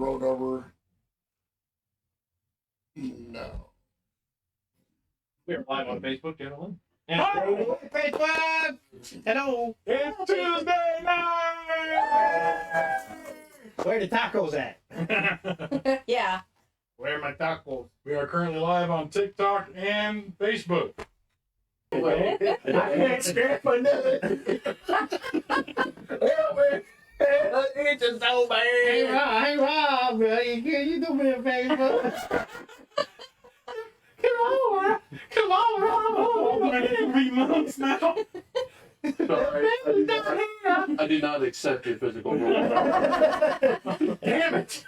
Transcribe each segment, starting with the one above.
rolled over. No. We're live on Facebook, gentlemen. Hi, Facebook! Hello! It's Tuesday night! Where the tacos at? Yeah. Where are my tacos? We are currently live on TikTok and Facebook. I can't scratch my nut. Help me! It's just so bad. Hey Rob, you do me a favor. Come on, Rob. I've been 3 months now. Sorry, I do not accept your physical role. Damn it!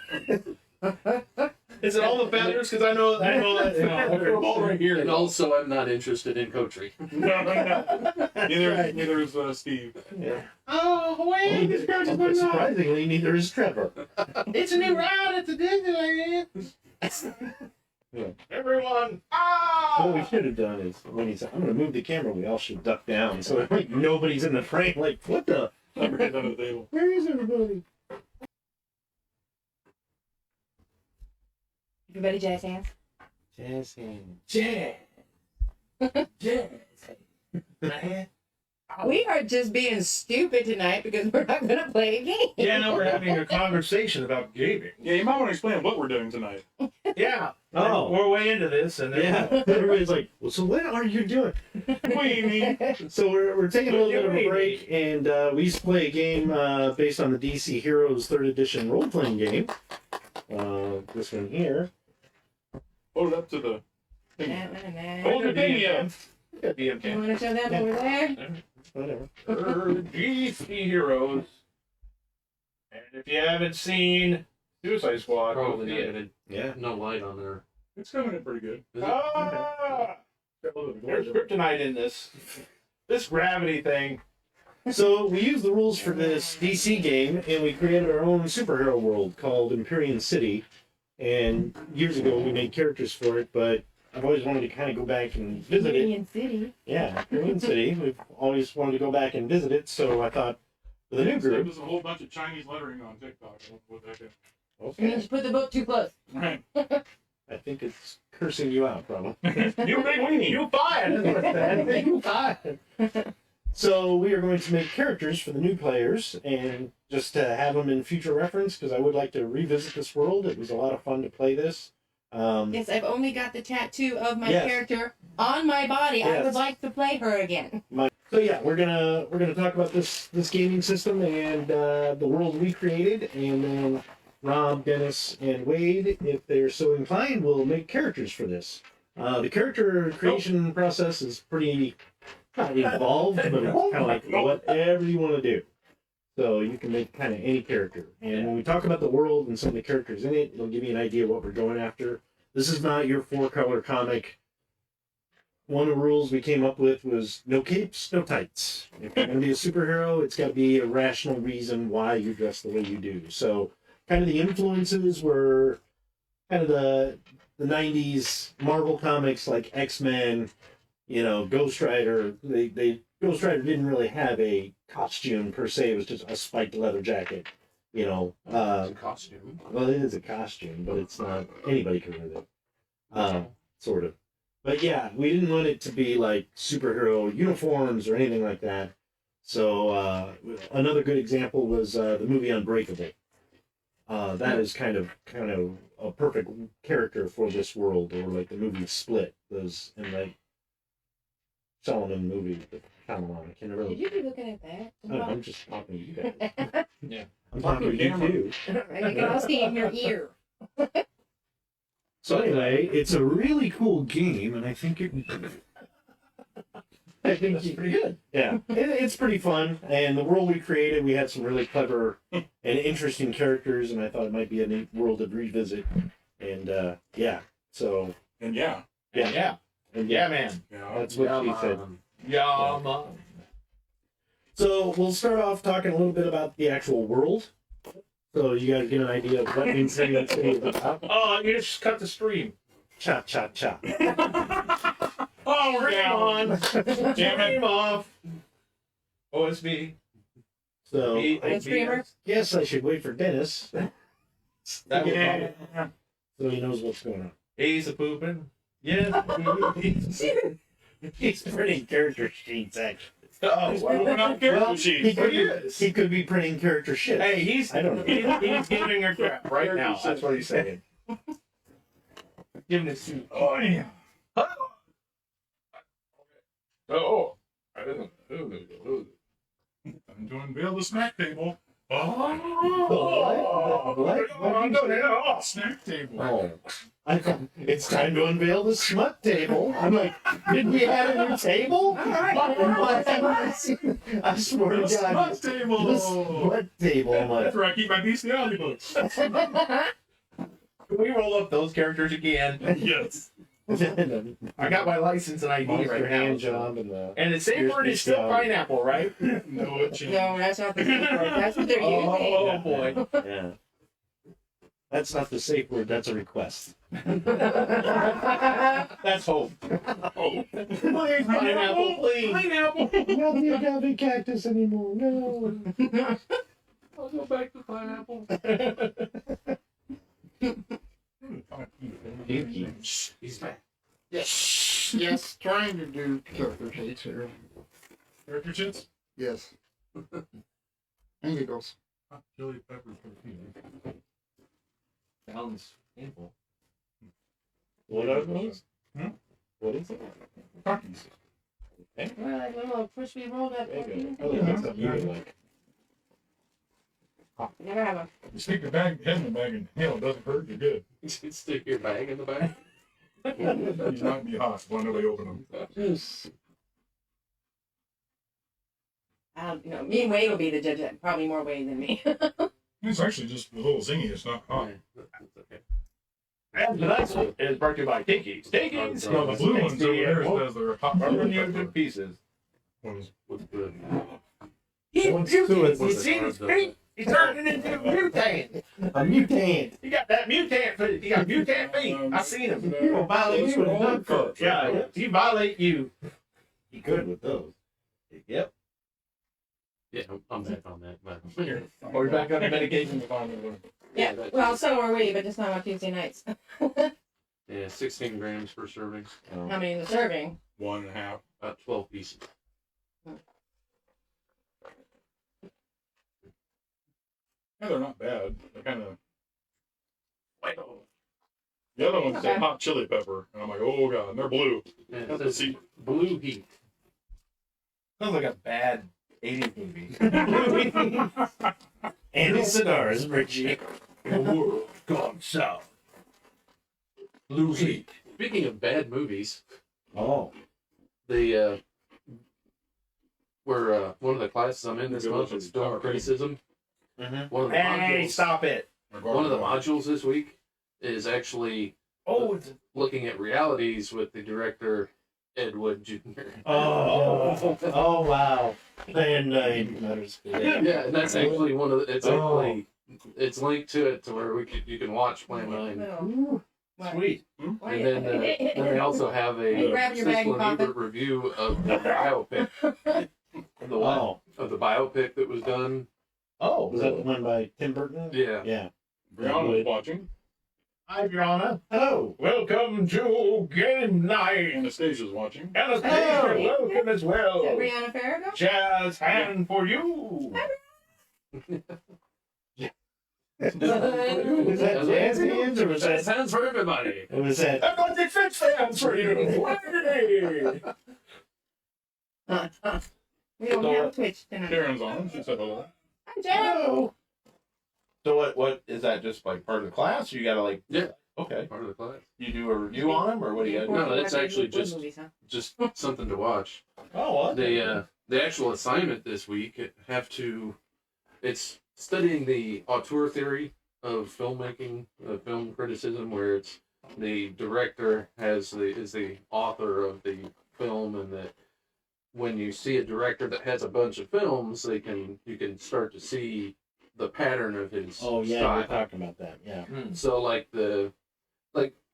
Is it all the feathers? Because I know that's not. All right here. And also, I'm not interested in coaching. No. Neither is Steve. Yeah. Oh, wait, this girl just went Surprisingly, neither is Trevor. It's a new ride at the Disneyland. Everyone, What we should have done is when he said, "I'm going to move the camera," we all should duck down so like nobody's in the frame. Like, what the? I'm right under the table. Where is everybody? Everybody jazz hands. Jazz hands. Jazz. Jazz. Man. We are just being stupid tonight because we're not going to play a game. Yeah, no, we're having a conversation about gaming. Yeah, you might want to explain what we're doing tonight. Yeah. Oh, we're way into this, and then Everybody's like, "Well, so what are you doing?" Weenie. So we're taking a little bit of a Weenie. break, and we used to play a game based on the DC Heroes 3rd Edition role-playing game. This one here. Hold it up to the thing. You Hold the thing up. Got the MK. want to show them over there? Whatever. DC Heroes. and if you haven't seen Suicide Squad, go Probably see not it. good. Yeah. No light on there. It's coming in pretty good. Is it? Ah, there's kryptonite in this gravity thing. So we used the rules for this DC game, and we created our own superhero world called Empyrean City. And years ago, we made characters for it, but I've always wanted to kind of go back and visit it. Union City. Yeah, Empyrean City. We've always wanted to go back and visit it, so I thought with a new group. There's a whole bunch of Chinese lettering on TikTok. I don't know what that is. It means put the book too close. Right. I think it's cursing you out, probably. You big weenie. You fired. So we are going to make characters for the new players, and just to have them in future reference, because I would like to revisit this world. It was a lot of fun to play this. Yes, I've only got the tattoo of my Yes. character on my body. I Yes. would like to play her again. So yeah, we're gonna talk about this gaming system and the world we created, and then Rob, Dennis, and Wade, if they're so inclined, will make characters for this. The character creation process is pretty not involved, but it's kind of like whatever you want to do. So you can make kind of any character. And when we talk about the world and some of the characters in it, it'll give you an idea of what we're going after. This is not your 4-color comic. One of the rules we came up with was no capes, no tights. If you're going to be a superhero, it's got to be a rational reason why you dress the way you do. So kind of the influences were kind of the 90s Marvel comics like X-Men, Ghost Rider. Ghost Rider didn't really have a costume per se. It was just a spiked leather jacket. It's a costume. Well, it is a costume, but it's not. Anybody can wear that. Sort of. But yeah, we didn't want it to be like superhero uniforms or anything like that. So another good example was the movie Unbreakable. That is kind of a perfect character for this world, or like the movie Split was in like Solomon movie. Shyamalan. I can't remember. Did you be looking at that? I'm just talking to you guys. Yeah. I'm talking to you too. I can all see in your ear. So anyway, it's a really cool game, and I think it's pretty good. Yeah, it's pretty fun. And the world we created, we had some really clever and interesting characters, and I thought it might be a neat world to revisit. And yeah, so And yeah. Yeah, man. that's what she said. Yeah, man. So we'll start off talking a little bit about the actual world, so you guys get an idea of what Empyrean City is about. Oh, you just cut the stream. Cha cha cha. Oh, we're Stream down. on. Stream off. OSB. So The streamer? yes, I should wait for Dennis. That was Yeah. So he knows what's going on. He's a pooping. Yeah. He's printing character sheets, actually. Oh, Well, we're not character sheets. He could be printing character shit. Hey, he's I don't know. he's giving her crap right now. That's what he's saying. Giving it to. Oh, yeah. Oh, I didn't. I'm to unveil the snack table. Oh, What? Oh, snack table. Oh. It's time to unveil the smut table. I'm like, did we have a new table? I swear to God. Smut table. The smut table. I'm That's like, where I keep my bestiality books. Can we roll up those characters again? Yes. I got my license and ID Monster right now. hand job and the. And the safe word is still pineapple, right? No, it changed. No, that's not the safe word. That's what they're Oh using. boy. Yeah. That's not the safe word. That's a request. That's hope. Oh. Please, pineapple, please. Pineapple. Not the agave cactus anymore. No. I'll go back to pineapple. He's back. Yes, trying to do character sheets here. Character sheets? Yes. And giggles. Hot chili pepper tortilla. Sounds painful. What are those? Hmm? What is it? Cookies. Well, like little crispy rolled up cookies. Oh, that's something you would like. Never have a. You stick your head in the bag and hell, it doesn't hurt, you're good. Stick your bag in the bag. These might be hot when they open them. Me and Wade will be the judge. Probably more Wade than me. It's actually just a little zingy, it's not hot. That's okay. And the next one is brought to you by Tinkies. Tinkies. No, the blue ones over there says they're hot chili Barbecue pepper. to pieces. Ones. What's good? He What's mutated. to it? You see his feet? He turned it into a mutant. A mutant. He got that mutant feet. He got mutant feet. I seen him. He will violate you with a dog foot. Yeah, he violate you. He could with those. Yep. Yeah, I'm back on that. But Here. Or you're back on the medication. Yeah. Well, so are we, but just not on Tuesday nights. yeah, 16 grams per serving. How many in the serving? 1.5. About 12 pieces. Yeah, they're not bad. They're kind of. The other ones say Okay. hot chili pepper, and I'm like, oh god, and they're blue. And Let's it says see. blue heat. Sounds like a bad 80s movie. And it's cigars, Richie. The world gone south. Blue heat. Speaking of bad movies, Oh. the where one of the classes I'm in this month is film Dark. criticism. Mm-hmm. One of the Hey, modules, stop it. one of the modules this week is actually Oh, it's looking at realities with the director Ed Wood Jr. Oh wow. And matters. Yeah, and that's actually one of the, it's Oh. actually it's linked to it to where you can watch Plan 9. Little. What? sweet. And then they also have Hey, a grab your bag Siskel and and pop it. Ebert review of the biopic of the one Oh. of the biopic that was done. Oh, Was that the one by Tim Burton? Yeah. Yeah. Brianna's watching. hi, Brianna. Hello. Welcome to game night. Anastasia's watching. Anastasia, Hey. welcome as Is that well. Brianna Farrago? Jazz hand for you. Was that jazz hands or was That that? sounds for everybody. It was that. Athletic Fitch fans for you. Hey. We don't have Twitch tonight. Karen's on. She said hello. Hi, Jen. Hello. So what is that? Just like part of the class? Or you gotta like? Yeah. Okay. Part of the class. You do a review on them, or what do you? No, that's actually Blue just- movies, huh? Just something to watch. Oh, what? The actual assignment this week it's studying the auteur theory of filmmaking, film criticism, where it's the director is the author of the film, and that when you see a director that has a bunch of films, you can start to see the pattern of his Oh yeah, style. we're talking about that. Yeah. So like talking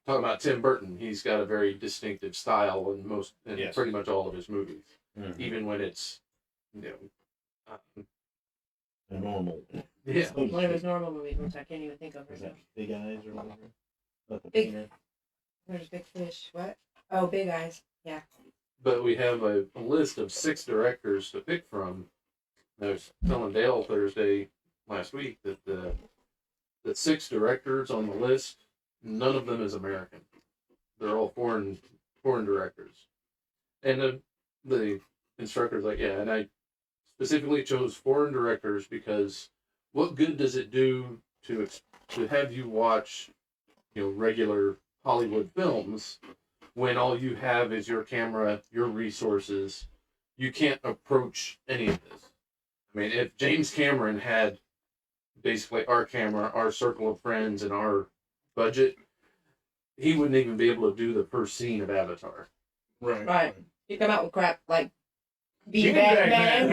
about Tim Burton, he's got a very distinctive style in Yes. pretty much all of his movies, Mhm. even when it's a normal. Yeah. One of his normal movies, which I can't even think of right Is now. that Big Eyes or whatever? About the Big- painter? There's Big Fish. What? Oh, Big Eyes. Yeah. But we have a list of 6 directors to pick from. I was telling Dale Thursday last week that the 6 directors on the list, none of them is American. They're all foreign directors. And the instructor's like, yeah, and I specifically chose foreign directors because what good does it do to have you watch, regular Hollywood films when all you have is your camera, your resources? You can't approach any of this. I mean, if James Cameron had basically our camera, our circle of friends, and our budget, he wouldn't even be able to do the first scene of Avatar. Right. You come out with crap like Be Be Batman.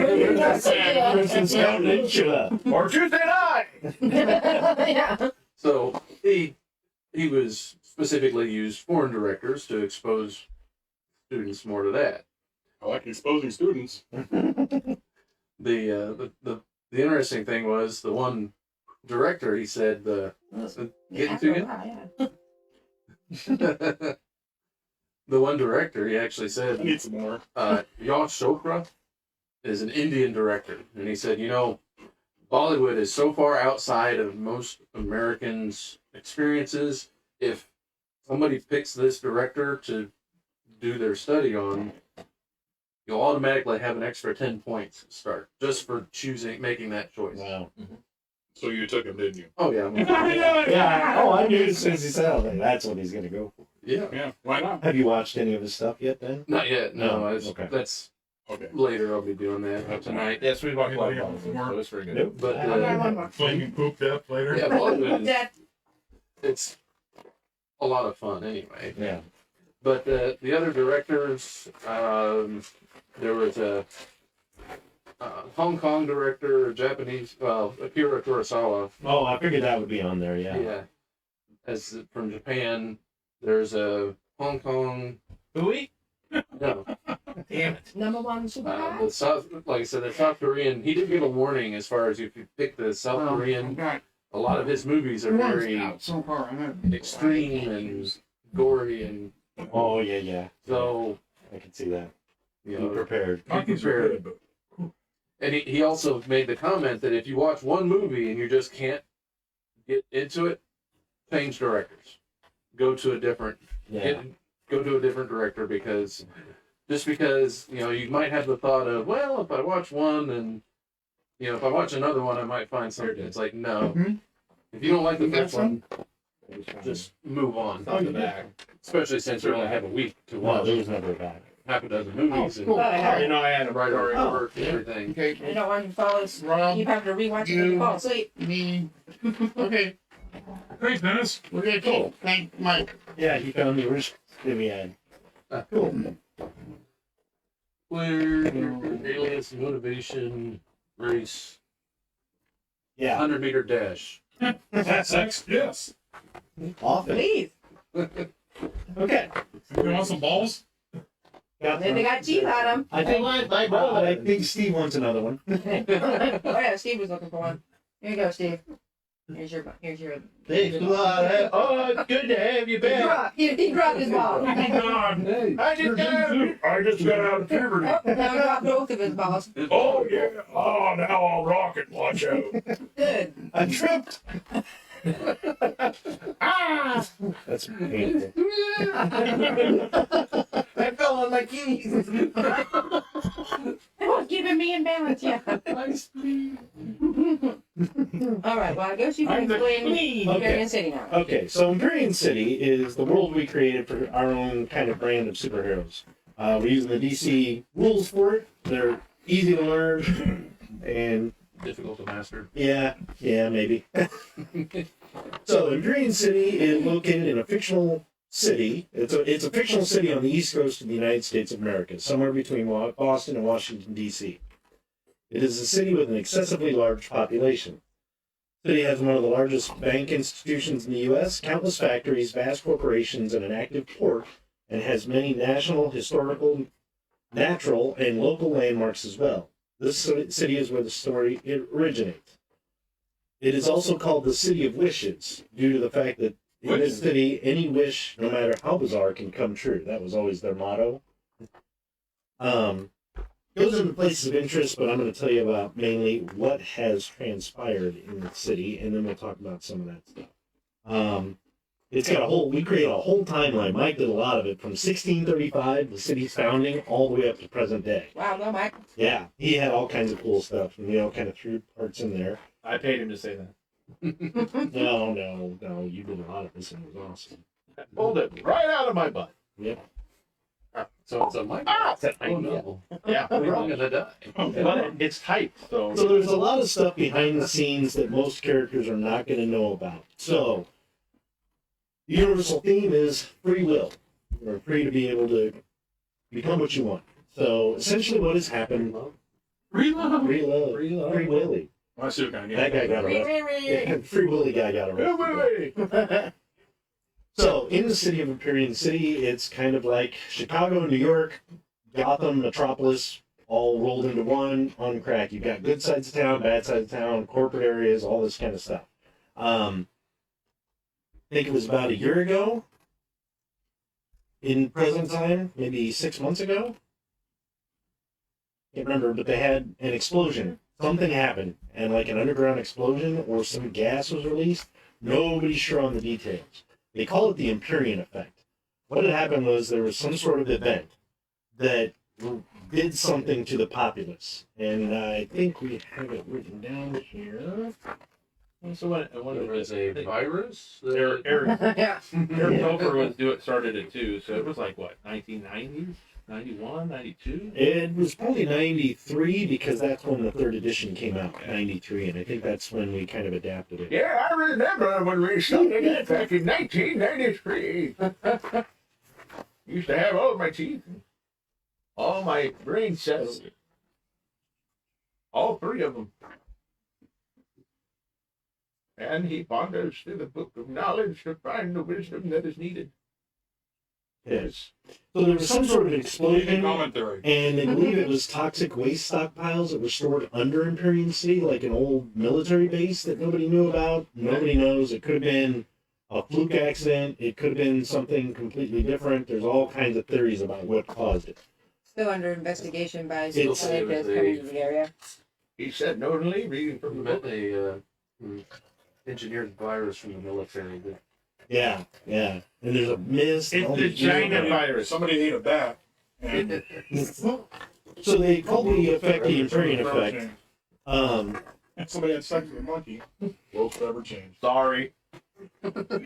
Person's counting ninja. Or Tuesday night. Yeah. So he was specifically used foreign directors to expose students more to that. I like exposing students. The interesting thing was the one director, he said, getting to you? The one director, he actually I said, need some more. Yash Chopra is an Indian director. And he said, Bollywood is so far outside of most Americans' experiences. If somebody picks this director to do their study on, you'll automatically have an extra 10 points to start just for making that choice. Wow. So you took him, didn't you? Oh, yeah. Yeah. Oh, I knew as soon as he said it, I was like, that's what he's gonna go for. Yeah. Yeah. Why not? Have you watched any of his stuff yet? Then? Not yet. No, No, it's, okay. that's Okay. later. I'll be doing that tonight. Yes, we watched Anybody Black else? Bottom, so it's very good. Nope. But One more. Flaming poop death later. yeah, Bollywood is, That it's a lot of fun anyway. Yeah. But the other directors, there was a Hong Kong director, Japanese, Akira Kurosawa. Oh, I figured that would be on there. Yeah. Yeah. As from Japan, there's a Hong Kong. Louis? No, Damn it. number one supervisor. the South, like I said, the South Korean. He did give a warning as far as if you pick the South Korean. Okay. A lot of his movies are One's very out so far. I know. extreme and gory, and Oh yeah. so I can see that. you Be know. prepared. Monkeys are good, but And he also made the comment that if you watch one movie and you just can't get into it, change directors. Go to a different Yeah. go to a different director because you might have the thought of, well, if I watch one and if I watch another one I might find something. It's like, no. Mhm. If you don't like the You got first one, just move on. Oh, you back. Especially since we only have a week to No, watch there was never a back. half a dozen movies Oh, cool. and You know, I had a write our Oh, work and everything. Okay. I don't want you to fall asleep. Rob, You have to rewatch it when you you- fall asleep. me. Okay. thanks, Dennis. We're gonna go. Thank Mike. Yeah, he found the original that we had. Cool. Clear, alias, motivation, race, Yeah. 100-meter dash. Is that sex? Yes. Often. Please. Okay. You want some balls? Got Then they got cheese on them. I think Steve wants another one. Oh yeah, Steve was looking for one. Here you go, Steve. Here's your. Thanks a lot. Oh, it's good to have you He back. dropped. He dropped his ball. Oh my God. I just got out of puberty. Oh, now he dropped both of his balls. Oh, yeah. Oh, now I'll rock it. Watch out. Good. I tripped. Ah! That's painful. I fell on my keys. It was keeping me in balance, yeah. All right, well, I guess you can I'm the explain Okay. Imperial City now. Okay, so Imperial City is the world we created for our own kind of brand of superheroes. We're using the DC rules for it. They're easy to learn, and Difficult to master. yeah, maybe. So Imperial City is located in a fictional city. It's a fictional city on the east coast of the United States of America, somewhere between Boston and Washington, D.C. It is a city with an excessively large population. The city has one of the largest bank institutions in the U.S., countless factories, vast corporations, and an active port, and has many national, historical, natural, and local landmarks as well. This city is where the story originates. It is also called the City of Wishes due to the fact that in this city, any wish, no matter how bizarre, can come true. That was always their motto. Goes into places of interest, but I'm going to tell you about mainly what has transpired in the city, and then we'll talk about some of that stuff. It's got we created a whole timeline. Mike did a lot of it from 1635, the city's founding, all the way up to present day. Wow, no, Mike. Yeah, he had all kinds of cool stuff, and kind of threw parts in there. I paid him to say that. No, you did a lot of this, and it was awesome. Pulled it right out of my butt. Yep. So it's a mic. It's an Oh idea. no. Yeah. We're all gonna die. But it's tight, so. So there's a lot of stuff behind the scenes that most characters are not going to know about. So the universal theme is free will. You're free to be able to become what you want. So essentially what has happened, Free love. free love, Free love. free Willy. I see what kind of That guy got arrested. Free Willy guy got arrested. So in the city of Empyrean City, it's kind of like Chicago, New York, Gotham, Metropolis, all rolled into one on crack. You've got good sides of town, bad sides of town, corporate areas, all this kind of stuff. I think it was about a year ago, in present time, maybe 6 months ago. Can't remember, but they had an explosion. Something happened, and like an underground explosion or some gas was released. Nobody's sure on the details. They call it the Empyrean effect. What had happened was there was some sort of event that did something to the populace, and I think we have it written down here. So when There was a virus. Eric Yeah. Topher started it too, so it was like what, 1990s, 91, 92? It was probably 93 because that's when the third edition came out, 93, and I think that's when we kind of adapted it. Yeah, I remember when we started it back in 1993. Used to have all my teeth, all my brain cells, all three of them. And he ponders through the book of knowledge to find the wisdom that is needed. Yes. So there was some sort of explosion, commentary. and they believe it was toxic waste stockpiles that were stored under Empyrean City, like an old military base that nobody knew about. Nobody knows. It could have been a fluke accident. It could have been something completely different. There's all kinds of theories about what caused it. Still under investigation by It's- scientists coming to the area. He said no to leave, reading from the Met book. a engineered virus from the military. Yeah. And there's a mist. and It's all the these China weird- virus. Somebody ate a bat. And So they call the effect the Empyrean effect. somebody had sex with a monkey. World forever changed. Sorry. That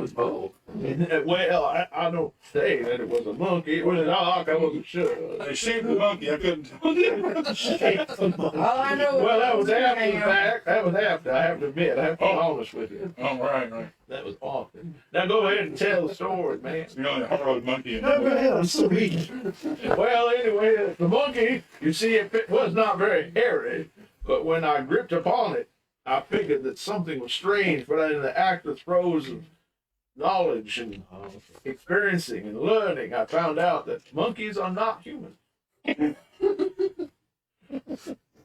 was bold. Well, I don't say that it was a monkey. It was a dog. I wasn't sure. They shaved the monkey. I couldn't. All I know Well, that was after the Damn. fact. That was after. I have to admit. I have to be honest with you. Oh, right. That was awful. Now go ahead and tell the story, man. The only hard monkey in No, go the ahead. I'm still reading. Well, anyway, the monkey, you see, it was not very hairy, but when I gripped upon it, I figured that something was strange, but in the act of throes of knowledge and experiencing and learning, I found out that monkeys are not human. It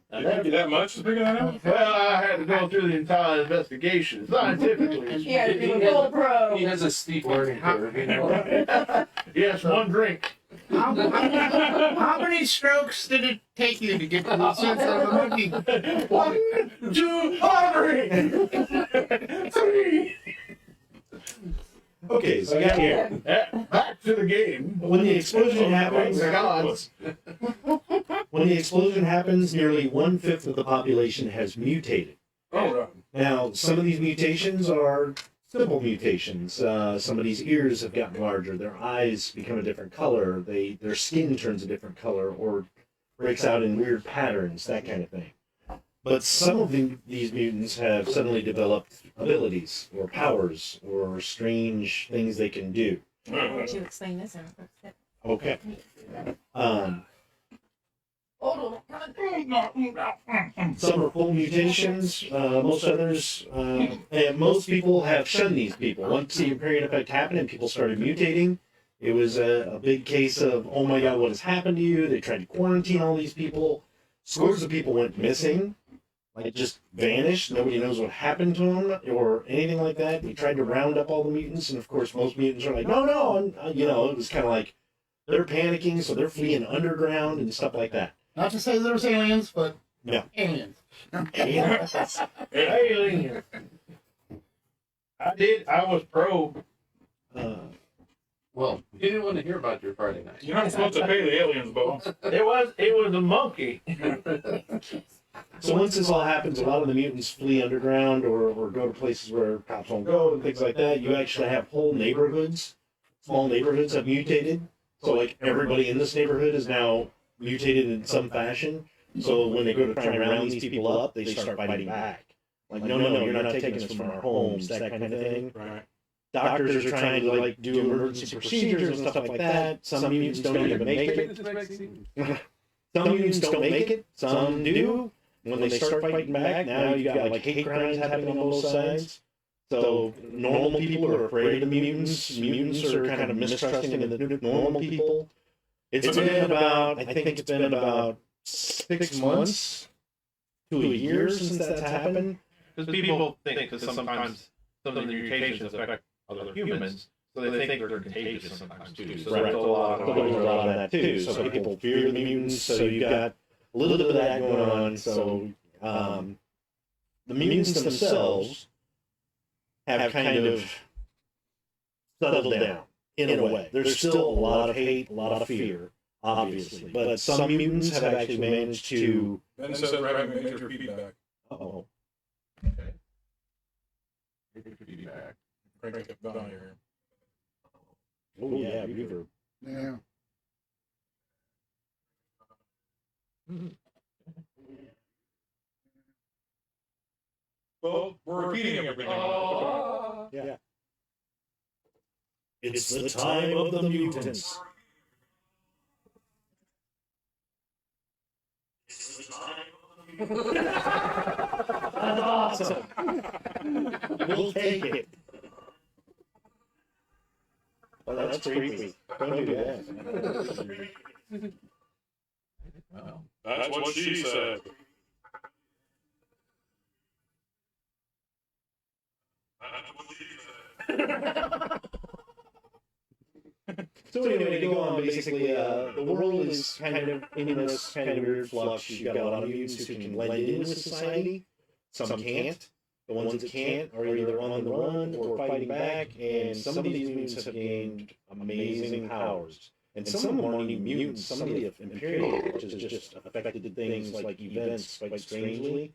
took you that much to figure that out? Well, I had to go through the entire investigation. Scientifically, Yeah, He full has- pro. He has a steep learning curve, you know. yes, one drink. How many strokes did it take you to get to the sense of the monkey? 1, 2, 3. Okay, so I got here. Back to the game. When the explosion happens, Thank God. when the explosion happens, nearly 1/5 of the population has mutated. Oh, right. Now, some of these mutations are simple mutations. Somebody's ears have gotten larger, their eyes become a different color, their skin turns a different color, or breaks out in weird patterns, that kind of thing. But some of these mutants have suddenly developed abilities, or powers, or strange things they can do. Would you explain this? Okay. Some are full mutations. Most others, and most people have shunned these people. Once the Empyrean effect happened and people started mutating, It was a big case of, oh my God, what has happened to you? They tried to quarantine all these people. Scores of people went missing, like just vanished. Nobody knows what happened to them or anything like that. We tried to round up all the mutants, and of course, most mutants are like, no, it was kind of like they're panicking, so they're fleeing underground and stuff like that. Not to say there's aliens, but Yeah. aliens. Alien. I was probed. Well, you didn't want to hear about your Friday night. You're not supposed to pay the aliens, Bo. It was a monkey. So once this all happens, a lot of the mutants flee underground or go to places where cops won't go and things like that. You actually have whole neighborhoods, small neighborhoods have mutated. So like everybody in this neighborhood is now mutated in some fashion. So when they go to try and round these people up, they start fighting back. Like, no, you're not taking us from our homes, that kind of thing. Right. Doctors are trying to like do emergency procedures and stuff like that. Some mutants don't even make it. Some mutants don't make it. Some do. When they start fighting back, now you got like hate crimes happening on both sides. So normal people are afraid of the mutants. Mutants are kind of mistrusting of the normal people. It's been about, I think it's been about 6 months to a year since that's happened. Because people think that sometimes some of the mutations affect other humans, so they think they're contagious sometimes too. So Right. there's a lot So there's a lot of that too. So people fear the mutants. So you've got a little bit of that going on. So the mutants themselves have kind of settled down in a way. There's still a lot of hate, a lot of fear, obviously. But some mutants have actually managed to. Ben said we're having major feedback. Uh-oh. Okay. Feedback. Crank it down here. Oh yeah, reverb. Yeah. Well, we're repeating everything. Yeah. It's the time of the mutants. That's awesome. We'll take it. Oh, that's creepy. Don't do that. Well, That's what she said. So anyway, to go on, basically, the world is kind of in this kind of weird flux. You've got a lot of mutants who can blend in with society. Some can't. The ones that can't are either on the run or fighting back, and some of these mutants have gained amazing powers. And some of them aren't even mutants. Some of the Imperial, which has just affected things like events quite strangely.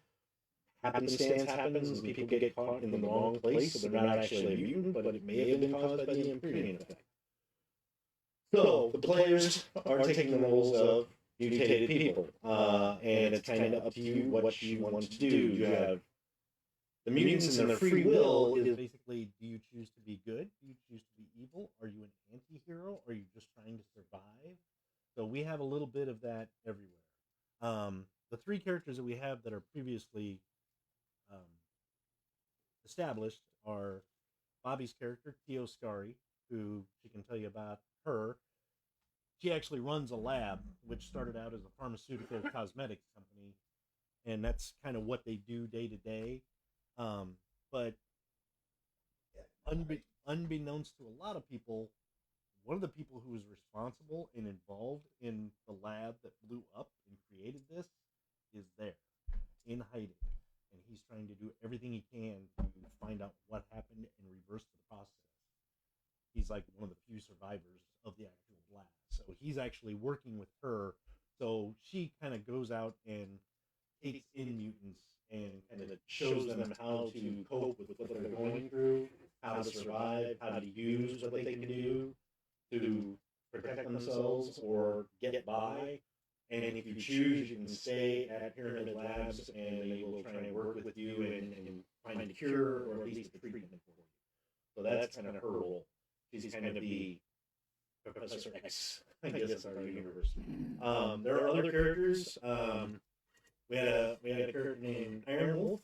Happenstance happens, and people get caught in the wrong place, so they're not actually a mutant, but it may have been caused by the Imperial effect. So the players are taking the roles of mutated people, and it's kind of up to you what you want to do. You have the mutants and their free will is Basically, do you choose to be good? Do you choose to be evil? Are you an anti-hero? Are you just trying to survive? So we have a little bit of that everywhere. The three characters that we have that are previously established are Bobbi's character, Tio Scari, who she can tell you about her. She actually runs a lab, which started out as a pharmaceutical cosmetics company, and that's kind of what they do day to day. But unbeknownst to a lot of people, one of the people who was responsible and involved in the lab that blew up and created this is there in hiding. And he's trying to do everything he can to find out what happened and reverse the process. He's like one of the few survivors of the actual blast. So he's actually working with her. So she kind of goes out and takes in mutants and kind of shows them how to cope with what they're going through, how to survive, how to use what they can do to protect themselves or get by. And if you choose, you can stay at Pyramid Labs and they will try and work with you and find a cure or at least a treatment for you. So that's kind of her role. She's kind of the Professor X, I guess, of our universe. There are other characters. We had a character named Ironwind,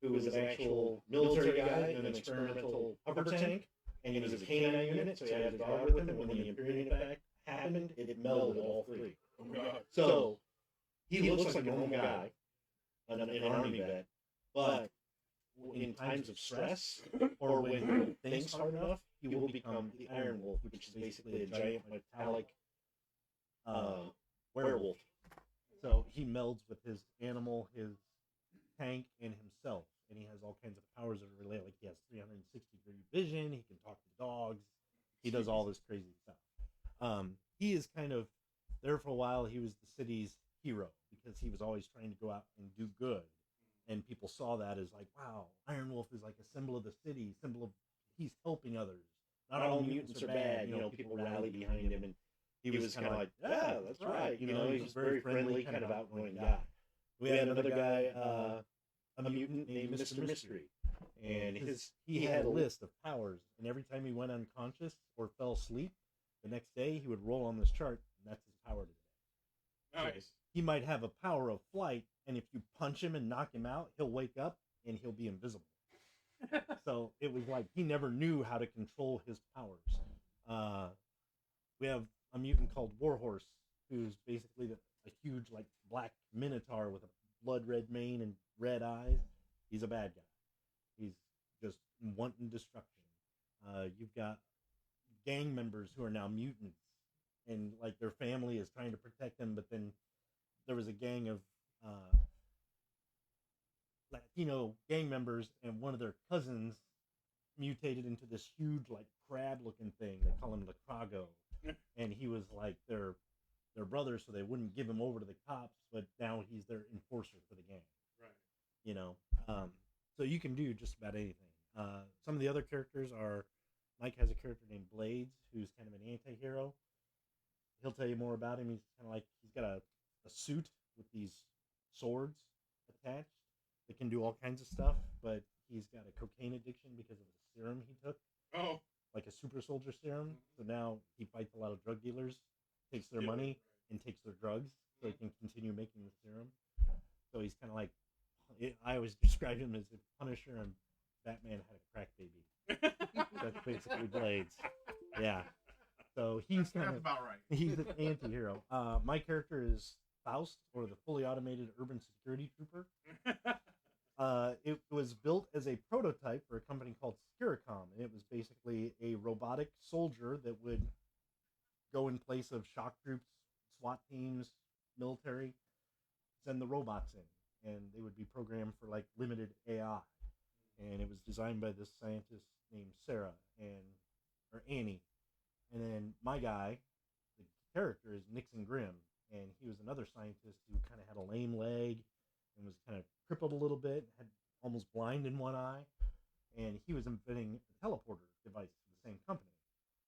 who was an actual military guy in an experimental hover tank, and he was a canine unit, so he had a dog with him. When the Imperium attack happened, it melded all three. Oh God. So he looks like a normal guy, an army vet, but in times of stress or when he thinks hard enough, he will become the Iron Wolf, which is basically a giant metallic werewolf. So he melds with his animal, his tank, and himself, and he has all kinds of powers that relate. Like he has 360-degree vision. He can talk to dogs. He does all this crazy stuff. He is kind of there for a while. He was the city's hero because he was always trying to go out and do good, and people saw that as like, wow, Iron Wolf is like a symbol of the city, symbol of he's helping others. Not all mutants are bad. You know, people rally behind him, and he was kind of like, yeah, that's right. You know, he was a very friendly, kind of outgoing guy. We had another guy, a mutant named Mr. Mystery, and he had a list of powers, and every time he went unconscious or fell asleep, the next day he would roll on this chart, and that's his power today. Nice. So he might have a power of flight, and if you punch him and knock him out, he'll wake up and he'll be invisible. So it was like he never knew how to control his powers. We have a mutant called Warhorse, who's basically a huge like black minotaur with a blood red mane and red eyes. He's a bad guy. He's just wanting destruction. You've got gang members who are now mutants, and like their family is trying to protect them, but then there was a gang of Latino gang members, and one of their cousins mutated into this huge like crab-looking thing. They call him Lakrago, and he was like their brother, so they wouldn't give him over to the cops. But now he's their enforcer for the gang. Right. You know, so you can do just about anything. Some of the other characters are Mike has a character named Blades, who's kind of an anti-hero. He'll tell you more about him. He's kind of like he's got a suit with these swords attached that can do all kinds of stuff, but he's got a cocaine addiction because of the serum he took, Oh. like a super soldier serum. So now he fights a lot of drug dealers, takes their money, and takes their drugs so he can continue making the serum. So he's kind of like, I always describe him as if Punisher and Batman had a crack baby. That's basically Blades. Yeah. So he's kind That's of about right. he's an anti-hero. My character is Faust, or the fully automated urban security trooper. It was built as a prototype for a company called Securicom, and it was basically a robotic soldier that would go in place of shock troops, SWAT teams, military, send the robots in, and they would be programmed for like limited AI. And it was designed by this scientist named Sarah or Annie. And then my guy, the character is Nixon Grimm, and he was another scientist who kind of had a lame leg and was kind of crippled a little bit, had almost blind in one eye, and he was inventing a teleporter device for the same company.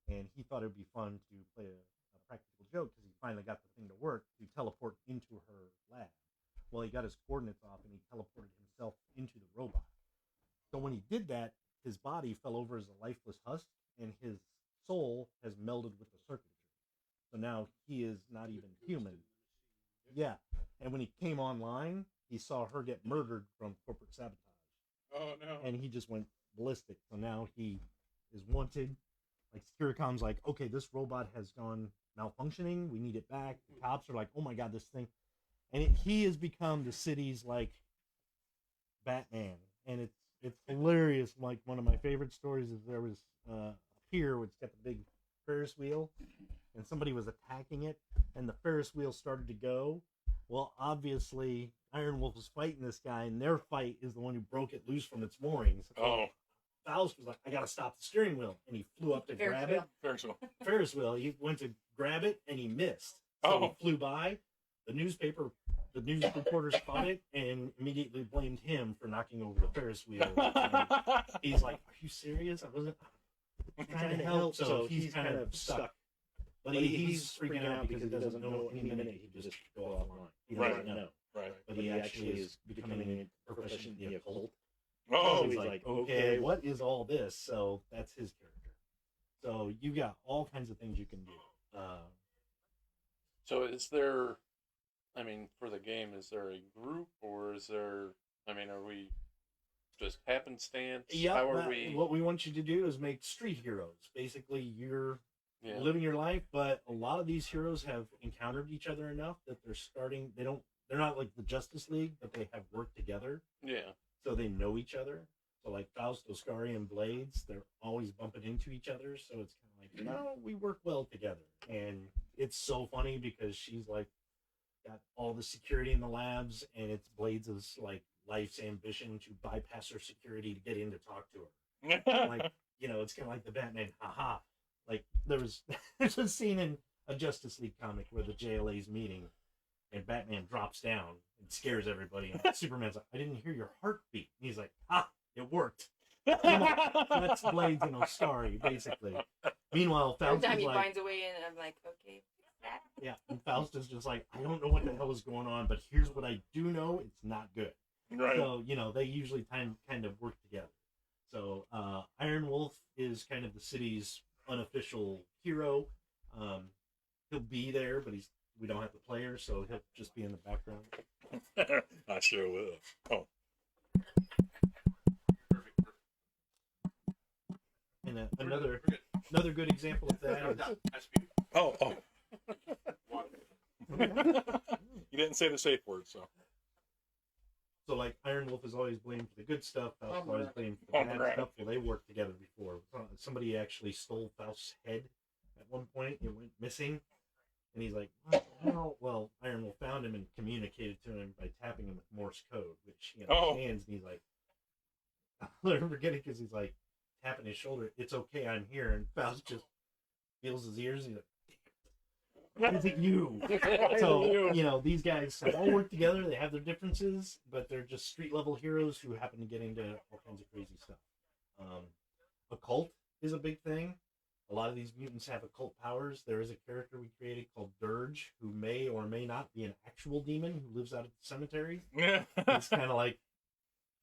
And he thought it would be fun to play a practical joke because he finally got the thing to work to teleport into her lab. Well, he got his coordinates off and he teleported himself into the robot. So when he did that, his body fell over as a lifeless husk, and his soul has melded with the circuitry. So now he is not even human. Yeah. And when he came online, he saw her get murdered from corporate sabotage. Oh no. And he just went ballistic. So now he is wanted. Like Securicom's like, okay, this robot has gone malfunctioning. We need it back. The cops are like, oh my god, this thing. And he has become the city's like Batman. And it's hilarious. Like one of my favorite stories is there was a pier which got the big Ferris wheel, and somebody was attacking it, and the Ferris wheel started to go. Well, obviously, Iron Wolf was fighting this guy, and their fight is the one who broke it loose from its moorings. Oh. Faust was like, I gotta stop the steering wheel, and he flew up to grab it. Ferris wheel. Ferris wheel, he went to grab it, and he missed. So he flew by. The news reporters caught it and immediately blamed him for knocking over the Ferris wheel. And he's like, are you serious? I wasn't trying to help. So he's kind of stuck. But he's freaking out because he doesn't know any minute he could just go offline. He doesn't know. Right. But he actually is becoming a proficient in the occult. Oh. So he's like, okay, what is all this? So that's his character. So you got all kinds of things you can do. So is there, I mean, for the game, is there a group, or is there, I mean, are we just happenstance? Yeah, How are we? what we want you to do is make street heroes. Basically, you're Yeah. living your life, but a lot of these heroes have encountered each other enough that they're starting. They're not like the Justice League, but they have worked together, Yeah. so they know each other. So like Faust, Oscari, and Blades, they're always bumping into each other. So it's kind of like, no, we work well together, and it's so funny because she's like got all the security in the labs, and it's Blades' like life's ambition to bypass her security to get in to talk to her. Like, it's kind of like the Batman, haha. Like there's a scene in a Justice League comic where the JLA's meeting, and Batman drops down and scares everybody. And Superman's like, I didn't hear your heartbeat. And he's like, it worked. Come on. So that's Blades and Oscari, basically. Meanwhile, Every Faust time is he like, finds a way in, I'm like, okay, fix that. yeah, and Faust is just like, I don't know what the hell is going on, but here's what I do know: it's not good. Right. So they usually kind of work together. So Iron Wolf is kind of the city's unofficial hero. He'll be there, but we don't have the player, so he'll just be in the background. I sure will. Oh. And another good example of that is Oh. You didn't say the safe word, so. so like Iron Wolf is always blamed for the good stuff. Faust is always blamed for the bad Right. stuff. Well, they worked together before. Somebody actually stole Faust's head at one point. It went missing, and he's like, "What the hell?" Well, Iron Wolf found him and communicated to him by tapping him with Morse code, which he understands. And he's like, I'll never forget it because he's like tapping his shoulder. It's okay, I'm here. And Faust just feels his ears. And he's like, "Damn, is it you?" So these guys have all worked together. They have their differences, but they're just street level heroes who happen to get into all kinds of crazy stuff. Occult is a big thing. A lot of these mutants have occult powers. There is a character we created called Dirge, who may or may not be an actual demon who lives out at the cemetery. It's kind of like,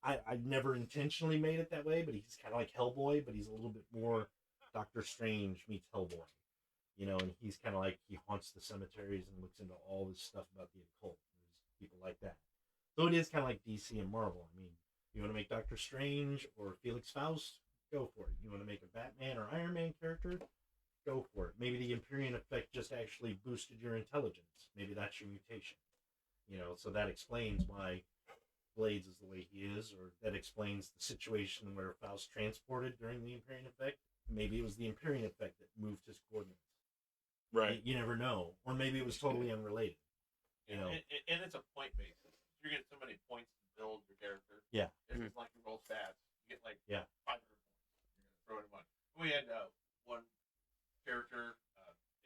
I never intentionally made it that way, but he's kind of like Hellboy, but he's a little bit more Doctor Strange meets Hellboy. And he's kind of like, he haunts the cemeteries and looks into all this stuff about the occult. There's people like that. So it is kind of like DC and Marvel. I mean, you want to make Doctor Strange or Felix Faust? Go for it. You want to make a Batman or Iron Man character? Go for it. Maybe the Empyrean effect just actually boosted your intelligence. Maybe that's your mutation. So that explains why Blades is the way he is, or that explains the situation where Faust transported during the Empyrean effect. Maybe it was the Empyrean effect that moved his coordinates. Right. You never know. Or maybe it was totally unrelated. And it's a point basis. You're getting so many points to build your character. Yeah. It's just like you roll stats. You get like 500 points. You're gonna throw it in one. We had one character,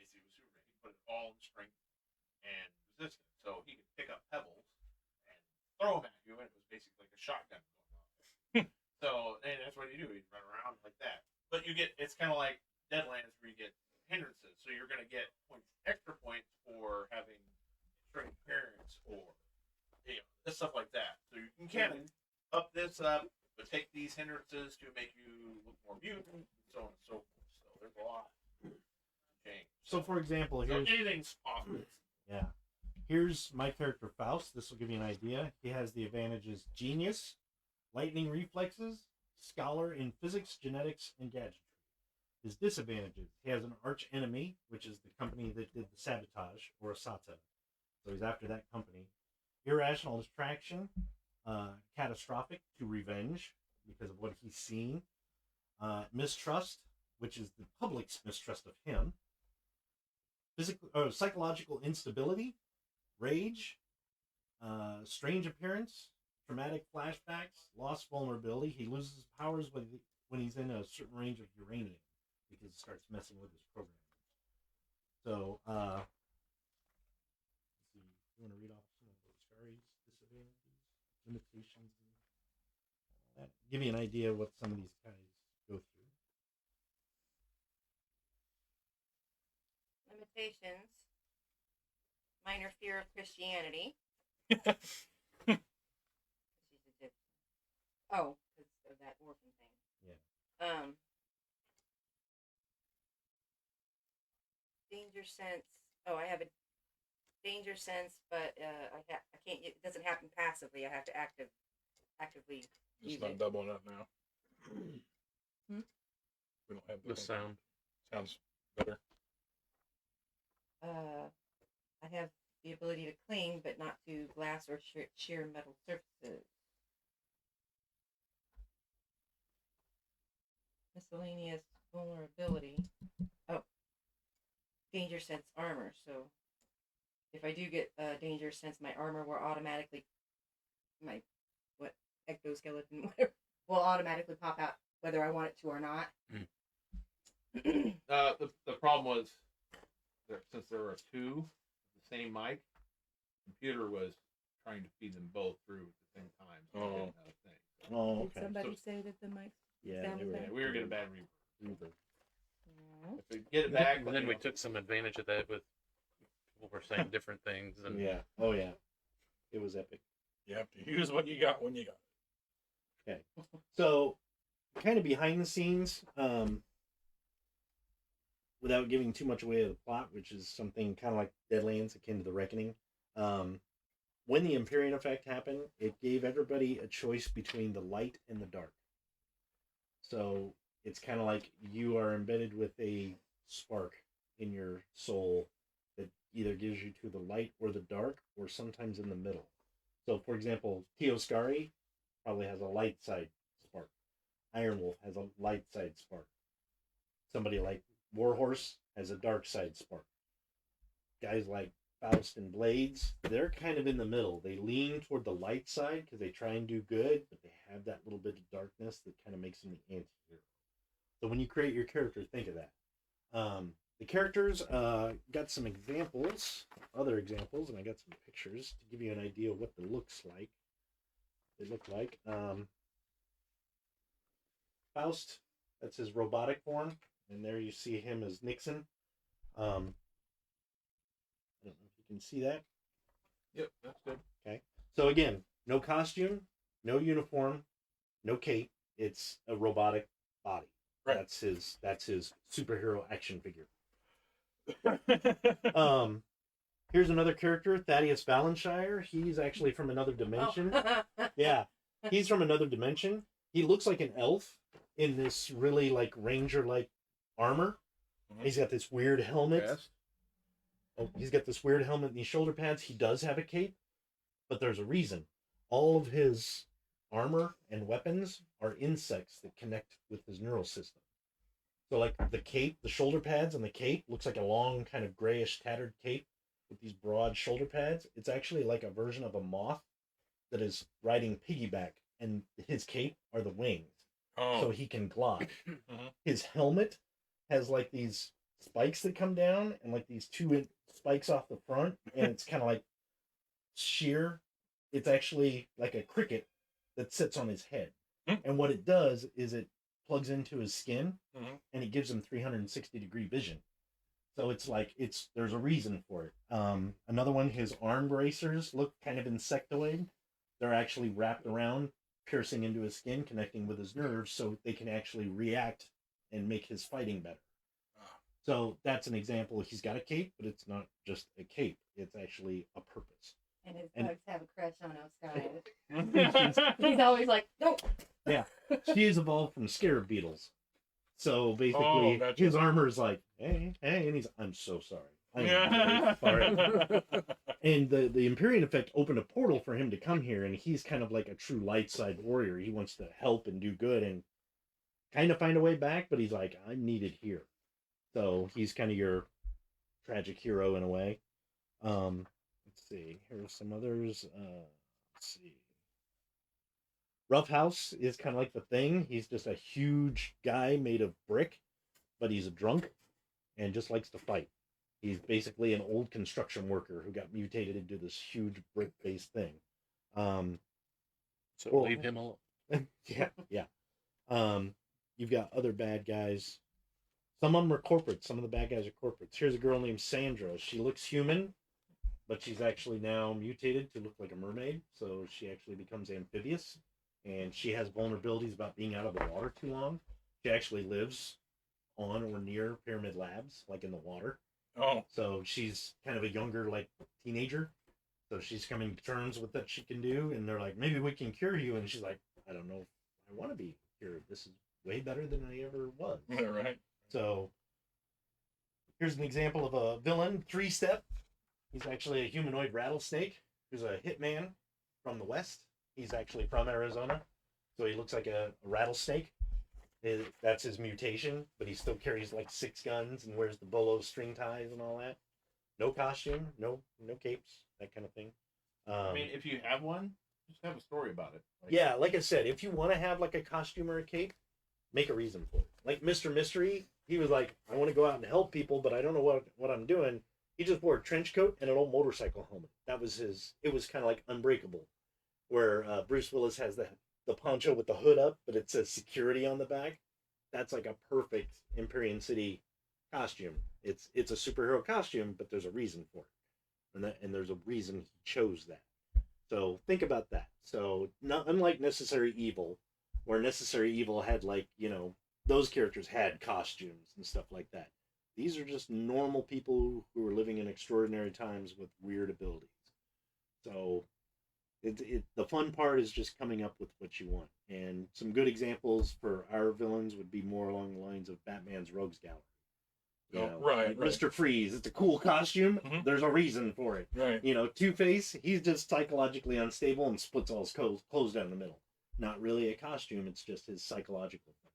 basically was Superman. He put it all in strength and resistance, so he could pick up pebbles and throw them at you, and it was basically like a shotgun going on. So, and that's what you do. You run around like that. But it's kind of like Deadlands where you get hindrances. So you're going to get extra points for having strength appearance or stuff like that. So you can kind of up this up, but take these hindrances to make you look more mutant, and so on and so forth. So there's a lot to change. So for example, So here's anything's possible. here's my character Faust. This will give you an idea. He has the advantages: genius, lightning reflexes, scholar in physics, genetics, and gadgetry. His disadvantages: he has an arch enemy, which is the company that did the sabotage, or Asata. So he's after that company. Irrational distraction, catastrophic to revenge because of what he's seen. Mistrust, which is the public's mistrust of him. Psychological instability, rage, strange appearance, traumatic flashbacks, lost vulnerability. He loses powers when he's in a certain range of uranium because it starts messing with his programming. So, let's see. You want to read off some of those Oscari's disadvantages, limitations, and all that? Give you an idea of what some of these guys go through. Limitations. Minor fear of Christianity. She's Egyptian. Oh, because of that orphan thing. Yeah. Danger sense. Oh, I have a danger sense, but I can't. It doesn't happen passively. I have to actively It's use not it. doubling up now. Hmm? We don't have The sound. Sounds better. I have the ability to cling, but not to glass or sheer metal surfaces. Miscellaneous vulnerability. Oh, danger sense armor. So if I do get danger sense, my armor will automatically, my exoskeleton whatever, will automatically pop out whether I want it to or not. The problem was that since there were two, the same mic, the computer was trying to feed them both through at the same time. So it didn't have a thing. So, Oh, Did okay. somebody So- say that the mic? Yeah, sound they were. effect? yeah, we were getting a bad reverb. Reverb. If we get it back, And then we took some advantage of that with people were saying different things. And Yeah. Oh, yeah. It was epic. You have to use what you got when you got it. Okay. So, kind of behind the scenes, without giving too much away of the plot, which is something kind of like Deadlands, akin to the Reckoning. When the Empyrean effect happened, it gave everybody a choice between the light and the dark. So it's kind of like you are embedded with a spark in your soul that either gives you to the light or the dark, or sometimes in the middle. So, for example, Teoscari probably has a light side spark. Ironwolf has a light side spark. Somebody like Warhorse has a dark side spark. Guys like Faust and Blades, they're kind of in the middle. They lean toward the light side because they try and do good, but they have that little bit of darkness that kind of makes them the anti-hero. So when you create your character, think of that. The characters got some examples, other examples, and I got some pictures to give you an idea of what they look like. Faust, that's his robotic form, and there you see him as Nixon. I don't know if you can see that. Yep, that's good. Okay. So again, no costume, no uniform, no cape. It's a robotic body. Right. That's his superhero action figure. Here's another character, Thaddeus Valenshire. He's actually from another dimension. Yeah. He's from another dimension. He looks like an elf in this really like ranger like armor. Mhm. He's got this weird helmet. Yes. Oh, he's got this weird helmet and these shoulder pads. He does have a cape, but there's a reason. All of his armor and weapons are insects that connect with his neural system. So like the cape, the shoulder pads and the cape looks like a long kind of grayish tattered cape with these broad shoulder pads. It's actually like a version of a moth that is riding piggyback, and his cape are the wings. Oh. So he can glide. Mhm. His helmet has like these spikes that come down and like these spikes off the front, and it's kind of like sheer. It's actually like a cricket that sits on his head. And what it does is it plugs into his skin and it gives him 360-degree vision. So it's like there's a reason for it. Another one, his arm bracers look kind of insectoid. They're actually wrapped around, piercing into his skin, connecting with his nerves, so they can actually react and make his fighting better. So that's an example. He's got a cape, but it's not just a cape. It's actually a purpose. And his And- bugs have a crush on Oscar. He's always like, no. Yeah, she is evolved from scarab beetles. So basically, Oh, gotcha. his armor is like, hey, and he's, I'm so sorry. I'm very sorry. And the Empyrean effect opened a portal for him to come here, and he's kind of like a true light side warrior. He wants to help and do good and kind of find a way back, but he's like, I'm needed here. So he's kind of your tragic hero in a way. Let's see. Here are some others. Let's see. Roughhouse is kind of like the Thing. He's just a huge guy made of brick, but he's a drunk and just likes to fight. He's basically an old construction worker who got mutated into this huge brick-based thing. So Well- leave him alone. Yeah. You've got other bad guys. Some of them are corporates. Some of the bad guys are corporates. Here's a girl named Sandra. She looks human, but she's actually now mutated to look like a mermaid. So she actually becomes amphibious, and she has vulnerabilities about being out of the water too long. She actually lives on or near Pyramid Labs, like in the water. Oh. So she's kind of a younger, like, teenager. So she's coming to terms with what she can do, and they're like, maybe we can cure you. And she's like, I don't know if I want to be here. This is way better than I ever was. Yeah, right. So here's an example of a villain, 3-step. He's actually a humanoid rattlesnake. Who's a hitman from the West. He's actually from Arizona, so he looks like a rattlesnake. That's his mutation, but he still carries like 6 guns and wears the bolo string ties and all that. No costume, no capes, that kind of thing. I mean, if you have one, just have a story about it. Like, Yeah, like I said, if you want to have like a costume or a cape, make a reason for it. Like Mr. Mystery, he was like, I want to go out and help people, but I don't know what I'm doing. He just wore a trench coat and an old motorcycle helmet. That was his. It was kind of like Unbreakable, where Bruce Willis has the poncho with the hood up, but it says security on the back. That's like a perfect Empyrean City costume. It's a superhero costume, but there's a reason for it, and there's a reason he chose that. So think about that. So not unlike Necessary Evil, where Necessary Evil had like those characters had costumes and stuff like that. These are just normal people who are living in extraordinary times with weird abilities. So the fun part is just coming up with what you want. And some good examples for our villains would be more along the lines of Batman's Rogues Gallery. Right. Mr. Freeze, it's a cool costume. Mhm. There's a reason for it. Right. Two-Face, he's just psychologically unstable and splits all his clothes down the middle. Not really a costume, it's just his psychological thing.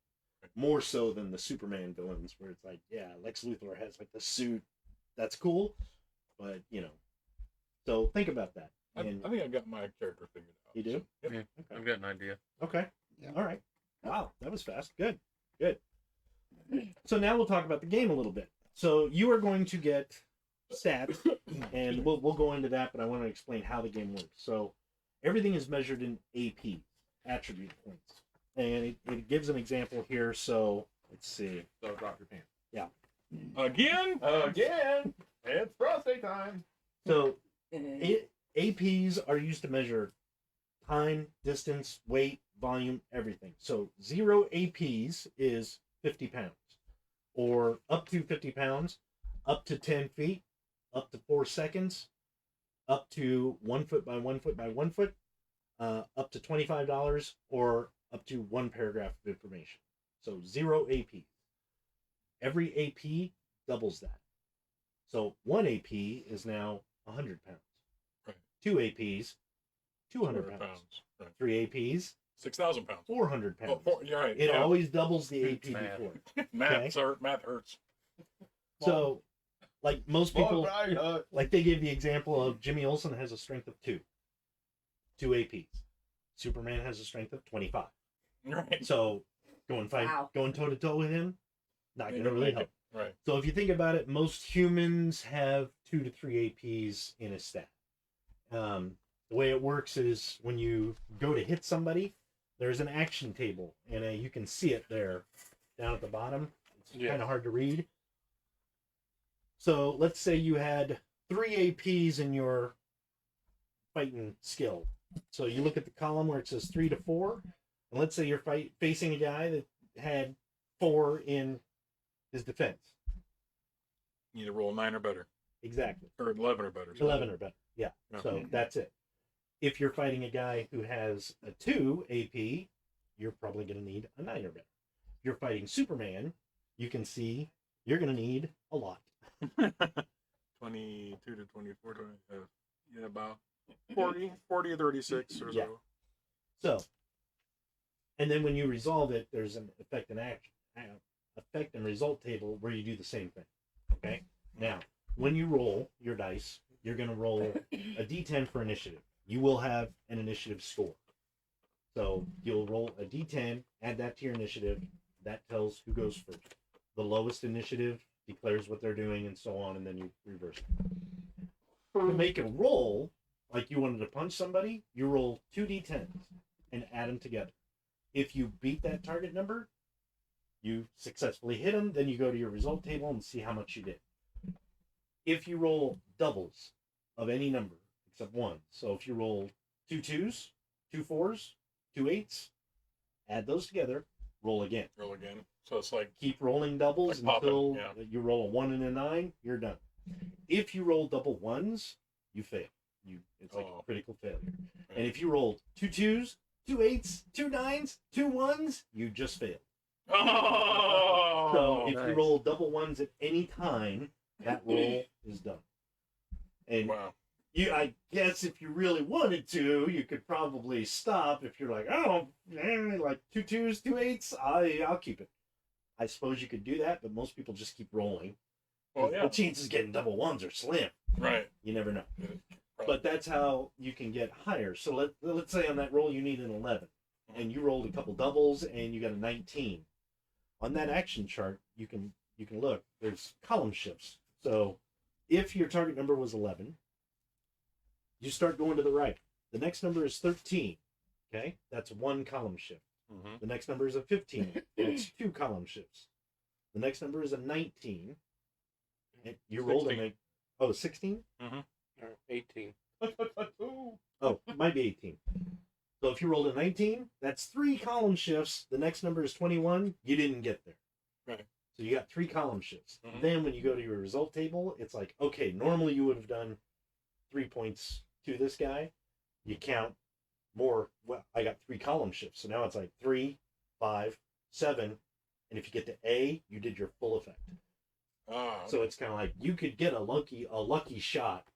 More so than the Superman villains, where it's like, yeah, Lex Luthor has like the suit. That's cool. But, so think about that. I think I got my character figured out. You do? So, yep. Yeah, I've got an idea. Okay. Yeah. All right. Wow, that was fast. Good. So now we'll talk about the game a little bit. So you are going to get stats, and we'll go into that, but I want to explain how the game works. So everything is measured in AP, attribute points. And it gives an example here. So let's see. So drop your pants. Again? It's prostate time. So APs are used to measure time, distance, weight, volume, everything. So 0 APs is 50 pounds, or up to 50 pounds, up to 10 feet, up to 4 seconds, up to 1 foot by 1 foot by 1 foot, up to $25, or up to 1 paragraph of information. So 0 APs. Every AP doubles that. So 1 AP is now 100 pounds. Right. 2 APs, 200 pounds. Right. 3 APs, 6,000 pounds. 400 pounds. You're right. It yeah. always doubles the AP Math. before. Math hurts. So, like most people, like they gave the example of Jimmy Olsen has a strength of 2 APs. Superman has a strength of 25. Right. So, going toe to toe with him, not going to really help. Right. So if you think about it, most humans have 2 to 3 APs in a stat. The way it works is when you go to hit somebody, there's an action table, and you can see it there down at the bottom. It's kind of hard to read. So let's say you had 3 APs in your fighting skill. So you look at the column where it says 3 to 4, and let's say you're facing a guy that had 4 in his defense. You need to roll 9 or better. Exactly. Or 11 or better. 11 or better. Yeah. Yeah. So that's it. If you're fighting a guy who has a 2 AP, you're probably going to need a 9 or better. If you're fighting Superman, you can see you're going to need a lot. 22 to 24. Yeah, about 40 to 36 or Yeah. so. So, and then when you resolve it, there's an effect and result table where you do the same thing. Okay? Now, when you roll your dice, you're going to roll a d10 for initiative. You will have an initiative score. So you'll roll a d10, add that to your initiative. That tells who goes first. The lowest initiative declares what they're doing and so on, and then you reverse it. To make a roll, like you wanted to punch somebody, you roll 2 d10s and add them together. If you beat that target number, you successfully hit them, then you go to your result table and see how much you did. If you roll doubles of any number except 1, so if you roll 2 2s, 2 4s, 2 8s, add those together, roll again. Roll again. So it's like Keep rolling doubles Like popping, until yeah. you roll a 1 and a 9, you're done. If you roll double 1s, you fail. It's like a critical failure. And if you roll 2 2s, 2 8s, 2 9s, 2 1s, you just failed. Oh, So if nice. you roll double ones at any time, that roll is done. And wow. I guess if you really wanted to, you could probably stop if you're like, oh, like 2 2s, 2 8s, I'll keep it. I suppose you could do that, but most people just keep rolling. Well, yeah. The chances of getting double ones are slim. Right. You never know. Right. But that's how you can get higher. So let's say on that roll you need an 11, and you rolled a couple doubles and you got a 19. On that action chart, you can look. There's column shifts. So if your target number was 11, you start going to the right. The next number is 13. Okay, that's 1 column shift. Mm-hmm. The next number is a 15. That's 2 column shifts. The next number is a 19. And you rolled a 16? Mm-hmm. 18. Oh, it might be 18. So if you rolled a 19, that's 3 column shifts. The next number is 21. You didn't get there. Right. So you got 3 column shifts. Mhm. Then when you go to your result table, it's like, okay, normally you would have done 3 points to this guy. You count more. Well, I got 3 column shifts. So now it's like 3, 5, 7. And if you get to A, you did your full effect. Oh, So it's kind of like you could get a lucky shot.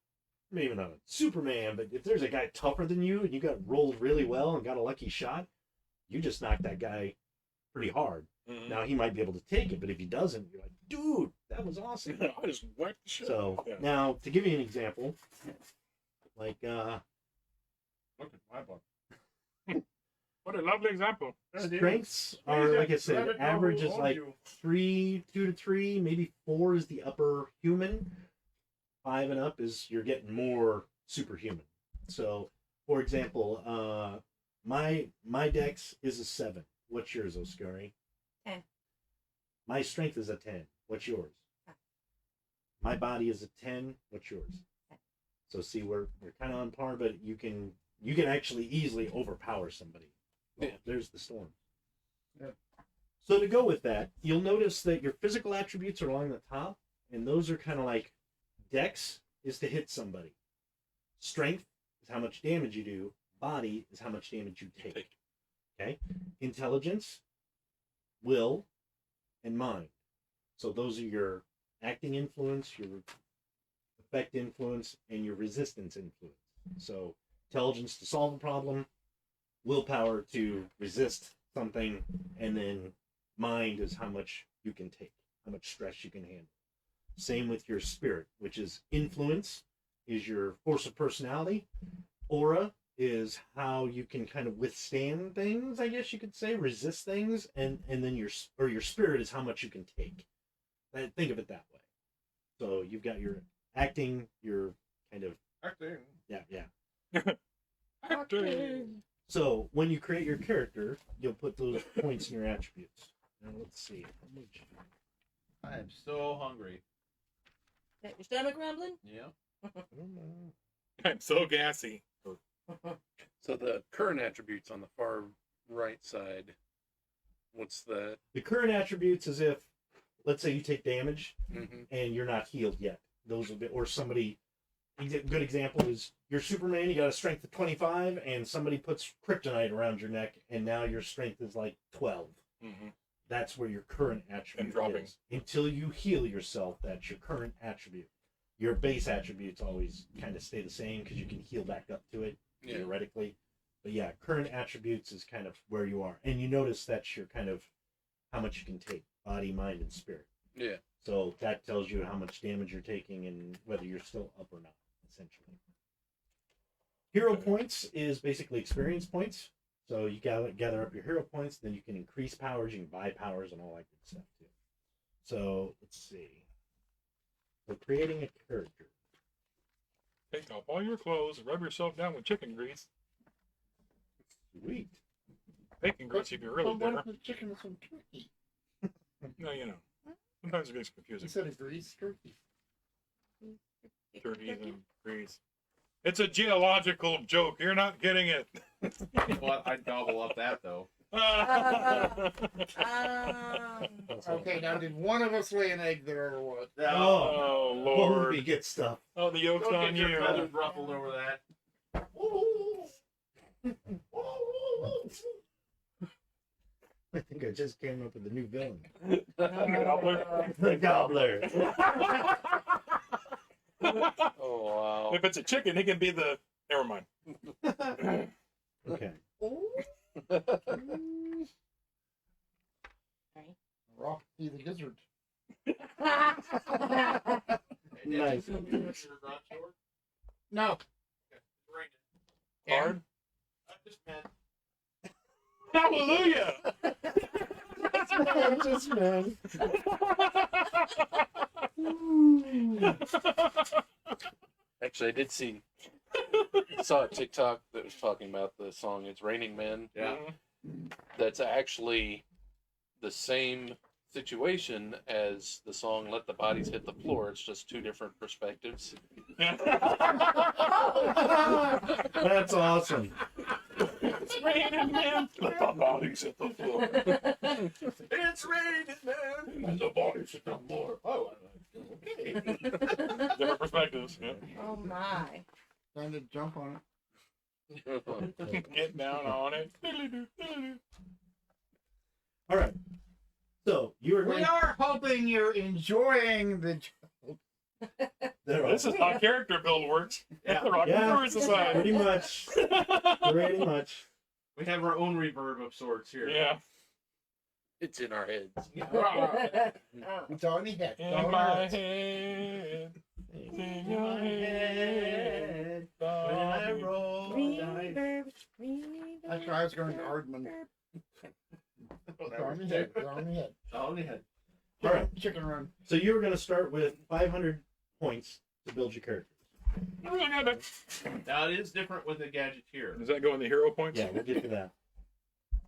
Maybe not a Superman, but if there's a guy tougher than you and you got rolled really well and got a lucky shot, you just knocked that guy pretty hard. mhm. Now he might be able to take it, but if he doesn't, you're like, dude, that was awesome. I just whacked the shit. So Yeah. now to give you an example, like Look at my book. What a lovely example. There it is. strengths are, like I said, Rabbit average is on like you. 2 to 3, maybe 4 is the upper human. 5 and up is you're getting more superhuman. So, for example, my dex is a 7. What's yours, Oscari? 10. My strength is a 10. What's yours? 5. My body is a 10. What's yours? 10. So see, we're kind of on par, but you can actually easily overpower somebody. Well, Yeah. there's the storm. Yeah. So to go with that, you'll notice that your physical attributes are along the top, and those are kind of like dex is to hit somebody. Strength is how much damage you do. Body is how much damage you take. Okay? Intelligence, will, and mind. So those are your acting influence, your effect influence, and your resistance influence. So intelligence to solve a problem, willpower to resist something, and then mind is how much you can take, how much stress you can handle. Same with your spirit, which is influence, is your force of personality. Aura is how you can kind of withstand things, I guess you could say, resist things, and then your spirit is how much you can take. Think of it that way. So you've got your acting, your kind of Acting. yeah. Acting. So when you create your character, you'll put those points in your attributes. Now let's see. I am so hungry. Is your stomach rumbling? Yeah. I'm so gassy. So the current attributes on the far right side, what's that? The current attributes is if, let's say you take damage Mm-hmm. and you're not healed yet. Those would be, or somebody. A good example is you're Superman. You got a strength of 25, and somebody puts kryptonite around your neck, and now your strength is like 12. Mm-hmm. That's where your current attribute dropping. is. Until you heal yourself, that's your current attribute. Your base attributes always kind of stay the same because you can heal back up to it Yeah. theoretically. But yeah, current attributes is kind of where you are, and you notice that's your kind of how much you can take, body, mind, and spirit. Yeah. So that tells you how much damage you're taking and whether you're still up or not, essentially. Hero points is basically experience points. So you gather up your hero points, then you can increase powers, you can buy powers, and all that good stuff too. So let's see. We're creating a character. Take off all your clothes, rub yourself down with chicken grease. Sweet. Bacon grease if you're really But what there. if the chicken is from Turkey? No, you know. Sometimes it gets confusing. Instead of grease, turkey. Turkeys and grease. It's a geological joke. You're not getting it. Well, I'd gobble up that though. Okay, now did one of us lay an egg there or what? Oh, What would be Lord. good stuff? Oh, the yolk's Don't on get your you. feathers ruffled over that. I think I just came up with a new villain. Gobbler. The Gobbler. Oh wow. If it's a chicken, he can be the. Never mind. Okay. Rocky the Gizzard. Nice. No. Hard. Just man. Hallelujah. Just man. Actually, I did saw a TikTok that was talking about the song "It's Raining Men." Yeah. That's actually the same situation as the song "Let the Bodies Hit the Floor." It's just two different perspectives. That's awesome. It's raining, man. Let the bodies hit the floor. It's raining, man. And the bodies hit the floor. Oh, okay. Different perspectives. Yeah. Oh my. Time to jump on it. Get down on it. All right. So you are going. We are hoping you're enjoying the. This is how character build works. Yeah. The Raconteur Society. Pretty much. Pretty much. We have our own reverb of sorts here. Yeah. It's in our heads. Oh. It's on the head. In my head. In your head. When I roll dice. Reverb, reverb, That's why I was going to Ardman. It's on the head. It's on the head. On the head. All right. Chicken run. So you were going to start with 500 points to build your character. Now it is different with the gadgeteer. Does that go in the hero points? Yeah, we'll get to that.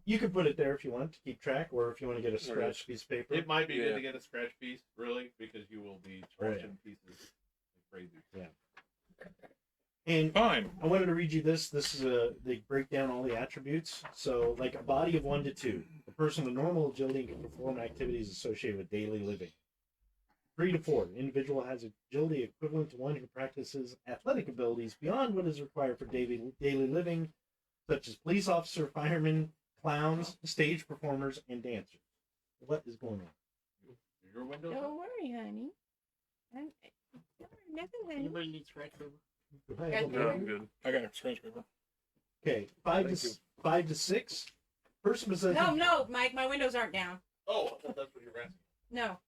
You can put it there if you want to keep track, or if you want to get a scratch piece of paper. It might be good Yeah. to get a scratch piece, really, because you will be torching pieces like crazy. And Fine. I wanted to read you this. This is they break down all the attributes. So, like a body of 1 to 2, a person with normal agility can perform activities associated with daily living. 3 to 4, an individual has agility equivalent to one who practices athletic abilities beyond what is required for daily living, such as police officer, firemen, clowns, stage performers, and dancers. What is going on? Your window. Don't worry, honey. Nothing, honey. Anybody need scratch paper? No, I'm good. I got a scratch paper. Okay, 5 to 6. Person possessing. No, Mike. My windows aren't down. Oh, I thought that's what you were asking. No.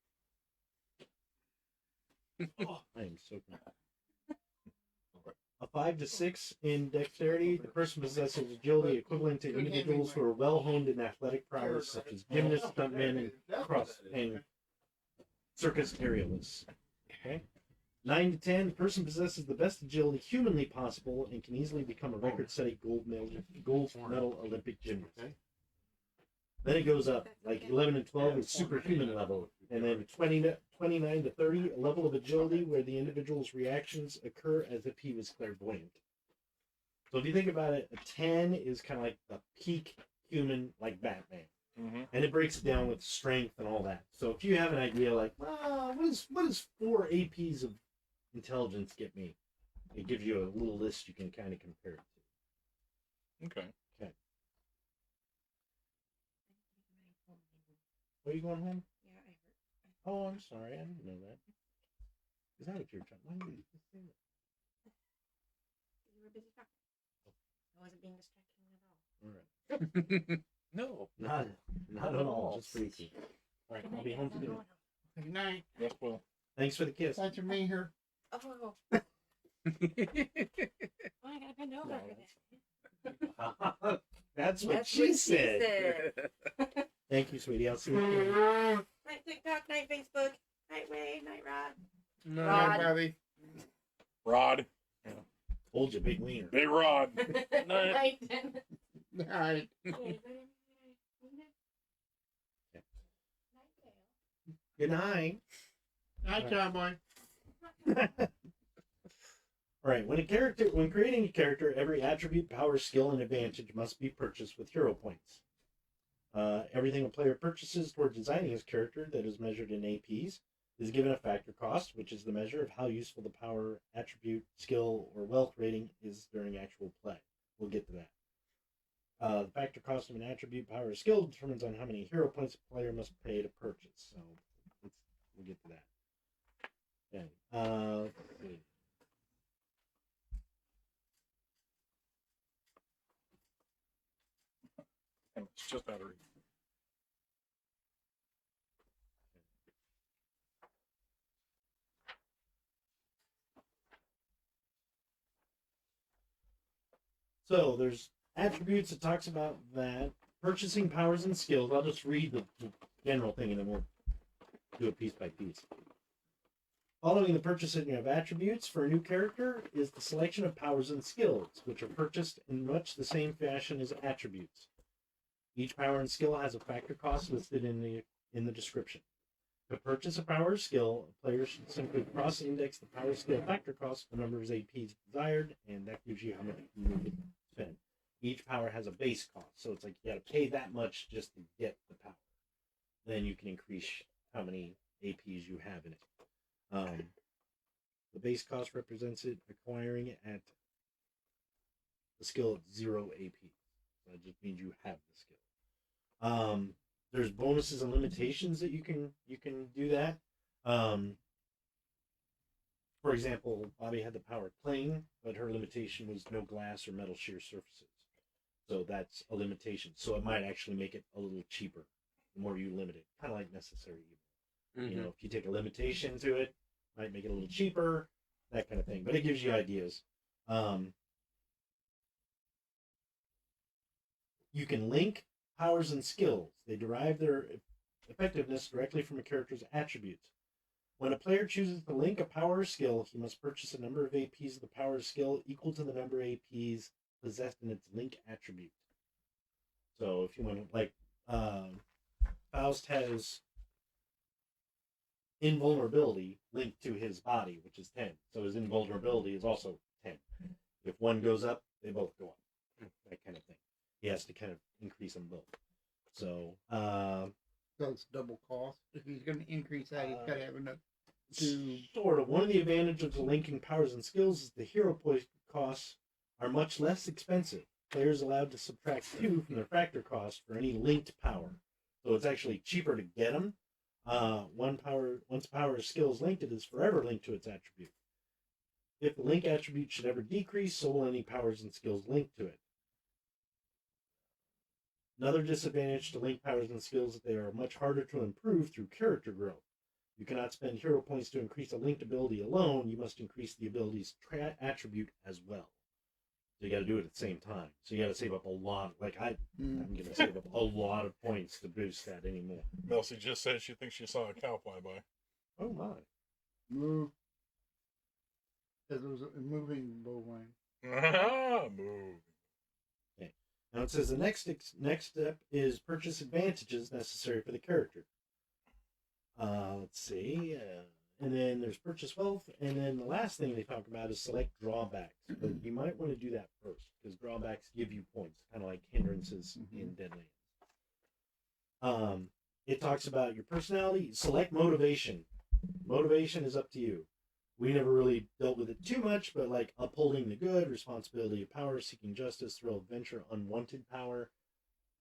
I am so confused. A 5 to 6 in dexterity. The person possesses agility equivalent to individuals who are well honed in athletic prowess, such as gymnasts, stuntmen, and circus aerialists. Okay. 9 to 10. The person possesses the best agility humanly possible and can easily become a record-setting gold medal Olympic gymnast. Then it goes up, like 11 and 12 is superhuman level, and then 29 to 30, a level of agility where the individual's reactions occur as if he was clairvoyant. So if you think about it, a 10 is kind of like the peak human, like Batman. Mm-hmm. And it breaks it down with strength and all that. So if you have an idea like, well, what does 4 APs of intelligence get me? It gives you a little list you can kind of compare it to. Okay. Are you going home? Yeah, I heard. Oh, I'm sorry. I didn't know that. Is that what you're trying? Why didn't you just say that? You were busy talking. I wasn't being distracting at all. All right. No. Not at all. Just briefly. All right. I'll be home soon. Good night. Yes, well. Thanks for the kiss. Thanks for being here. Oh. Oh, I gotta bend over for that. That's what That's she what said. Thank you, sweetie. I'll see you soon. Night TikTok, night Facebook, night Wade, night Rod. Good night, Bobby. Rod. Hold your big wiener. Big Rod. Night. Good night. Good night. Night, cowboy. All right. When creating a character, every attribute, power, skill, and advantage must be purchased with hero points. Everything a player purchases toward designing his character that is measured in APs is given a factor cost, which is the measure of how useful the power, attribute, skill, or wealth rating is during actual play. We'll get to that. The factor cost of an attribute, power, or skill determines on how many hero points a player must pay to purchase. So we'll get to that. Okay. Let's see. And it's just battery. So there's attributes that talks about that. Purchasing powers and skills. I'll just read the general thing and then we'll do it piece by piece. Following the purchasing of attributes for a new character is the selection of powers and skills, which are purchased in much the same fashion as attributes. Each power and skill has a factor cost listed in the description. To purchase a power or skill, a player should simply cross-index the power skill factor cost for the number of APs desired, and that gives you how much you need to spend. Each power has a base cost, so it's like you got to pay that much just to get the power. Then you can increase how many APs you have in it. The base cost represents it acquiring it at the skill at 0 AP. So that just means you have the skill. There's bonuses and limitations that you can do that. For example, Bobbi had the power of plane, but her limitation was no glass or metal shear surfaces. So that's a limitation. So it might actually make it a little cheaper the more you limit it. Kind of like necessary evil. You know, if you take a limitation to it, might make it a little cheaper, that kind of thing. But it gives you ideas. You can link powers and skills. They derive their effectiveness directly from a character's attributes. When a player chooses to link a power or skill, he must purchase a number of APs of the power or skill equal to the number of APs possessed in its link attribute. So if you want to, like, Faust has invulnerability linked to his body, which is 10. So his invulnerability is also 10. If one goes up, they both go up. That kind of thing. He has to kind of increase them both. So, So it's double cost. If he's going to increase that, he's got to have enough to. sort of. One of the advantages of linking powers and skills is the hero point costs are much less expensive. Players are allowed to subtract 2 from their factor cost for any linked power. So it's actually cheaper to get them. Once power or skill is linked, it is forever linked to its attribute. If the link attribute should ever decrease, so will any powers and skills linked to it. Another disadvantage to link powers and skills is that they are much harder to improve through character growth. You cannot spend hero points to increase a linked ability alone. You must increase the ability's attribute as well. So you got to do it at the same time. So you got to save up a lot. Like I'm going to save up a lot of points to boost that anymore. Melcy just said she thinks she saw a cow fly by. Oh my! Move. Because it was a moving bovine. Move. Now it says the next step is purchase advantages necessary for the character. Let's see. And then there's purchase wealth. And then the last thing they talk about is select drawbacks. But you might want to do that first because drawbacks give you points, kind of like hindrances in Deadlands. It talks about your personality. Select motivation. Motivation is up to you. We never really dealt with it too much, but like upholding the good, responsibility of power, seeking justice, thrill of adventure, unwanted power,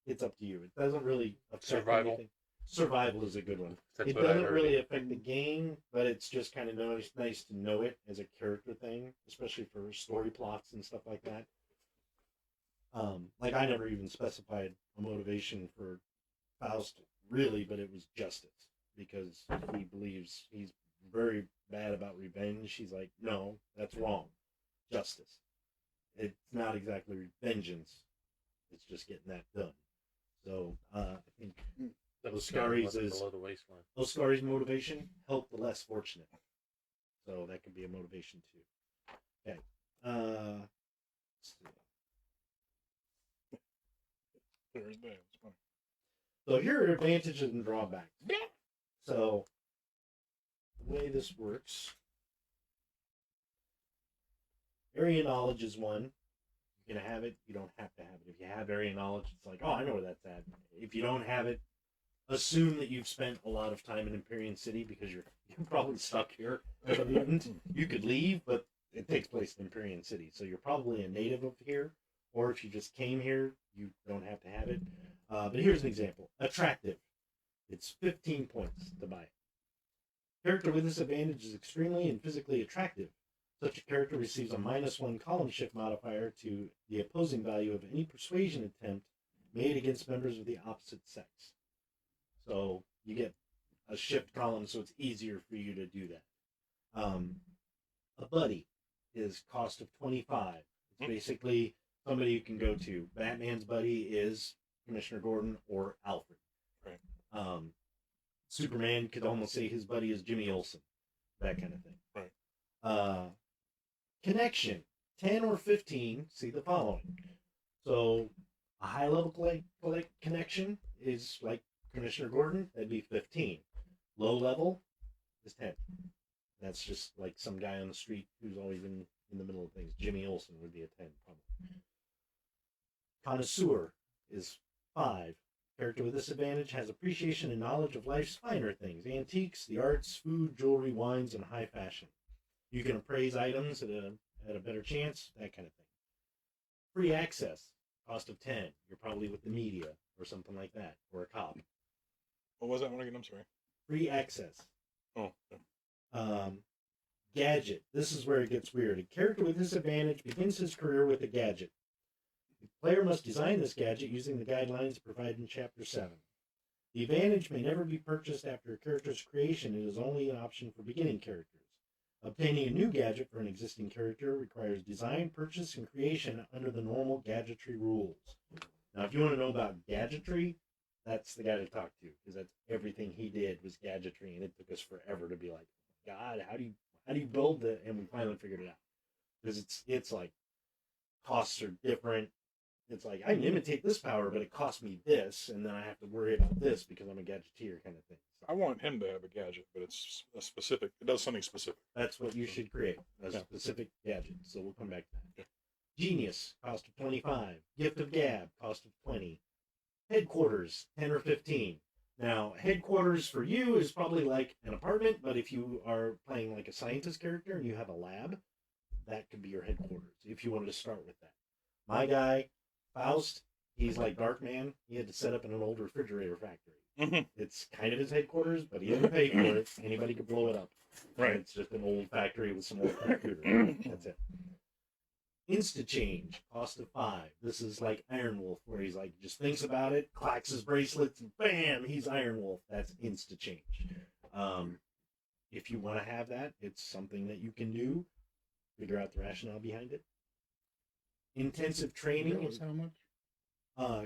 it's up to you. It doesn't really affect Survival. anything. Survival is a good one. That's It what I doesn't heard. really affect the game, but it's just kind of nice to know it as a character thing, especially for story plots and stuff like that. Like I never even specified a motivation for Faust, really, but it was justice because he believes he's very bad about revenge. He's like, no, that's wrong. Justice. It's not exactly vengeance. It's just getting that done. So I think Oscari's is below the waistline. Oscari's motivation, help the less fortunate. So that could be a motivation too. Okay. Let's see. There's that. It's funny. So here are advantages and drawbacks. So the way this works, area knowledge is one. You're gonna have it, you don't have to have it. If you have area knowledge, it's like, oh, I know where that's at. If you don't have it, assume that you've spent a lot of time in Empyrean City because you're probably stuck here as a mutant. You could leave, but it takes place in Empyrean City, so you're probably a native of here, or if you just came here, you don't have to have it. But here's an example. Attractive. It's 15 points to buy it. Character with this advantage is extremely and physically attractive. Such a character receives a -1 column shift modifier to the opposing value of any persuasion attempt made against members of the opposite sex. So you get a shift column, so it's easier for you to do that. A buddy is cost of 25. It's basically somebody you can go to. Batman's buddy is Commissioner Gordon or Alfred. Right. Superman could almost say his buddy is Jimmy Olsen. That kind of thing. Right. Connection. 10 or 15, see the following. So a high level connection is like Commissioner Gordon, that'd be 15. Low level is 10. That's just like some guy on the street who's always in the middle of things. Jimmy Olsen would be a 10, probably. Connoisseur is 5. Character with this advantage has appreciation and knowledge of life's finer things, antiques, the arts, food, jewelry, wines, and high fashion. You can appraise items at a better chance, that kind of thing. Free access, cost of 10. You're probably with the media or something like that, or a cop. What was that one again? I'm sorry. Free access. Oh. Yeah. Gadget. This is where it gets weird. A character with this advantage begins his career with a gadget. The player must design this gadget using the guidelines provided in Chapter 7. The advantage may never be purchased after a character's creation. It is only an option for beginning characters. Obtaining a new gadget for an existing character requires design, purchase, and creation under the normal gadgetry rules. Now, if you want to know about gadgetry, that's the guy to talk to, because that's everything he did was gadgetry, and it took us forever to be like, God, how do you build that? And we finally figured it out, because it's like costs are different. It's like I can imitate this power, but it costs me this, and then I have to worry about this because I'm a gadgeteer kind of thing. So I want him to have a gadget, but it's a specific. It does something specific. that's what you should create, a specific gadget. So we'll come back to that. Genius, cost of 25. Gift of Gab, cost of 20. Headquarters, 10 or 15. Now, headquarters for you is probably like an apartment, but if you are playing like a scientist character and you have a lab, that could be your headquarters if you wanted to start with that. My guy, Faust, he's like Darkman. He had to set up in an old refrigerator factory. Mm-hmm. It's kind of his headquarters, but he didn't pay for it. Anybody could blow it up. Right. And it's just an old factory with some old computers. That's it. Insta-change, cost of 5. This is like Iron Wolf, where he's like, just thinks about it, clacks his bracelets, and bam, he's Iron Wolf. That's insta-change. If you want to have that, it's something that you can do. Figure out the rationale behind it. Intensive training. That was how much?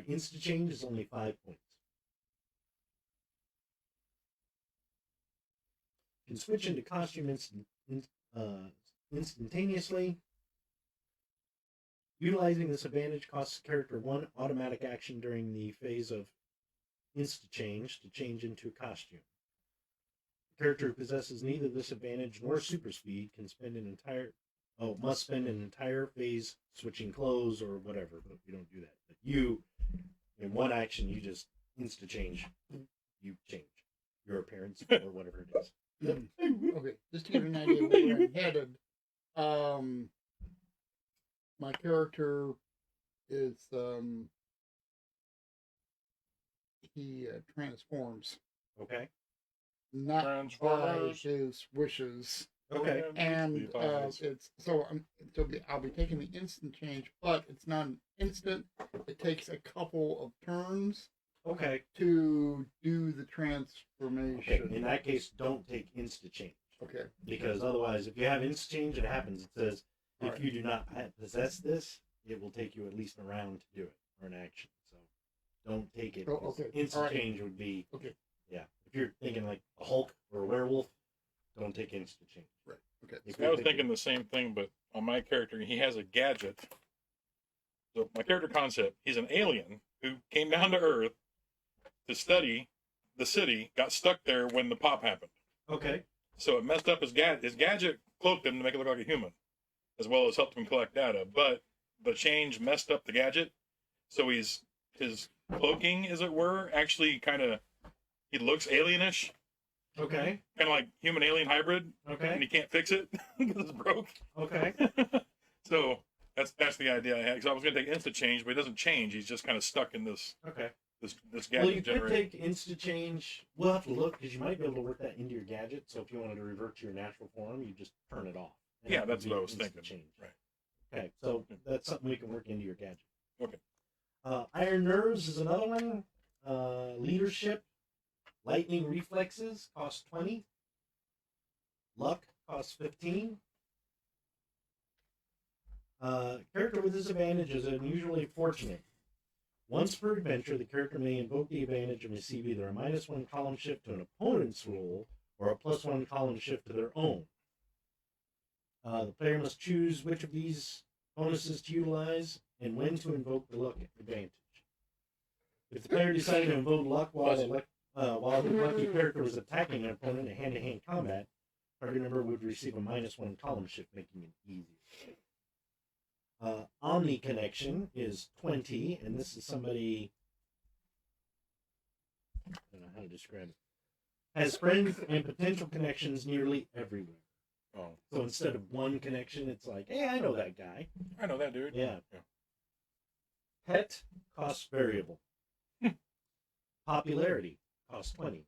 Insta-change is only 5 points. You can switch into costume instantaneously. Utilizing this advantage costs the character 1 automatic action during the phase of insta-change to change into a costume. The character who possesses neither this advantage nor super speed can must spend an entire phase switching clothes or whatever, but we don't do that. But you, in one action, you just insta-change. You change your appearance or whatever it is. Okay, just to give you an idea of where I'm headed, my character is he transforms, Okay. not by Transformers. his wishes, Okay. and it's I'll be taking the instant change, but it's not an instant. It takes a couple of turns Okay. to do the transformation. Okay. In that case, don't take insta-change. Okay. Because otherwise, if you have insta-change, it happens. It says, if Right. you do not possess this, it will take you at least a round to do it, or an action. So don't take it. Oh, okay. Insta-change would be, Okay. yeah. If you're thinking like a Hulk or a werewolf, don't take insta-change. Right. Okay. If I you're was thinking the same thing, but on my character, he has a gadget. So my character concept, he's an alien who came down to Earth to study the city, got stuck there when the pop happened. Okay. So it messed up his gadget. His gadget cloaked him to make it look like a human, as well as helped him collect data. But the change messed up the gadget. So his cloaking, as it were, actually he looks alienish, Okay. kind of like human alien hybrid, and Okay. he can't fix it because it's broke. Okay. So That's the idea I had. Because I was going to take instant change, but he doesn't change. He's just kind of stuck in this Okay. this Well, gadget you generator. could take insta change. We'll have to look because you might be able to work that into your gadget. So if you wanted to revert to your natural form, you just turn it off. And Yeah, it would that's be what I was instant thinking. Change. Right. Okay, so that's something we can work into your gadget. Okay. Iron nerves is another one. Leadership, lightning reflexes cost 20. Luck costs 15. Character with disadvantage is unusually fortunate. Once per adventure, the character may invoke the advantage and receive either a -1 column shift to an opponent's roll or a +1 column shift to their own. The player must choose which of these bonuses to utilize and when to invoke the luck advantage. If the player decided to invoke luck while the lucky character was attacking an opponent in hand-to-hand combat, party member would receive a -1 column shift, making it easier. Omni connection is 20, and this is somebody, I don't know how to describe it, has friends and potential connections nearly everywhere. Oh, So instead of one connection, it's like, hey, I know that guy. I know that dude. Yeah. Yeah. Pet costs variable. Popularity costs 20.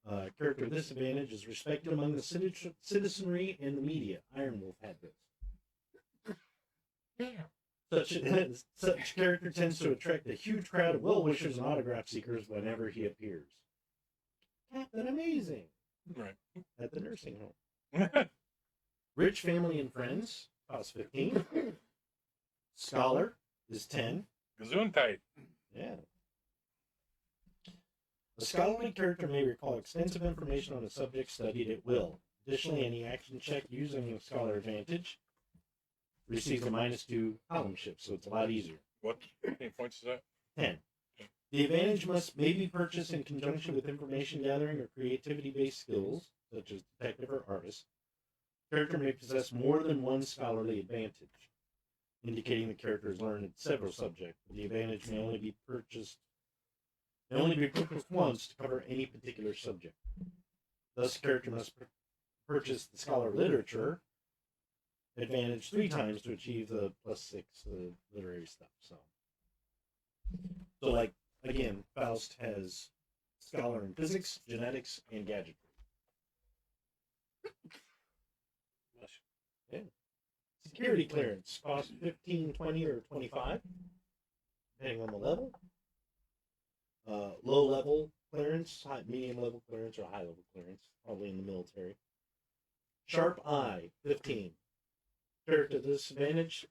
Character with disadvantage is respected among the citizenry and the media. Iron Wolf had this. Such character tends to attract a huge crowd of well-wishers and autograph seekers whenever he appears. Captain Amazing. Right. At the nursing home. Rich family and friends costs 15. Scholar is 10. Gesundheit. Yeah. A scholarly character may recall extensive information on a subject studied at will. Additionally, any action check using a scholar advantage receives a -2 column shift, so it's a lot easier. What? How many points is that? 10. The advantage may be purchased in conjunction with information gathering or creativity-based skills, such as detective or artist. Character may possess more than one scholarly advantage, indicating the character has learned several subjects. The advantage may only be purchased once to cover any particular subject. Thus, the character must purchase the scholar literature advantage 3 times to achieve the +6 literary stuff. So like again, Faust has scholar in physics, genetics, and gadgetry. Yeah. Security clearance costs 15, 20, or 25, depending on the level. Low level clearance, medium level clearance, or high level clearance, probably in the military. Sharp eye, 15. Character with disadvantage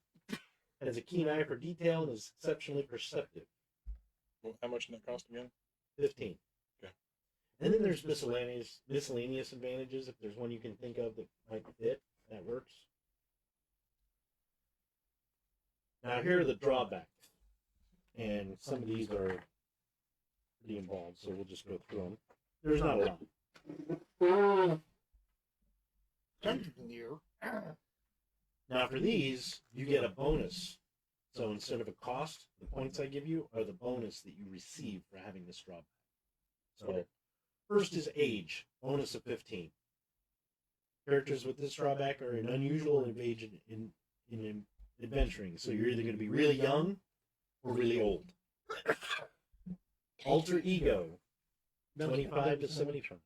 has a keen eye for detail and is exceptionally perceptive. Well, how much did that cost again? 15. Okay. And then there's miscellaneous advantages. If there's one you can think of that might fit, that works. Now here are the drawbacks, and some of these are pretty involved, so we'll just go through them. There's not a lot. Now for these, you get a bonus. So instead of a cost, the points I give you are the bonus that you receive for having this drawback. So first is age, bonus of 15. Characters with this drawback are an unusual invasion in adventuring. So you're either going to be really young or really old. Alter ego, 25 to 75.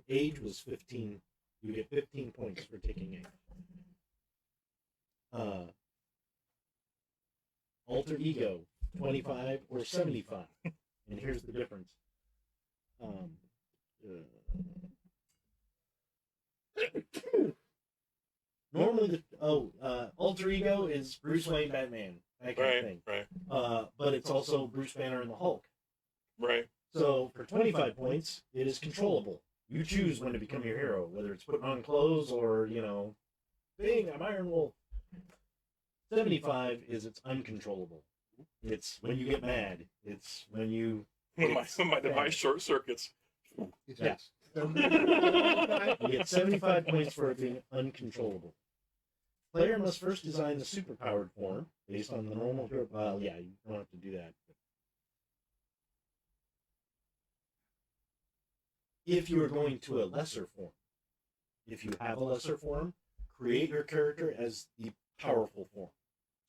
Age was 15. You get 15 points for taking age. Alter ego, 25 or 75. And here's the difference. Normally, alter ego is Bruce Wayne, Batman, that kind of thing. Right. But it's also Bruce Banner and the Hulk. Right. So for 25 points, it is controllable. You choose when to become your hero, whether it's putting on clothes or, bing, I'm Iron Wolf. 75 is it's uncontrollable. It's when you get mad. It's when you... When my device short circuits. Yeah. You get 75 points for it being uncontrollable. Player must first design the superpowered form based on the normal hero. Well, yeah, you don't have to do that. If you are going to a lesser form, if you have a lesser form, create your character as the powerful form.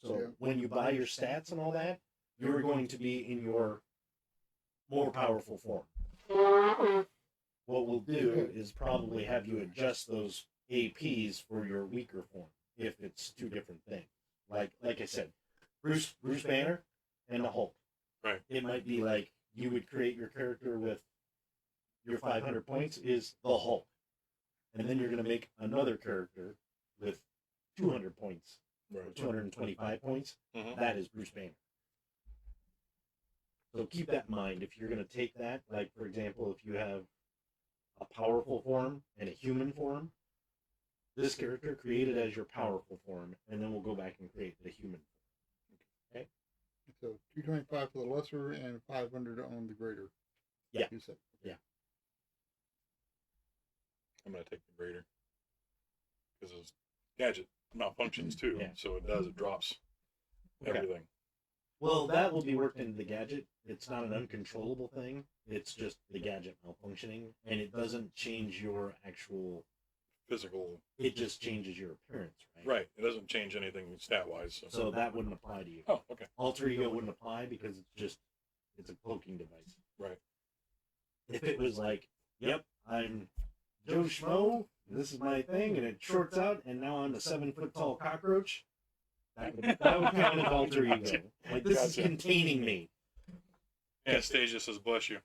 So Yeah. when you buy your stats and all that, you're going to be in your more powerful form. What we'll do is probably have you adjust those APs for your weaker form if it's two different things. Like I said, Bruce Banner and the Hulk. Right. It might be like you would create your character with your 500 points is the Hulk. And then you're going to make another character with 200 points, or 225 points. Mhm. That is Bruce Banner. So keep that in mind. If you're going to take that, like, for example, if you have a powerful form and a human form, this character created as your powerful form, and then we'll go back and create the human form. Okay? So 225 for the lesser and 500 on the greater. Yeah. You said. I'm gonna take the greater because his gadget malfunctions too. Yeah. So it drops Okay. everything. Well, that will be worked into the gadget. It's not an uncontrollable thing. It's just the gadget malfunctioning, and it doesn't change your actual. Physical. It just changes your appearance, right? Right. It doesn't change anything stat wise. So that wouldn't apply to you. Oh, okay. Alter ego wouldn't apply because it's a cloaking device. Right. If it was like, yep, I'm Joe Schmo, this is my thing, and it shorts out, and now I'm a 7-foot tall cockroach, that would count as alter ego. Like, this is Gotcha. containing me. Anastasia says, "Bless you."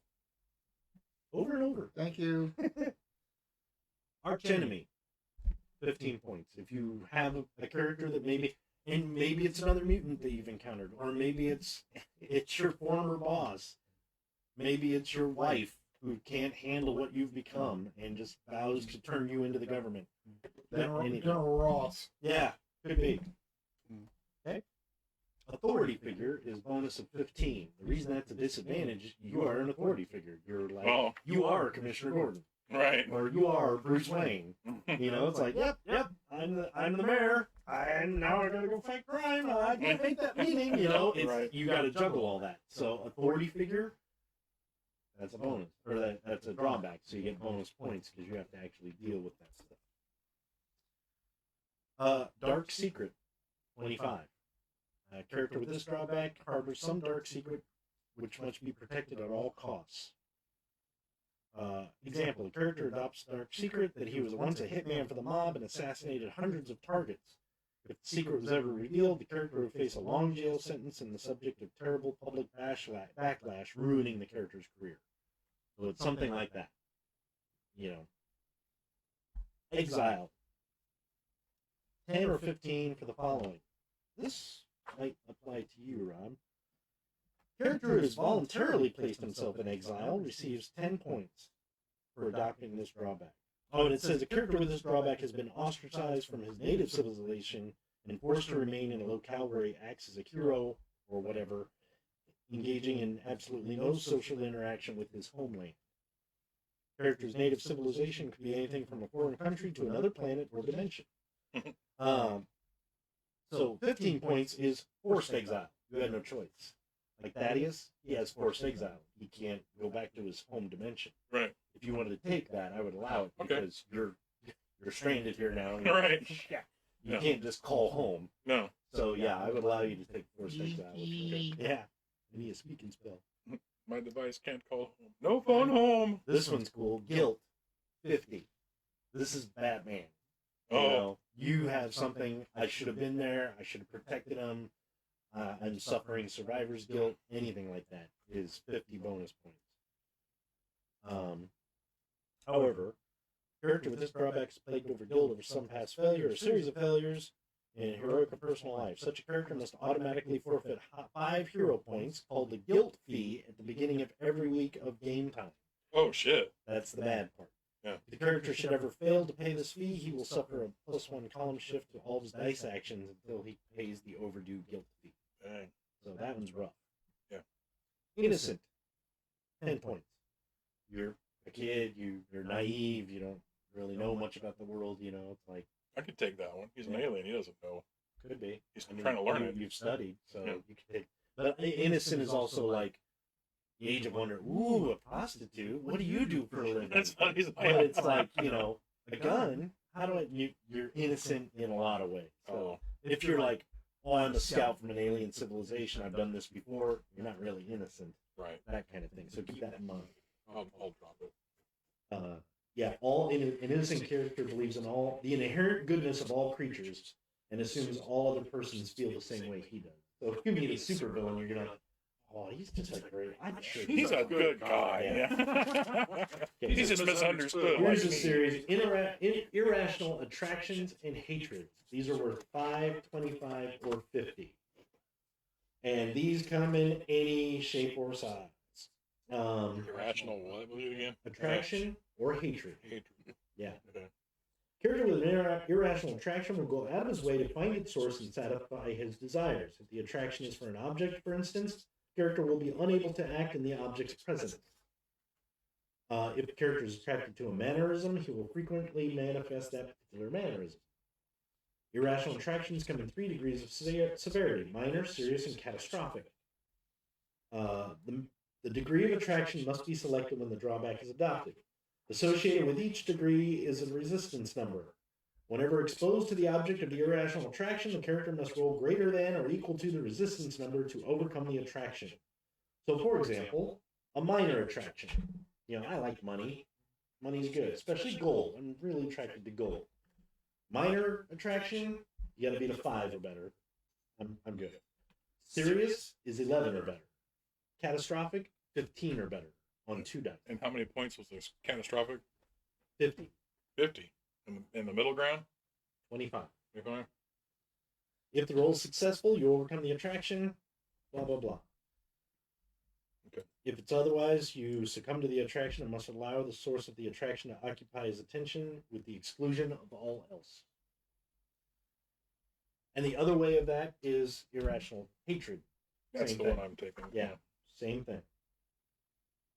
Over and over. Thank you. Arch enemy, 15 points. If you have a character that maybe it's another mutant that you've encountered, or maybe it's your former boss, maybe it's your wife who can't handle what you've become and just vows to turn you into the government. General Ross. Yeah, could be. Okay. Authority figure is bonus of 15. The reason that's a disadvantage, you are an authority figure. You're like, you are Commissioner Gordon. Right. Or you are Bruce Wayne. You know, it's like, yep, I'm the mayor. Now I gotta go fight crime. I can't make that meeting. You know, Right. You gotta juggle all that. So authority figure, that's a bonus, or that's a drawback. So you get bonus points because you have to actually deal with that stuff. Dark secret, 25. A character with this drawback harbors some dark secret which must be protected at all costs. Example, a character adopts a dark secret that he was once a hitman for the mob and assassinated hundreds of targets. If the secret was ever revealed, the character would face a long jail sentence and the subject of terrible public backlash, ruining the character's career. So it's something like that. You know. Exile. 10 or 15 for the following. This might apply to you, Rob. Character who has voluntarily placed himself in exile receives 10 points for adopting this drawback. Oh, and it says a character with this drawback has been ostracized from his native civilization and forced to remain in a locale where he acts as a hero or whatever, engaging in absolutely no social interaction with his homeland. Character's native civilization could be anything from a foreign country to another planet or dimension. So 15 points is forced exile. You had no choice. Like Thaddeus, he has forced exile. He can't go back to his home dimension. Right. If you wanted to take that, I would allow it Okay. because you're stranded here now. Right. Yeah. You Yeah. can't just call home. No. So yeah, I would allow you to take forced exile. Yeah. I need a speaking spell. My device can't call home. No phone home. This one's cool. Guilt, 50. This is Batman. You Oh. know, you have something. I should have been there. I should have protected him. I'm suffering survivor's guilt. Anything like that is 50 bonus points. However, character with this drawback is plagued over guilt over some past failure or series of failures in heroic or personal life. Such a character must automatically forfeit 5 hero points, called the guilt fee, at the beginning of every week of game time. Oh shit. That's the bad part. Yeah. If the character should ever fail to pay this fee, he will suffer a +1 column shift to all of his dice actions until he pays the overdue guilt fee. Dang. So that one's rough. Yeah. Innocent, 10 points. You're a kid, you're naive, you don't really know much about the world, you know, it's like, I could take that one. He's an alien. He doesn't know. could be. He's I mean, trying to learn it. You've studied, so Yeah. you can take. But innocent is also like the age of wonder. Ooh, a prostitute. What do you do for a living? That's not. He's But it's like, you know, a gun. How do I? You're innocent in a lot of ways. So if you're like, oh, I'm a scout from an alien civilization, I've done this before, you're not really innocent. Right. That kind of thing. So keep that in mind. I'll drop it. Yeah, an innocent character believes in all the inherent goodness of all creatures and assumes all other persons feel the same way he does. So if you meet a supervillain, you're gonna, oh, he's just like great. I'm sure He's a good guy. Yeah. Okay, He's just misunderstood. here's a series: irrational attractions and hatreds. These are worth 5, 25, or 50, and these come in any shape or size. Irrational what was it again? Attraction or hatred. Hatred. Yeah. Okay. Character with an irrational attraction will go out of his way to find its source and satisfy his desires. If the attraction is for an object, for instance, character will be unable to act in the object's presence. If the character is attracted to a mannerism, he will frequently manifest that particular mannerism. Irrational attractions come in 3 degrees of severity: minor, serious, and catastrophic. The degree of attraction must be selected when the drawback is adopted. Associated with each degree is a resistance number. Whenever exposed to the object of the irrational attraction, the character must roll greater than or equal to the resistance number to overcome the attraction. So, for example, a minor attraction. You know, I like money. Money's good, especially gold. I'm really attracted to gold. Minor attraction, you gotta beat a 5 or better. I'm good. Serious is 11 or better. Catastrophic, 15 or better on 2 dice. And how many points was this? Catastrophic? 50. 50. In the middle ground? 25. 25? If the roll is successful, you overcome the attraction, blah, blah, blah. Okay. If it's otherwise, you succumb to the attraction and must allow the source of the attraction to occupy his attention with the exclusion of all else. And the other way of that is irrational hatred. That's Same the thing. one I'm taking. Yeah, same thing.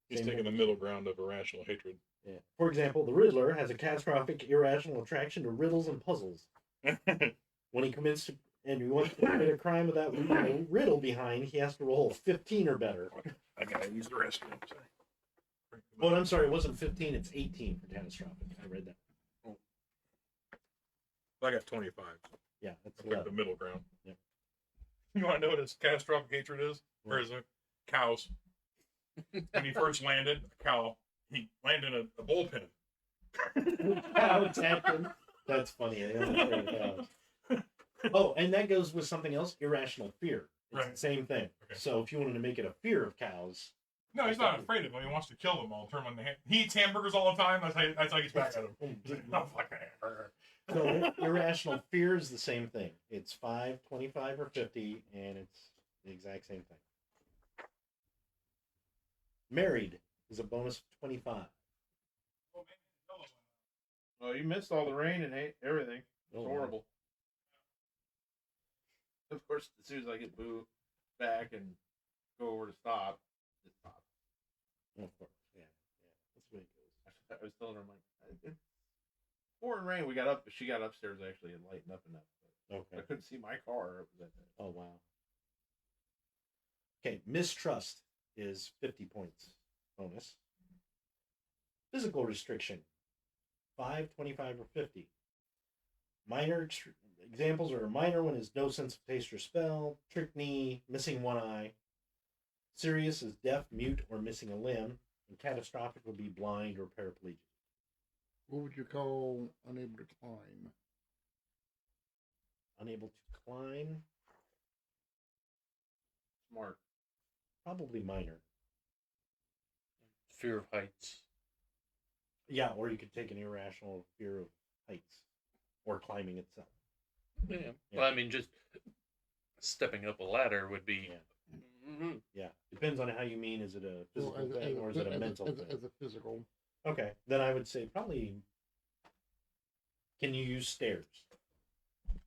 He's Same taking thing. the middle ground of irrational hatred. Yeah. For example, the Riddler has a catastrophic irrational attraction to riddles and puzzles. When he commits to, and he wants to commit a crime without leaving a riddle behind, he has to roll 15 or better. I gotta use the restroom. Sorry. Oh, I'm sorry, it wasn't 15, it's 18 for catastrophic. I read that. I got 25. Yeah, that's I took 11. the middle ground. Yep. You want to know what his catastrophic hatred is? Or is it cows? When he first landed, a cow, he landed in a bullpen. Cow attacking. That's funny. I don't know. Oh, and that goes with something else, irrational fear. It's Right. the same thing. Okay. So if you wanted to make it a fear of cows, No, he's not afraid of them. He wants to kill them all. Turn on the hand. He eats hamburgers all the time. That's how he's back at him. I'm fucking hamburger. so irrational fear is the same thing. It's 5, 25, or 50, and it's the exact same thing. Married is a bonus of 25. Well, you missed all the rain and everything. It's Oh, horrible. Of course, as soon as I get Boo back and go over to stop, it stops. Of course, yeah. That's the way it goes. I was telling her, I'm like, it's pouring rain. We got up, she got upstairs actually and lightened up enough. But I Okay. couldn't see my car. It was at the, Oh, wow. Okay, mistrust is 50 points bonus. Physical restriction, 5, 25, or 50. Minor examples are a minor one is no sense of taste or smell, trick knee, missing one eye. Serious is deaf, mute, or missing a limb. And catastrophic would be blind or paraplegic. What would you call unable to climb? Unable to climb, smart. probably minor. Fear of heights. Yeah, or you could take an irrational fear of heights or climbing itself. Yeah. Yeah. Well, I mean, just stepping up a ladder would be. Yeah. Mhm. Yeah, depends on how you mean. Is it a Well, physical thing or is it a mental thing? as a physical. Okay, then I would say probably. Can you use stairs?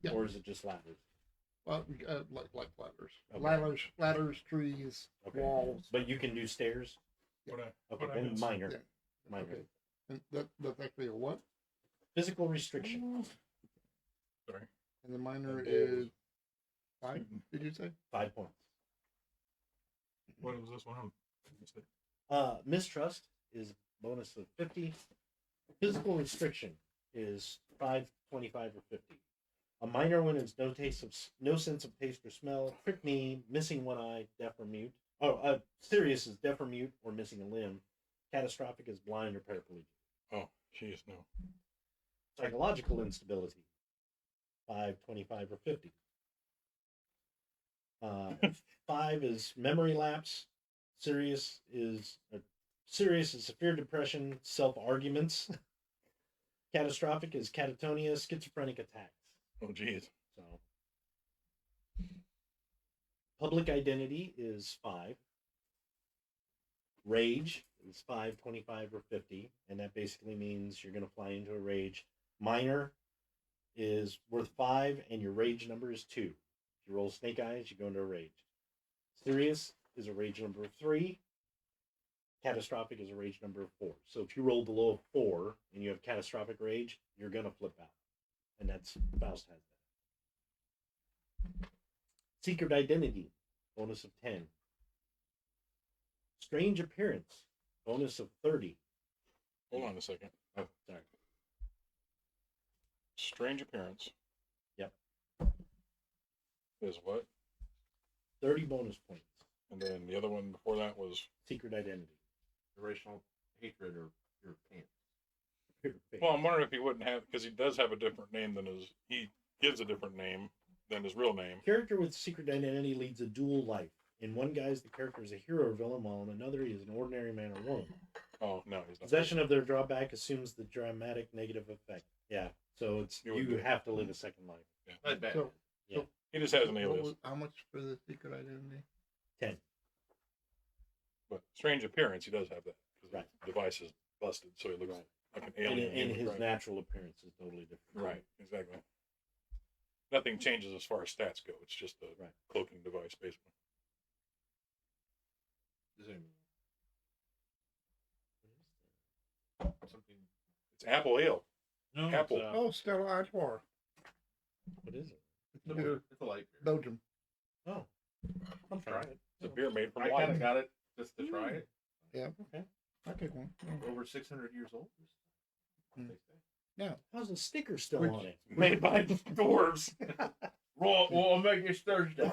Yeah. Or is it just ladders? Well, like ladders. Okay. Ladders, trees, Okay. walls. But you can do stairs. What I, Okay, what I then missed. minor. Yeah. Minor. Okay. And that's actually a what? Physical restriction. Sorry. And the minor And is 5, did you say? 5 points. What was this one? I missed it. Mistrust is bonus of 50. Physical restriction is 5, 25, or 50. A minor one is no sense of taste or smell. Trick me, missing one eye, deaf or mute. Oh, serious is deaf or mute or missing a limb. Catastrophic is blind or paraplegic. Oh, jeez, no. Psychological instability, 5, 25, or 50. 5 is memory lapse. Serious is severe depression, self-arguments. Catastrophic is catatonia, schizophrenic attacks. Oh, jeez. So, public identity is 5. Rage is 5, 25, or 50, and that basically means you're going to fly into a rage. Minor is worth 5, and your rage number is 2. If you roll snake eyes, you go into a rage. Serious is a rage number of 3. Catastrophic is a rage number of 4. So if you roll below a 4 and you have catastrophic rage, you're going to flip out. And that's Faust has that. Secret identity, bonus of 10. Strange appearance, bonus of 30. Hold on a second. Oh, sorry. Strange appearance. Yep. Is what? 30 bonus points. And then the other one before that was Secret identity. Irrational hatred or your pants. well, I'm wondering if he wouldn't have because he does have a different name than his he gives a different name than his real name. Character with secret identity leads a dual life. In one guise, the character is a hero or villain, while in another, he is an ordinary man or woman. Oh no, he's not. Possession of their drawback assumes the dramatic negative effect. Yeah, so it's You would you do. have to live a second life. Yeah. Not bad. So, He just has an what alias. was- how much for the secret identity? 10. But strange appearance, he does have that. 'Cause Right. The device is busted, so he looks Right. like an And, alien. and his right. natural appearance is totally different. Right, exactly. Nothing changes as far as stats go. It's just a Right. cloaking device, basically. Zoom. Something. It's apple ale. No, Apple. Oh, Stella Artois. What is it? It's a light beer. Belgium. Oh, I'm Try trying it. It's a beer made from I kind of light. got it just to try it. Yeah. Okay. I'll take one. Over 600 years old. Mm. They say. Yeah. How's the sticker still Which- on it? Made by dwarves. Well, I'll make it Thursday.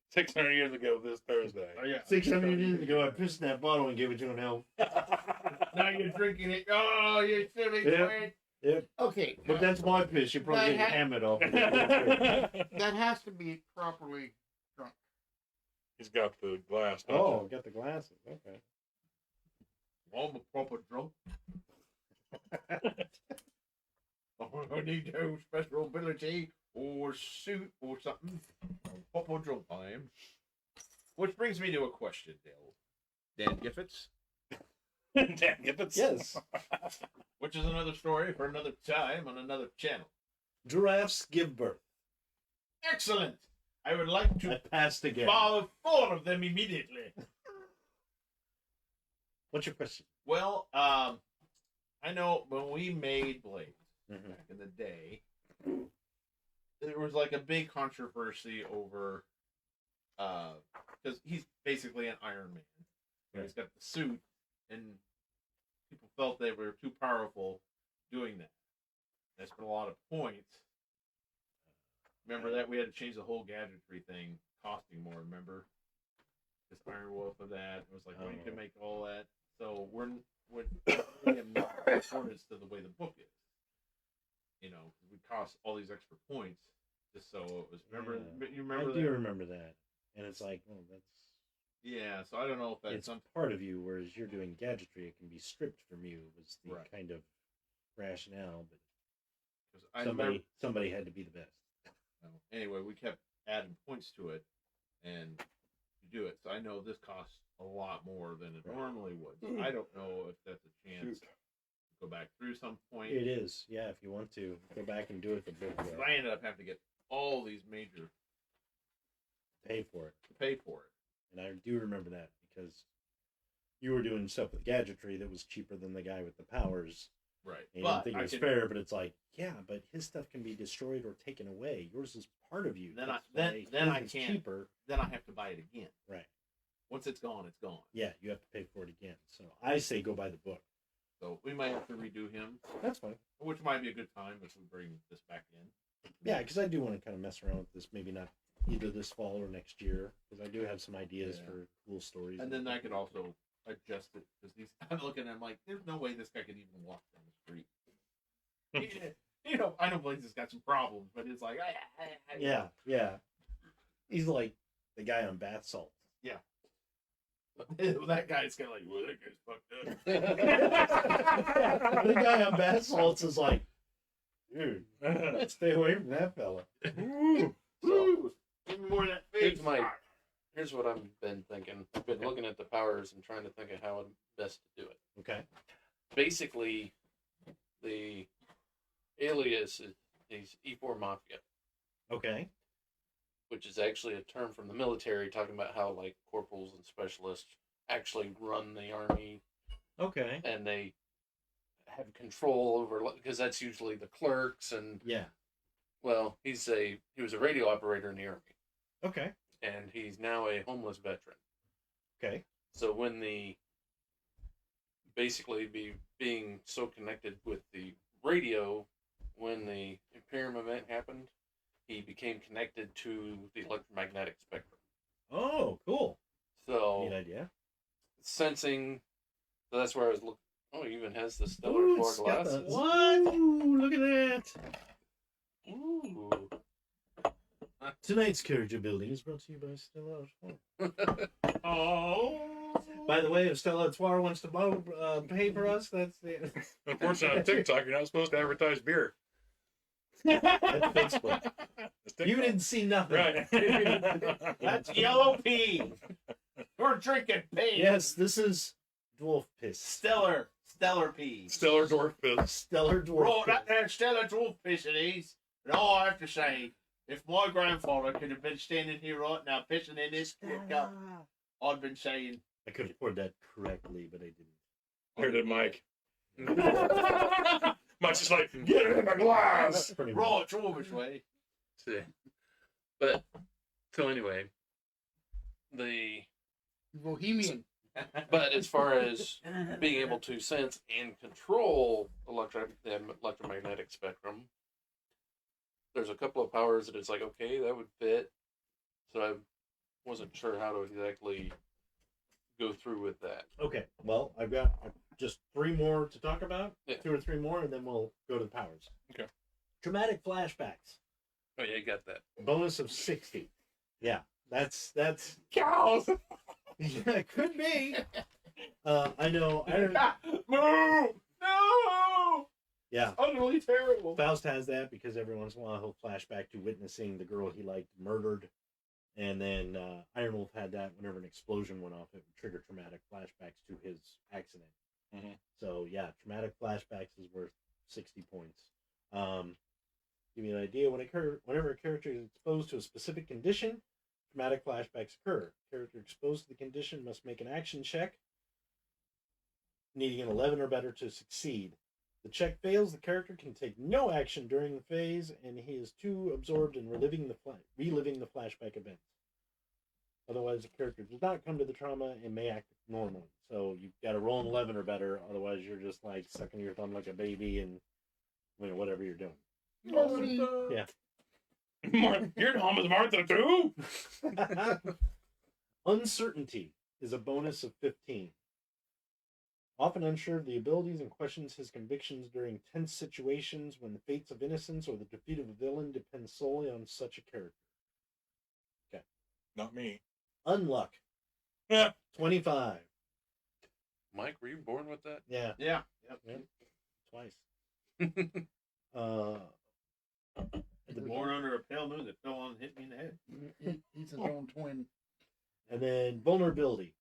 600 years ago this Thursday. Oh, yeah. 600 years ago, I pissed in that bottle and gave it to an elf. Now you're drinking it. Oh, you silly Yeah. twit. Yep. Okay. But that's my piss. You probably That didn't ha- ham it off. That has to be properly drunk. He's got the glass. don't Oh, got the glasses. Okay. I'm a proper drunk. I need no special ability or suit or something. I'm proper drunk I am. Which brings me to a question, Dale. Dan Giffits, you? Damn, if it's Yes. which is another story for another time on another channel. Giraffes give birth. Excellent. I would like I to passed again. follow 4 of them immediately. What's your question? Well, I know when we made Blade Mhm. back in the day, there was like a big controversy over because he's basically an Iron Man. Right. He's got the suit, and people felt they were too powerful doing that. They spent a lot of points. Remember that we had to change the whole gadgetry thing, costing more. Remember this Iron Wolf of that? It was like, well, you can make all that. So we're not in accordance to the way the book is. You know, it would cost all these extra points just so it was. Remember, you remember I that? do remember that. And it's like, well, that's Yeah, so I don't know if that's it's something. part of you, whereas you're doing gadgetry, it can be stripped from you. Was the Right. kind of rationale, but 'Cause I remember, somebody had to be the best. anyway, we kept adding points to it, and to do it. So I know this costs a lot more than it Right. normally would. So I don't know if that's a chance to go back through some point. It is, yeah. If you want to go back and do it the book 'Cause way, I ended up having to get all these major pay for it. to pay for it. And I do remember that because you were doing stuff with gadgetry that was cheaper than the guy with the powers. Right. And you But didn't think I it was could- fair, but it's like, yeah, but his stuff can be destroyed or taken away. Yours is part of you. Then That's then why I his is can't. cheaper. Then I have to buy it again. Right. Once it's gone, it's gone. Yeah, you have to pay for it again. So I say go buy the book. So we might have to redo him, That's fine. which might be a good time if we bring this back in. Yeah, because I do want to kind of mess around with this. Maybe not either this fall or next year, because I do have some ideas Yeah. for cool stories. And then I could also adjust it because these. I'm looking at him like, there's no way this guy could even walk down the street. You know, I know Blaine's has got some problems, but it's like, Yeah, yeah. He's like the guy on bath salts. that guy's kind of like, well, that guy's fucked up. The guy on bath salts is like, dude, stay away from that fella. So, give me more of that Here's face. here's what I've been thinking. I've been looking at the powers and trying to think of how best to do it. Okay. Basically, the alias is E4 Mafia, Okay. which is actually a term from the military talking about how like corporals and specialists actually run the army Okay. and they have control over, because that's usually the clerks and, Yeah. well, he was a radio operator in the army Okay. and he's now a homeless veteran. Okay. So when basically being so connected with the radio, when the Imperium event happened, he became connected to the electromagnetic spectrum. Oh, cool. So Neat idea. sensing, so that's where I was looking. Oh, he even has the stellar Ooh, floor it's got glasses. the- What? Ooh, look at that. Ooh. Tonight's character building is brought to you by Stella Artois. Oh. By the way, if Stella Artois wants to pay for us, that's the. Unfortunately, on TikTok, you're not supposed to advertise beer. That's Facebook. It's You TikTok. didn't see nothing. Right. That's yellow pea. We're drinking pea. Yes, this is dwarf piss. Stellar pea. Stellar dwarf piss. Stellar dwarf Right, piss. that stellar dwarf piss it is. And all I have to say, if my grandfather could have been standing here right now pissing in this cup, I'd been saying, I could have poured that correctly, but I didn't. Here did Mike. Mike's just like, get it in the glass. Pretty much. right, George way. See. But so anyway, the Bohemian. but as far as being able to sense and control the electromagnetic spectrum, there's a couple of powers that it's like, okay, that would fit. So I wasn't sure how to exactly go through with that. Okay, well, I've got just 3 more to talk about. Yeah. 2 or 3 more, and then we'll go to the powers. Okay. Dramatic flashbacks. Oh yeah, you got that. Bonus of 60. Yeah, that's Cows! yeah, it could be. I know. Move! No! Yeah. Utterly terrible. Faust has that because every once in a while he'll flashback to witnessing the girl he liked murdered. And then Ironwolf had that whenever an explosion went off, it would trigger traumatic flashbacks to his accident. Mhm. So, yeah, traumatic flashbacks is worth 60 points. Give you an idea, whenever a character is exposed to a specific condition, traumatic flashbacks occur. Character exposed to the condition must make an action check, needing an 11 or better to succeed. The check fails, the character can take no action during the phase, and he is too absorbed in reliving the flashback events. Otherwise, the character does not come to the trauma and may act normally. So you've got to roll an 11 or better, otherwise you're just like sucking your thumb like a baby and whatever you're doing. Yeah. Your home is Martha too? Uncertainty is a bonus of 15. Often unsure of the abilities and questions his convictions during tense situations when the fates of innocence or the defeat of a villain depend solely on such a character. Not me. Unluck. Yeah. 25. Mike, were you born with that? Yeah, Yeah. Yep. twice. Born under a pale moon that fell on and hit me in the head. He's his own twin. And then vulnerability.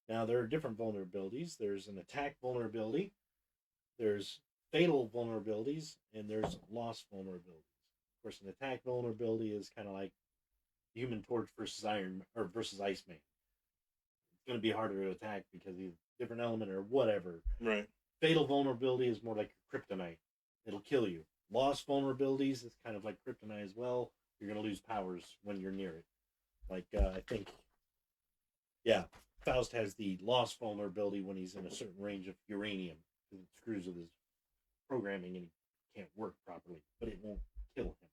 Now, there are different vulnerabilities. There's an attack vulnerability, there's fatal vulnerabilities, and there's loss vulnerabilities. Of course, an attack vulnerability is kind of like Human Torch versus versus Iceman. It's going to be harder to attack because he's a different element or whatever. Right. Fatal vulnerability is more like kryptonite. It'll kill you. Loss vulnerabilities is kind of like kryptonite as well. You're going to lose powers when you're near it. Like, I think, yeah, Faust has the loss vulnerability when he's in a certain range of uranium. because it screws with his programming and he can't work properly, but it won't kill him.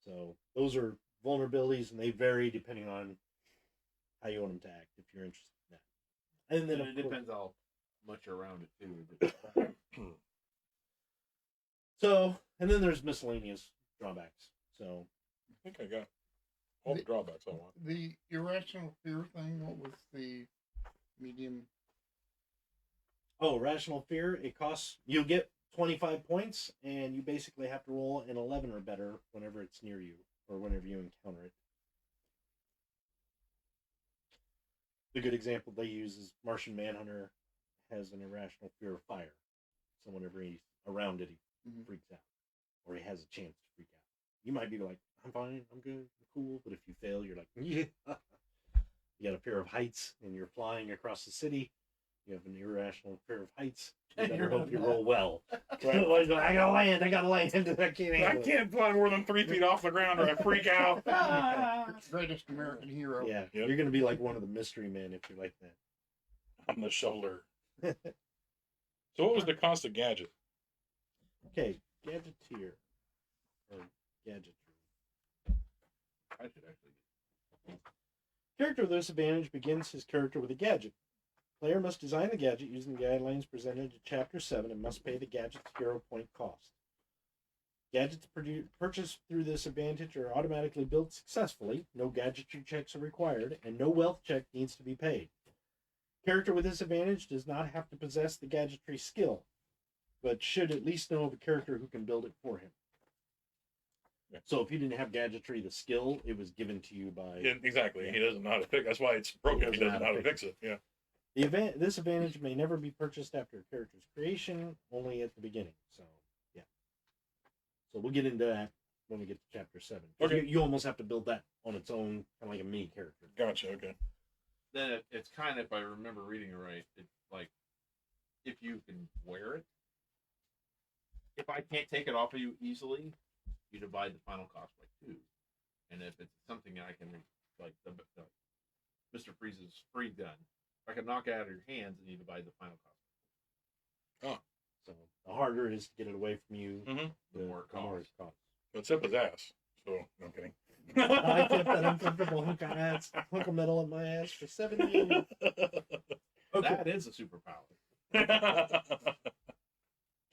So those are vulnerabilities, and they vary depending on how you want them to act. If you're interested in that, and then And it of course, depends how much you're around it too. so and then there's miscellaneous drawbacks. So I think I got all the drawbacks I want. The irrational fear thing, what was the medium? oh, rational fear, it costs you get 25 points, and you basically have to roll an 11 or better whenever it's near you or whenever you encounter it. The good example they use is Martian Manhunter has an irrational fear of fire. So whenever he's around it, he freaks out, or he has a chance to freak out. You might be like, I'm fine, I'm good, I'm cool, but if you fail, you're like, yeah. You got a fear of heights, and you're flying across the city. You have an irrational fear of heights. You better hope you roll well. Otherwise, I gotta land. I can't fly more than 3 feet off the ground, or I freak out. Greatest American hero. Yeah, Yep. you're gonna be like one of the mystery men if you're like that. On the shoulder. So, what was the cost of gadget? Okay, gadgeteer or gadgetry. I should actually. Character with this advantage begins his character with a gadget. Player must design the gadget using the guidelines presented in Chapter 7 and must pay the gadget's hero point cost. Gadgets purchased through this advantage are automatically built successfully, no gadgetry checks are required, and no wealth check needs to be paid. Character with this advantage does not have to possess the gadgetry skill, but should at least know of a character who can build it for him. Yeah. So if you didn't have gadgetry, the skill, it was given to you by... Yeah, exactly. Yeah. He doesn't know how to fix. That's why it's broken. He doesn't know how to fix it. Yeah. This advantage may never be purchased after a character's creation, only at the beginning. So, yeah. So we'll get into that when we get to Chapter 7. Okay. You almost have to build that on its own, kind of like a mini character. Gotcha. Okay. Then it's kind of, if I remember reading it right, it's like if you can wear it. If I can't take it off of you easily, you divide the final cost by 2. And if it's something I can, like the Mr. Freeze's free gun, if I can knock it out of your hands, and you divide the final cost. So the harder it is to get it away from you, Mm-hmm. The more it costs. It's up his ass. So, no, I'm kidding. I kept that uncomfortable hunk of metal in my ass for 7 years. Okay. That is a superpower.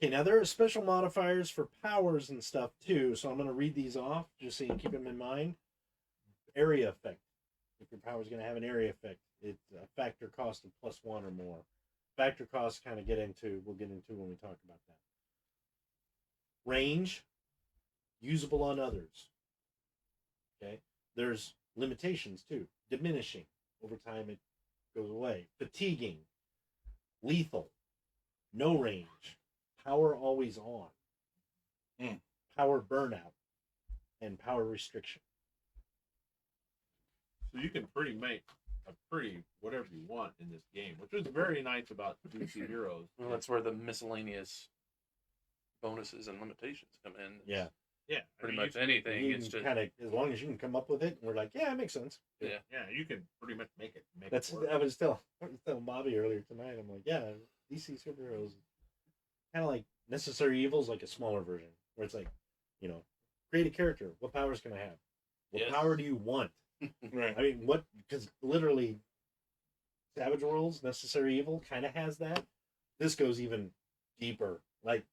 Okay, now there are special modifiers for powers and stuff too, so I'm going to read these off just so you keep them in mind. Area effect. If your power is going to have an area effect, it's a factor cost of +1 or more. Factor costs we'll get into when we talk about that. Range, usable on others. Okay, there's limitations too. Diminishing. Over time it goes away. Fatiguing. Lethal. No range. Power always on. Power burnout. And power restriction. So you can pretty make a pretty whatever you want in this game, which is very nice about DC Heroes. Well, that's where the miscellaneous bonuses and limitations come in. Yeah. Yeah, Pretty I mean, much anything. You It's can just kind of, as long as you can come up with it, we're like, yeah, it makes sense. yeah, you can pretty much make it. That's it work. I was telling Bobbi earlier tonight. I'm like, yeah, DC superheroes, kind of like Necessary Evil's like a smaller version, where it's like, create a character. What powers can I have? What Yes. power do you want? Right. I mean, what? Because literally, Savage Worlds, Necessary Evil kind of has that. This goes even deeper. Like,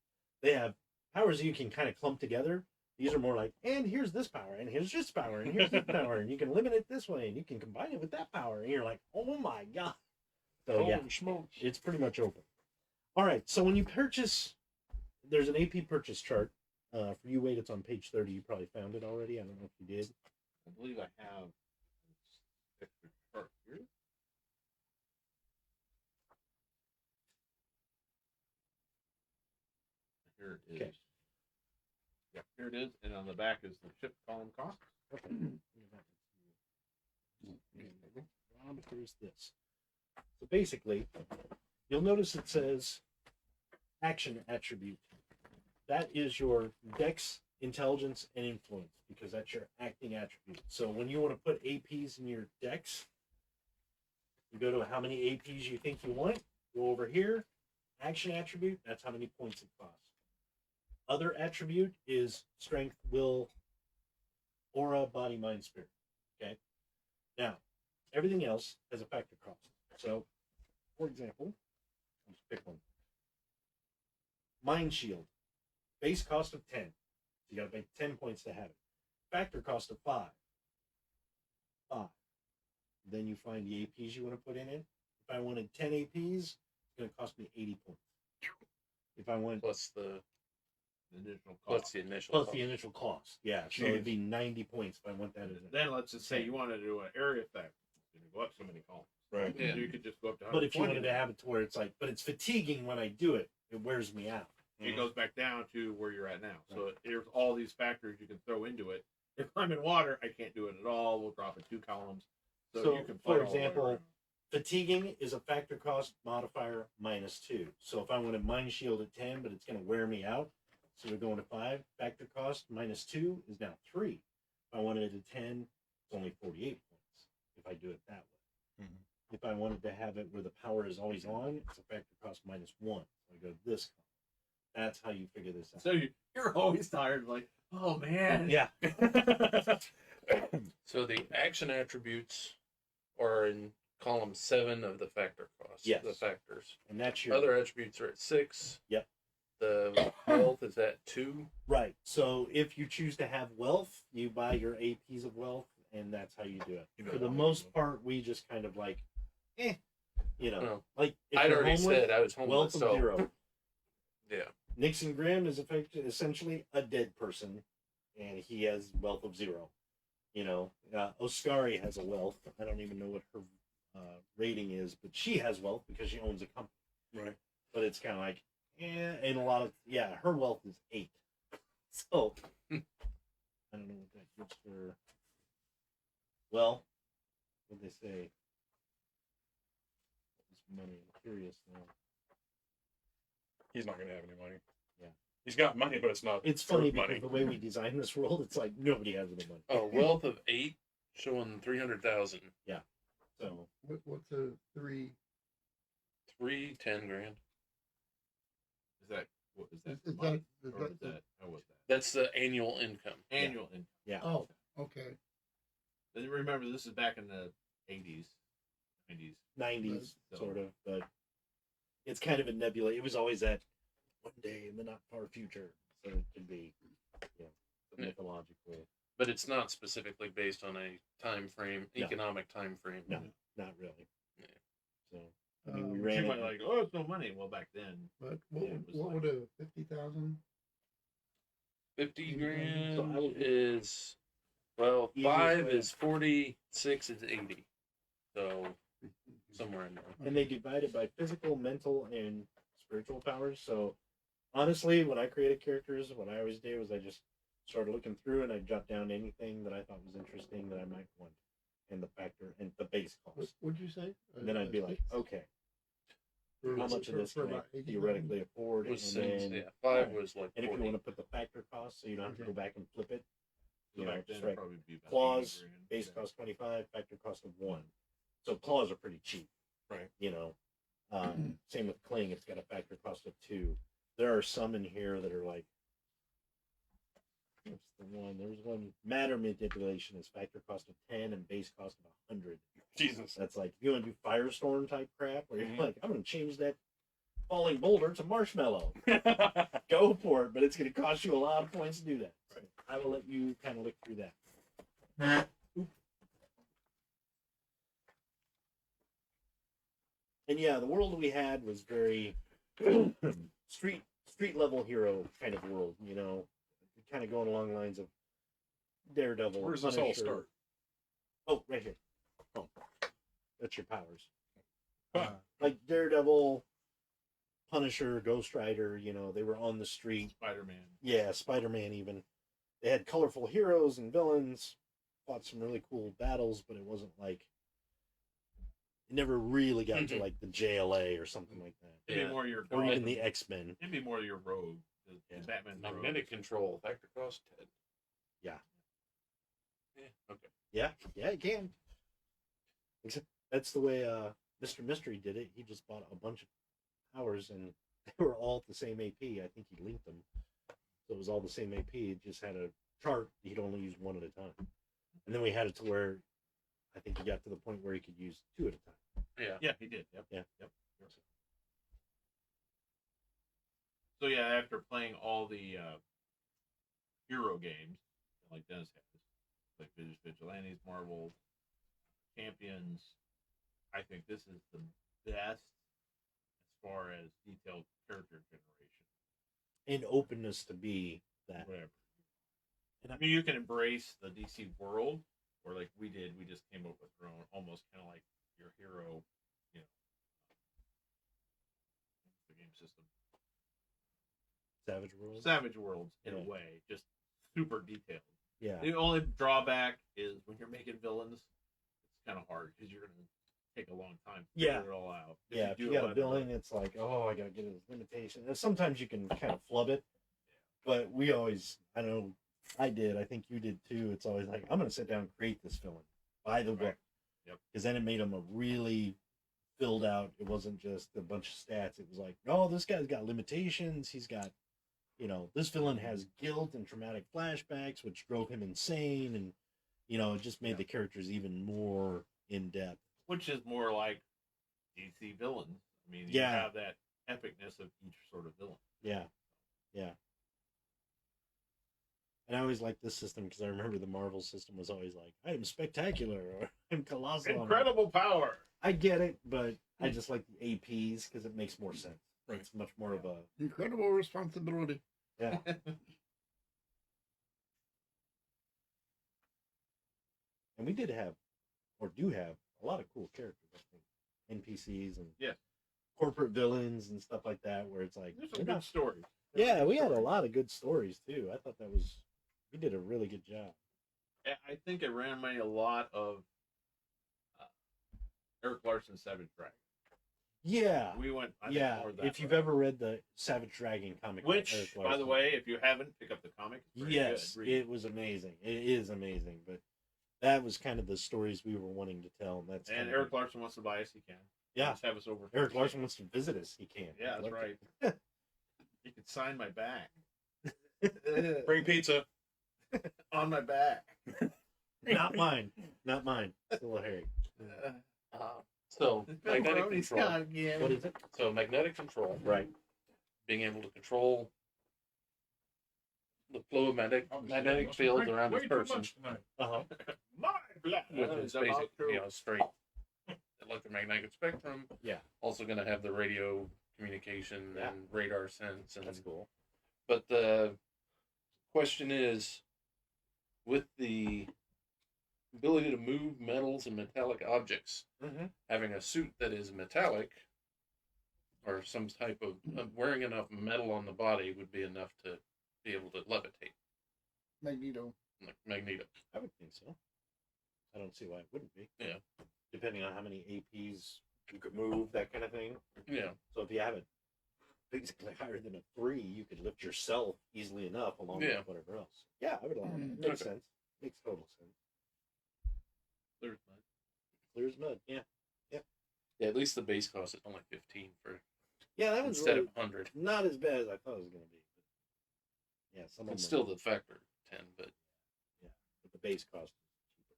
they have powers you can kind of clump together. These are more like, and here's this power, and here's this power, and here's this power, and you can limit it this way, and you can combine it with that power, and you're like, oh my god. So yeah, Holy smokes. it's pretty much open. All right, so when you purchase, there's an AP purchase chart. For you, Wade, it's on page 30. You probably found it already. I don't know if you did. I believe I have this extra chart here. Here it is. Okay. Yeah, here it is, and on the back is the shift column cost. Here's this. So basically, you'll notice it says action attribute. That is your dex, intelligence, and influence, because that's your acting attribute. So when you want to put APs in your dex, you go to how many APs you think you want, go over here, action attribute, that's how many points it costs. Other attribute is strength, will, aura, body, mind, spirit. Okay? Now, everything else has a factor cost. So, for example, let's pick one. Mind shield. Base cost of 10. So you gotta make 10 points to have it. Factor cost of 5. 5. Then you find the APs you want to put in it. If I wanted 10 APs, it's gonna cost me 80 points. If I want Plus the initial plus cost. the initial. plus cost. the initial cost. Yeah, so it'd be 90 points if I want that as a Then let's just say you wanted to do an area effect. You go up so many columns. Right. Yeah. You could just go up to But if you 120. wanted to have it to where it's like, but it's fatiguing when I do it, it wears me out. It goes back down to where you're at now. So there's all these factors you can throw into it. If I'm in water, I can't do it at all. We'll drop it 2 columns. So you can for fight all the way example, around. fatiguing is a factor cost modifier -2. So if I want a mind shield at 10, but it's going to wear me out, so we're going to 5, factor cost -2 is now 3. If I wanted it at 10, it's only 48 points if I do it that way. Mhm. If I wanted to have it where the power is always on, it's a factor cost -1. So I go to this column. That's how you figure this out. So you're always tired, like, oh man. Yeah. So the action attributes are in column 7 of the factor cost. Yes. The factors. And that's your Other attributes are at 6. Yep. The wealth is at 2. right. So if you choose to have wealth, you buy your APs of wealth, and that's how you do it. You know, For the most part, we just kind of like, Well, like if I'd you're already homeless, said I was homeless, wealth of so 0. yeah. Nixon Grimm is essentially a dead person, and he has wealth of 0. Oscari has a wealth. I don't even know what her rating is, but she has wealth because she owns a company. Right. But it's kind of like, and a lot of, her wealth is 8. So, I don't know what that gives her. Well, what they say? It's money. I'm curious now. He's not going to have any money. Yeah. He's got money, but it's not. It's funny money. because the way we design this world, it's like nobody has any money. Oh, wealth of 8 showing 300,000. So, What's a 3? 3 10 grand. Is that what is that? Is month? that- Or is that how was that? That's the annual income. Annual income. yeah. Oh, okay. And remember, this is back in the 80s, 90s. 90s, So- sort of, but it's kind of a nebula. It was always that one day in the not far future. So it could be, Yeah. mythological. But it's not specifically based on a time frame, No. economic time frame. No, not really. Yeah. So, I mean, we Um, ran You it. might like, oh, it's no money. Well, back then, But Yeah, what, it was what like- would a 50,000? 50 So grand I would- is, well, Easiest 5 way. is 40, 6 is 80. So, somewhere in there. And they divide it by physical, mental, and spiritual powers. So, honestly, when I created characters, what I always did was I just started looking through and I jot down anything that I thought was interesting that I might want, and the factor and the base What cost. would you say? And then I'd be like, okay, For- how much of for- this for can I about 80,000? theoretically afford? It was And 6, then, yeah. 5 right. was like and if 40. you want to put the factor cost, so you don't have to Okay. go back and flip it, so you know, back then just it'd right. probably be about Claws, 80 grand. base Yeah. cost 25, factor cost of 1. So claws are pretty cheap. Right. Same with cling, it's got a factor cost of 2. There are some in here that are like, what's the one? There's one, matter manipulation is factor cost of 10 and base cost of 100. Jesus. That's like, if you want to do firestorm type crap, where you're Mhm. like, I'm going to change that falling boulder to marshmallow. Go for it, but it's going to cost you a lot of points to do that. So I will let you kind of look through that. And yeah, the world we had was very street level hero kind of world, kind of going along the lines of Daredevil. Where does this all Punisher. start? Oh, right here. Oh, that's your powers. Huh. Like Daredevil, Punisher, Ghost Rider. They were on the street. Spider-Man. Yeah, Spider-Man even. They had colorful heroes and villains, fought some really cool battles, but it wasn't like, it never really got to like the JLA or something like that. It'd Yeah. be more your Or Gotham. even the X-Men. It'd be more your rogue. The Yeah. Batman Magnetic control, factor cost 10. Yeah. Yeah, okay. Yeah, it can. Except that's the way Mr. Mystery did it. He just bought a bunch of powers and they were all at the same AP. I think he linked them, so it was all the same AP. It just had a chart. He'd only use one at a time, and then we had it to where I think he got to the point where he could use two at a time. Yeah. Yeah, he did. Yep. Yeah. Yep. So yeah, after playing all the hero games, like Dennis has, like Vigilantes, Marvel, Champions, I think this is the best as far as detailed character generation. And openness to be that. Whatever. And I mean, you can embrace the DC world, or like we did. We just came up with our own, almost kind of like your hero, you know, the game system. Savage World. Savage Worlds in Yeah. a way, just super detailed. Yeah. The only drawback is when you're making villains, it's kind of hard because you're going to take a long time to Yeah. figure it all out. Yeah, if do you it got a by the villain, it's like, oh, I gotta get his limitation. And sometimes you can kind of flub it, but we always, I know, I did, I think you did too. It's always like, I'm gonna sit down and create this villain by the book, Right. Yep. because then it made him a really filled out. It wasn't just a bunch of stats. It was like, no, this guy's got limitations. He's got, you know, this villain has guilt and traumatic flashbacks, which drove him insane, and you know, it just made the characters even more in depth. Which is more like DC villains. I mean, you Yeah. have that epicness of each sort of villain. Yeah, yeah. And I always liked this system because I remember the Marvel system was always like, I am spectacular or I'm colossal. I'm like, Incredible power. I get it, but I just like the APs because it makes more sense. Right. It's much more of a, Incredible responsibility. yeah. And we did have, or do have, a lot of cool characters, I think. NPCs and Yes. corporate villains and stuff like that, where it's like, There's they're some good not- stories. yeah, we had a lot of good stories too. I thought we did a really good job. I think it reminded me a lot of Eric Larson's Savage Dragon. Yeah. We went, I think, Yeah, more that if you've route. ever read the Savage Dragon comic, by Which, Eric by the Larson- way, if you haven't, pick up the comic. It's very yes, good. Read it was amazing. It is amazing, but that was kind of the stories we were wanting to tell, and that's And kind Eric of, Larson wants to buy us, he can. yeah. Just have us over. for Eric a Larson wants to visit us. He can. Yeah, I'd that's love right. to. You could sign my back. Bring pizza. On my back. Not mine. Not mine. It's a little hairy. So magnetic Pepperoni's control. gone again. What is it? So magnetic control. Right. Being able to control the flow of magnetic fields around this person Uh huh. My black. with its basic, straight electromagnetic spectrum. Yeah. Also going to have the radio communication Yeah. and radar sense, and That's cool. But the question is, with the ability to move metals and metallic objects, Mm-hmm. having a suit that is metallic, or some type of wearing enough metal on the body would be enough to be able to levitate, Magneto. like Magneto. I would think so. I don't see why it wouldn't be. Yeah. Depending on how many APs you could move, that kind of thing. Yeah. So if you have it basically higher than a 3, you could lift yourself easily enough along Yeah. with whatever else. Yeah, I would allow that. Makes Okay. sense. Makes total sense. There's mine. Clear as mud. Yeah. Yeah. At least the base cost is only 15 for Yeah, that was instead really of 100. not as bad as I thought it was going to be. But yeah, some of It's them still the factor 10, but but the base cost is cheaper.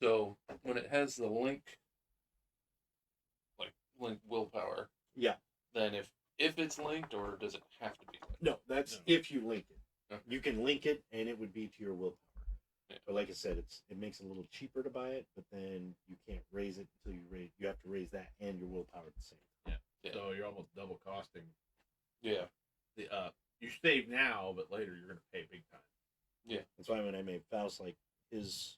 so when it has the link willpower, Yeah. then if it's linked, or does it have to be linked? No, that's No. if you link it. Okay. You can link it, and it would be to your willpower. Yeah. But like I said, it makes it a little cheaper to buy it, but then you can't raise it until you have to raise that and your willpower at the same time. Yeah. So you're almost double costing. Yeah. The you save now, but later you're going to pay big time. That's why when I made Faust, like his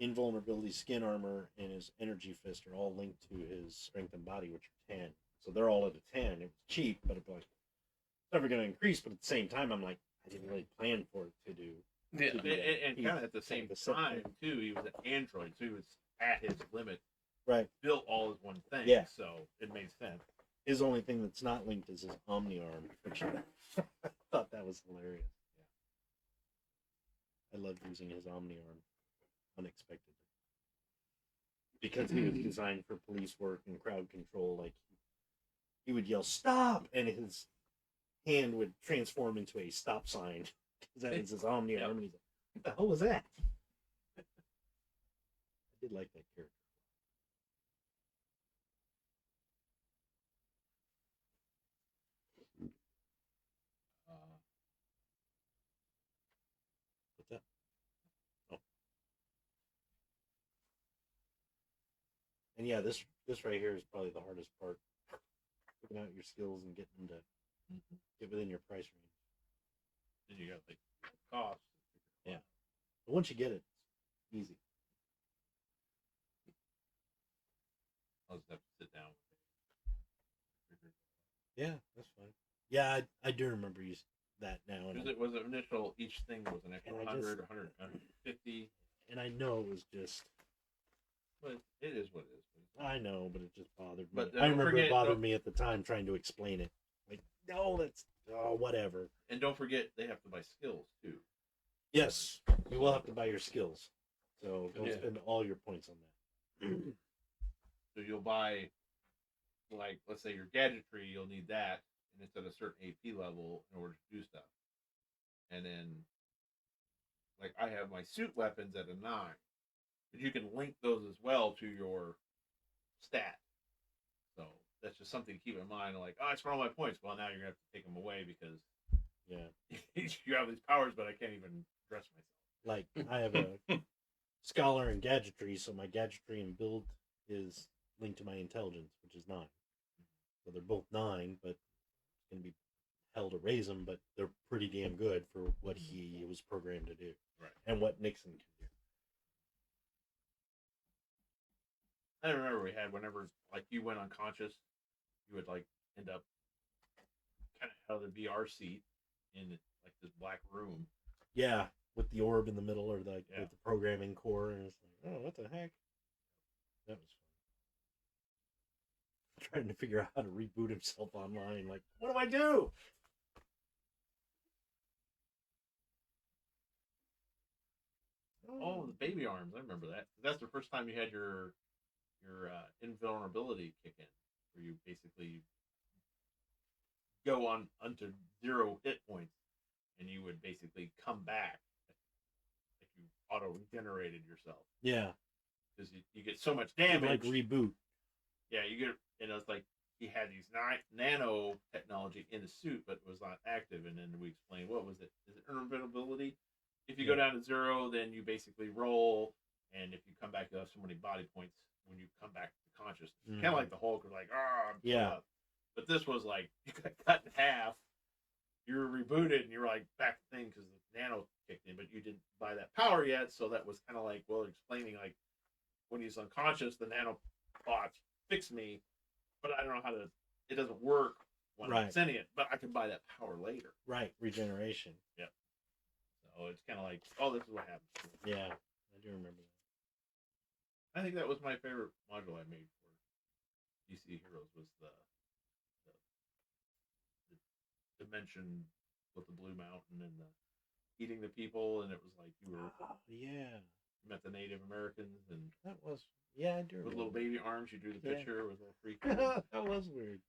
invulnerability skin armor and his energy fist are all linked to his strength and body, which are 10. So they're all at a 10. It was cheap, but it's like it's never going to increase. But at the same time, I'm like, I didn't really plan for it to do. Yeah. To And, do that. and kind of at the same the same time, thing. too, he was an android, so he was at his limit, Right. built all as one thing. Yeah. So it made sense. His only thing that's not linked is his Omni arm, which I thought that was hilarious. Yeah. I loved using his Omni arm unexpectedly. because he was designed for police work and crowd control. Like he would yell "stop" and his hand would transform into a stop sign. That was his omni arm. And he's like, "What the hell was that?" I did like that character. What's that? Oh. And yeah, this right here is probably the hardest part. Figuring out your skills and getting them to get within your price range. Then you got like cost. Yeah. But once you get it, it's easy. I'll just have to sit down. Yeah, that's fine. Yeah, I do remember that now. And It was initial, each thing was an extra And I 100, just- 150. and I know it was just, But it is what it is. I know, but it just bothered me. But I remember forget- it bothered don't- me at the time trying to explain it. Like, no, that's, oh, whatever. And don't forget, they have to buy skills too. Yes, you will have to buy your skills. So don't Yeah. spend all your points on that. So you'll buy, like, let's say your gadgetry, you'll need that, and it's at a certain AP level in order to do stuff. And then, like, I have my suit weapons at a 9, but you can link those as well to your stat. So that's just something to keep in mind. Like, oh, I spent all my points. Well, now you're gonna have to take them away because Yeah. you have these powers, but I can't even dress myself. Like, I have a scholar in gadgetry, so my gadgetry and build is linked to my intelligence, which is 9. So they're both 9, but it's going to be hell to raise them, but they're pretty damn good for what he was programmed to do. Right. And what Nixon can do. I remember we had whenever like you went unconscious, you would like end up kind of out of the VR seat in like this black room. Yeah, with the orb in the middle or the, Yeah. with the programming core, and it's like, oh, what the heck? That was fun. Trying to figure out how to reboot himself online. Like, what do I do? Oh, the baby arms! I remember that. That's the first time you had your invulnerability kick in, where you basically go on onto 0 hit points, and you would basically come back if you auto regenerated yourself Yeah, because you get so much like damage. reboot. Yeah, you get, and it's like he had these nano technology in the suit, but it was not active. And then we explained, what was it? Is it invulnerability? If you go down to 0, then you basically roll, and if you come back, you have so many body points when you come back to consciousness. Kind of like the Hulk, was like, I'm Yeah. up. But this was like you got cut in half. You were rebooted, and you're like back to thing because the nano kicked in, but you didn't buy that power yet. So that was kind of like, well, explaining like when he's unconscious, the nano bots fix me, but I don't know how to. It doesn't work when I'm Right. sending it, but I can buy that power later. Right, regeneration. So it's kind of like, oh, this is what happens. Yeah, I do remember that. I think that was my favorite module I made for DC Heroes was the dimension with the blue mountain and the eating the people, and it was like you were Oh, yeah, you met the Native Americans and that was. Yeah, I do with remember. little baby arms. You drew the Yeah. picture with little freaky. That was weird.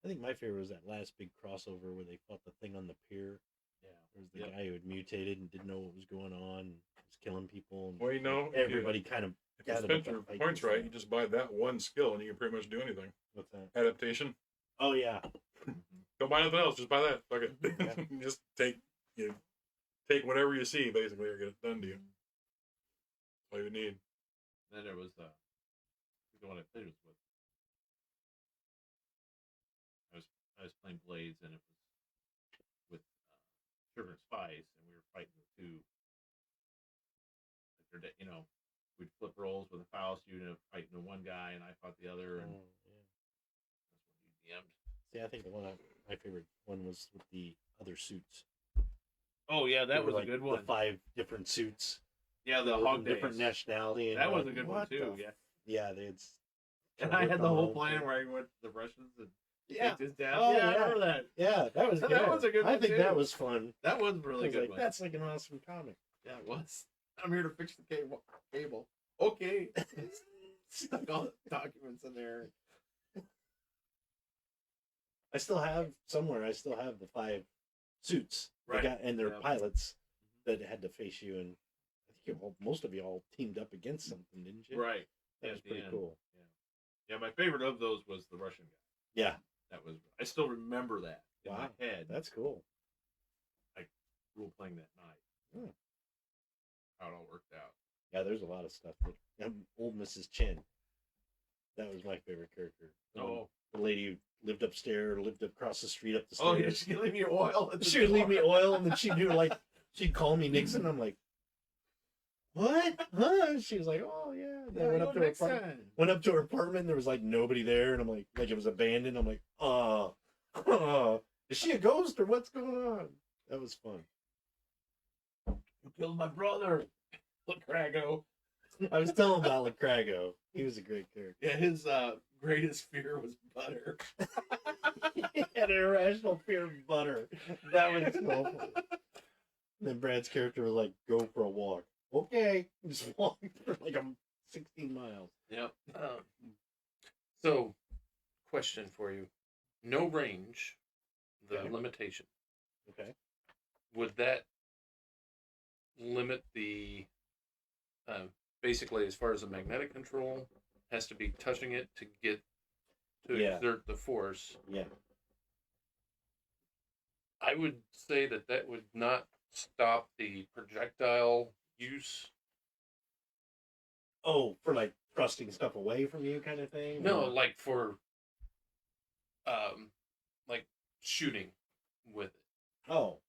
I think my favorite was that last big crossover where they fought the thing on the pier. Yeah, There was the Yep. guy who had mutated and didn't know what was going on, and was killing people. And Well, you know, everybody kind of if you gathered spent up your to fight points this right, guy. you just buy that one skill and you can pretty much do anything. What's that? Adaptation. Oh yeah, Don't buy nothing else. Just buy that. Fuck it. Yeah. Just take whatever you see basically, or get it done to you. That's all you need. Then there was the one I played was with. I was playing Blades, and it was with Sugar and Spice, and we were fighting the two. We'd flip roles with a Faust. You'd end up fighting the one guy, and I fought the other, and yeah. that's when you DM'd. See, I think my favorite one was with the other suits. Oh yeah, They that were was a like good one. The 5 different suits. Yeah, the They were Hog from Days. different nationality. And That you're was like, a good one "What too. the Yeah, Yeah, they had. and I had the whole plan where I went to the Russians and Yeah. faked his death. Oh, yeah, I yeah. remember that. Yeah, that was That good. was a good I one, think too. that was fun. That was a really I was good like, one. that's like an awesome comic. Yeah, it was. I'm here to fix the cable. Okay. Stuck all the documents in there. I still have the 5 suits. They Right. got, and they're Yeah. pilots that had to face you, and I think most of you all teamed up against something, didn't you? Right. That At was the pretty end. cool. Yeah, my favorite of those was the Russian guy. Yeah, That was I still remember that in Wow. my head. that's cool. Role playing that night. Hmm. How it all worked out. Yeah, there's a lot of stuff. Old Mrs. Chen. That was my favorite character. Oh. The lady who lived upstairs, lived across the street up the Oh, stairs. yeah, she leave me oil. At the She would leave me door. oil, and then she'd do like, she'd call me Nixon. I'm like, what? Huh? She was like, oh yeah. Then I went up to her apartment. Went up to her apartment. And there was like nobody there, and I'm like it was abandoned. I'm like, is she a ghost or what's going on? That was fun. You killed my brother. Lacrago. I was telling about Lacrago. He was a great character. Yeah, his greatest fear was butter. He had an irrational fear of butter. That was so funny. And then Brad's character was like, go for a walk. Okay. Just walk for like 16 miles. Yep. So, question for you: no range, the Okay. limitation. Okay. Would that limit the basically, as far as the magnetic control, has to be touching it to get to Yeah. exert the force? Yeah. I would say that would not stop the projectile use. Oh, for like thrusting stuff away from you kind of thing? No, Or- like for like shooting with it. Oh.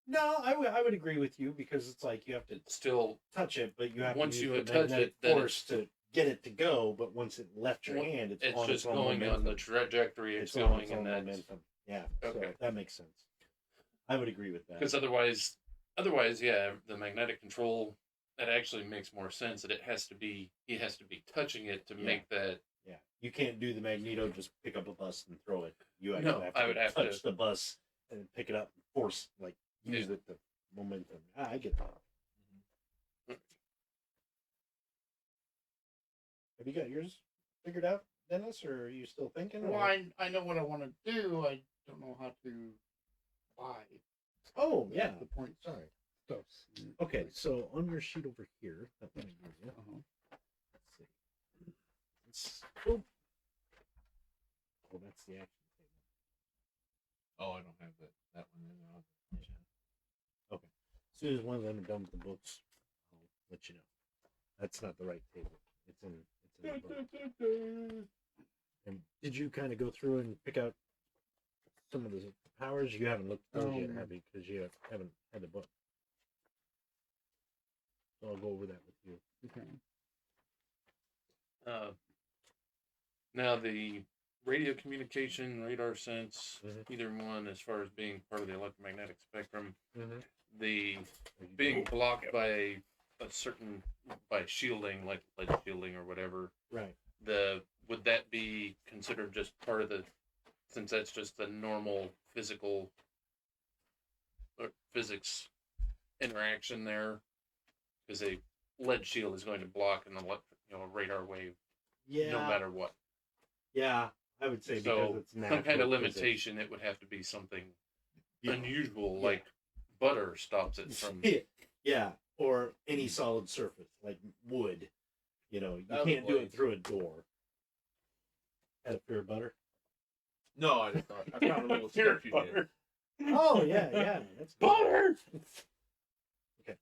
No, I would agree with you because it's like you have to Still, touch it, but you have Once to you use the touch magnetic it, then force to get it to go. But once it left your Well, hand, it's it's on just its own going on momentum. the trajectory it's on going, its own and that's momentum. Yeah, Okay. so that makes sense. I would agree with that. because otherwise, yeah, the magnetic control. That actually makes more sense. That he has to be touching it to Yeah. make that. Yeah, you can't do the Magneto, just pick up a bus and throw it. You actually No, have to I would have touch to- the bus and pick it up and force, like, use it, the momentum. I get that. Have you got yours figured out, Dennis, or are you still thinking? Well, or- I know what I want to do. I don't know how to buy. Oh, yeah. That's the point. Sorry. So, Okay, so on your sheet over here, that might be it. uh-huh. Let's see. Oh, that's the action table. Oh, I don't have that one in there. Okay. As soon as one of them are done with the books, I'll let you know. That's not the right table. It's in the book. And did you kind of go through and pick out some of the powers? You haven't looked through it yet, have you? Because you haven't had the book. So I'll go over that with you. Okay. Now the radio communication, radar sense, Mhm. either one, as far as being part of the electromagnetic spectrum, Mm-hmm. the being blocked by by shielding, like lead shielding or whatever. Right. Would that be considered just part of the, since that's just the normal physical or physics interaction there, because a lead shield is going to block an radar wave Yeah. no matter what. Yeah, I would say So because it's natural some kind of physics. limitation, it would have to be something Yeah. unusual, Yeah. like butter stops it from. Yeah, or any solid surface like wood. You know, you That can't do it was- through a door. Had a fear of butter? No, I just thought I found a little sketch you did. Oh yeah, that's good. Butter. Okay.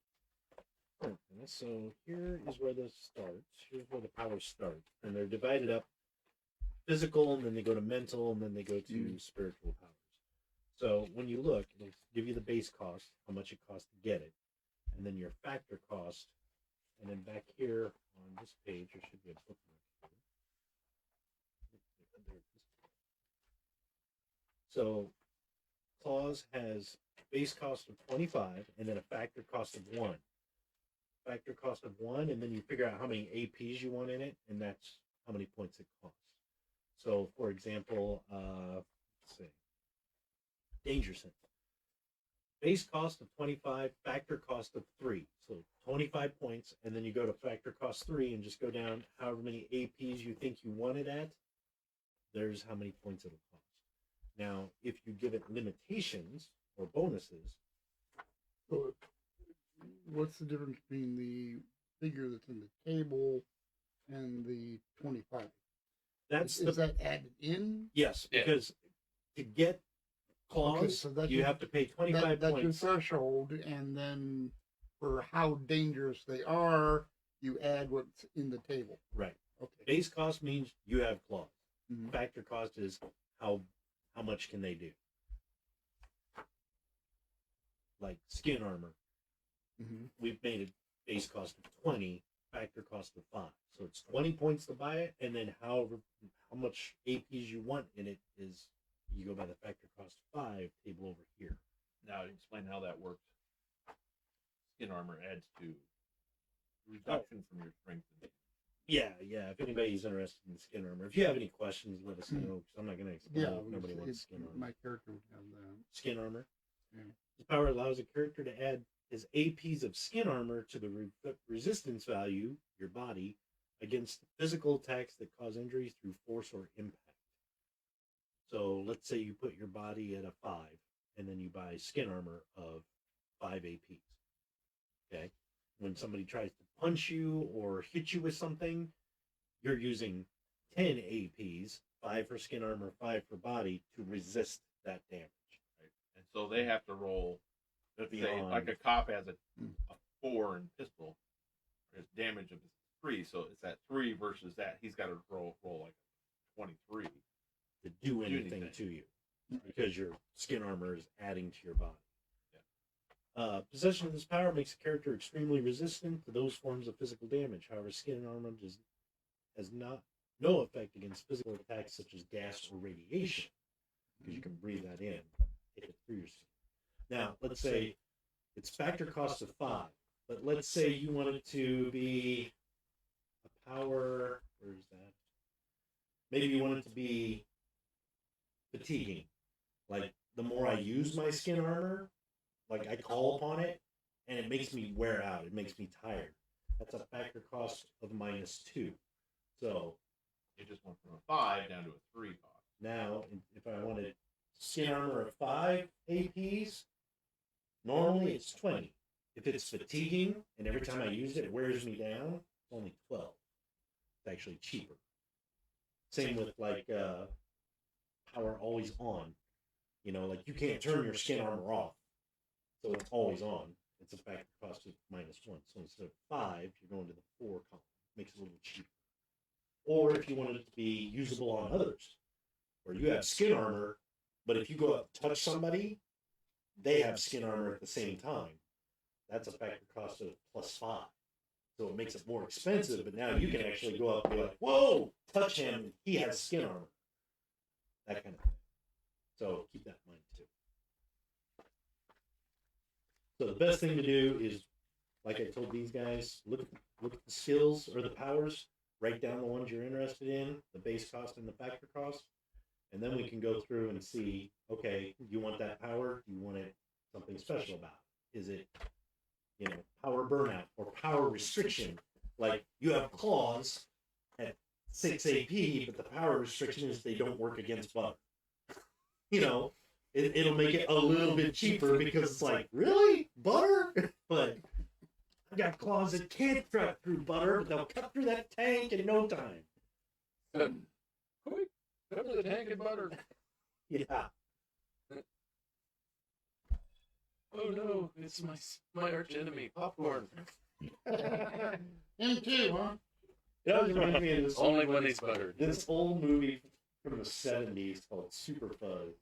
So here is where this starts. Here's where the powers start, and they're divided up: physical, and then they go to mental, and then they go to spiritual powers. So when you look, it'll give you the base cost, how much it costs to get it, and then your factor cost, and then back here on this page, there should be a bookmark here. So Clause has base cost of 25 and then a factor cost of 1. Factor cost of 1, and then you figure out how many APs you want in it, and that's how many points it costs. So, for example, let's see, Danger Sense. base cost of 25, factor cost of 3. So 25 points, and then you go to factor cost 3 and just go down however many APs you think you want it at. There's how many points it'll cost. Now, if you give it limitations or bonuses, So what's the difference between the figure that's in the table and the 25? that's Is that added in? yes, Yeah. because to get claws, Okay, so that's you your- have to pay 25 That's your points. threshold, and then for how dangerous they are, you add what's in the table. Right. Okay. Base cost means you have claws. Mhm. Factor cost is how much can they do. Like skin armor, Mhm. we've made it base cost of 20, factor cost of 5. So it's 20 points to buy it, and then how much APs you want in it is you go by the factor cost of 5 table over here. Now explain how that works. Skin armor adds to reduction from your strength. Yeah. If anybody's interested in skin armor, if you have any questions, let us know. Because I'm not going to explain. Yeah, if nobody wants skin armor. my character would have that. Skin armor. Yeah. This power allows a character to add his APs of skin armor to the resistance value, your body, against physical attacks that cause injuries through force or impact. So let's say you put your body at a 5, and then you buy skin armor of 5 APs. Okay? When somebody tries to punch you or hit you with something, you're using 10 APs, 5 for skin armor, 5 for body, to resist that damage. Right? And so they have to roll. Let's say Beyond. like a cop has a 4 in pistol. His damage of 3, so it's at 3 versus that. He's got to roll like 23. To do anything anything. to you, because your skin armor is adding to your body. Possession of this power makes a character extremely resistant to those forms of physical damage. However, skin armor has no effect against physical attacks such as gas or radiation, because you can breathe that in, take it through your skin. Now, let's say it's factor cost of 5, but let's say you want it to be a power. Where's that? Maybe you want it to be fatiguing. Like, the more I use my skin armor, like I call upon it, and it makes me wear out. It makes me tired. That's a factor cost of -2. So You just went from a 5 down to a 3 cost. now, if I wanted skin armor of 5 APs, normally it's 20. If it's fatiguing, and every time I use it, it wears me down, it's only 12. It's actually cheaper. Same with like power always on. You know, like you can't turn your skin armor off, so it's always on. It's a factor cost of -1. So instead of 5, you're going to the 4 column. Makes it a little cheaper. Or if you wanted it to be usable on others, where you have skin armor, but if you go up and touch somebody, they have skin armor at the same time. That's a factor cost of +5. So it makes it more expensive, but now you can actually go up and be like, whoa, touch him, he has skin armor. That kind of thing. So keep that in mind too. So the best thing to do is, like I told these guys, look at the skills or the powers, write down the ones you're interested in, the base cost and the factor cost, and then we can go through and see, okay, you want that power? Do you want it something special about it? Is it, power burnout or power restriction? Like, you have claws at 6 AP, but the power restriction is they don't work against butter. It'll make it a little bit cheaper because it's like, really? Butter? But I've got claws that can't cut through butter, but they'll cut through that tank in no time. Quick, cover the tank in butter. Yeah. Oh no, it's my arch enemy, popcorn. Him too, huh? It always reminds me of this Only when he's buttered. this old movie from the 70s called Super Fuzz.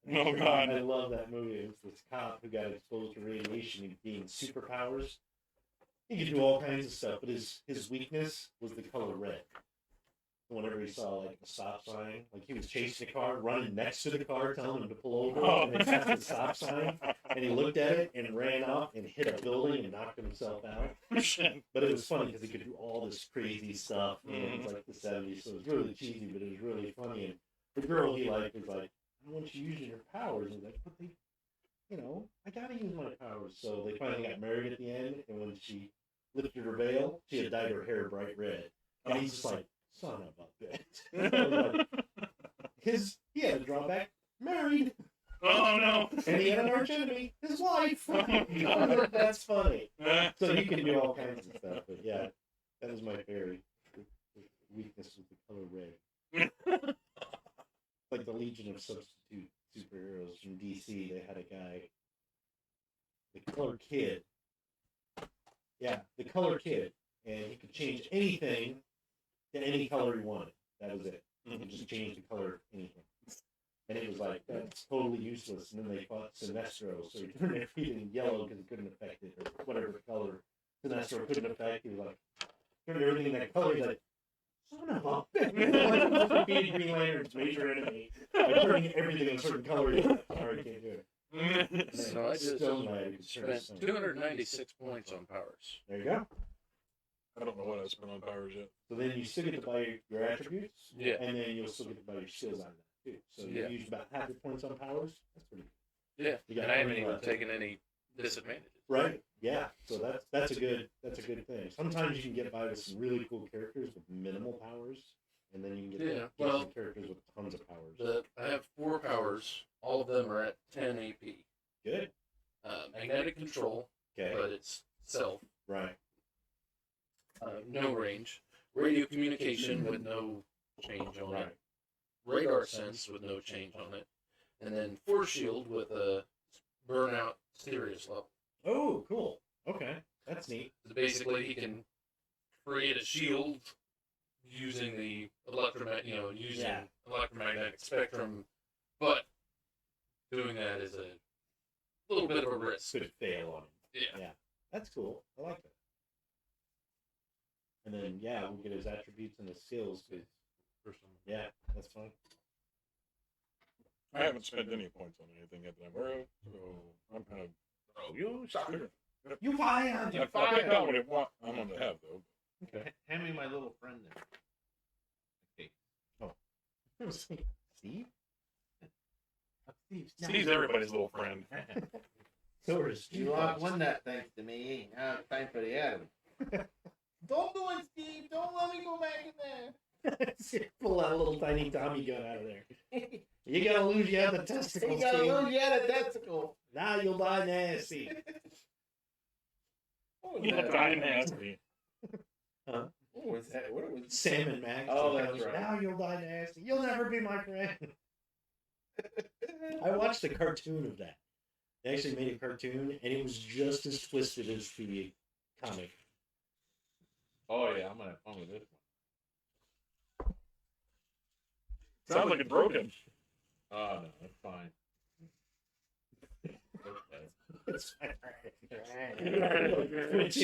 Oh, God. I love that movie. It's this cop who got exposed to radiation and gained superpowers. He could do all kinds of stuff, but his weakness was the color red. Whenever he saw like a stop sign, like he was chasing a car, running next to the car, telling him to pull over, and they passed the stop sign, and he looked at it and ran off and hit a building and knocked himself out. But it was funny because he could do all this crazy stuff, and it was like the 70s, so it was really cheesy, but it was really funny. And the girl he liked was like, "I want you using your powers," and like, I gotta use my powers. So they finally got married at the end, and when she lifted her veil, she had dyed her hair bright red. And he's just like, son of a bitch. He had a drawback, married. Oh no! And he had an arch enemy, his wife. That's funny. So you can do all kinds of stuff, but yeah, that is my very weakness with the color red. Like the Legion of Substitute superheroes from DC, they had a guy, the Color Kid. Yeah, the Color Kid, and he could change anything to any color he wanted. That was it. He could just change the color of anything. And it was like, that's totally useless. And then they fought Sinestro, so he turned everything yellow because it couldn't affect it, or whatever color Sinestro couldn't affect. He was like, turned everything that color. He's like, son of a bitch. Like, being Green Lantern's major enemy. By turning everything a certain color. Sorry, can't do it. So I just spent 296 points on powers. There you go. I don't know what I spent on powers yet. So then you still get to buy your attributes. Yeah. And then you'll still get to buy your skills on that. So you use about half your points on powers. That's pretty good. Yeah, and I haven't even taken any disadvantages. Right. Yeah. So that's a good thing. Sometimes you can get by with some really cool characters with minimal powers, and then you can get some characters with tons of powers. I have 4 powers. All of them are at 10 AP. Good. Magnetic control, but it's self. Right. No range. Radio communication with no change on it. Radar sense with no change on it, and then force shield with a burnout serious level. Oh, cool. Okay, that's neat. So basically, he can create a shield using the electromagnetic spectrum, but doing that is a little bit of a risk. Could fail on him. Yeah. That's cool. I like that. And then we'll get his attributes and his skills. Yeah, that's fine. I haven't spent any points on anything yet that I'm aware of, so I'm kind of. Oh, you sucker! You fired! I picked out what I'm going to have, though. Okay. Hand me my little friend there. Okay. Steve? Steve's everybody's little friend. So is Steve. You won that thanks to me. Now it's time for the Adam. Don't do it, Steve. Don't let me go back in there. Pull that little tiny Tommy gun out of there. You gotta lose you the testicles. You gotta lose you the testicle. Now you'll die nasty. You'll die nasty. Huh? What was that? What was Sam and Max. Oh, that's right. Now you'll die nasty. You'll never be my friend. I watched a cartoon of that. They actually made a cartoon, and it was just as twisted as the comic. Oh yeah, I'm gonna have fun with this one. Sounds like it's broken. Oh no, that's fine. It's no. It's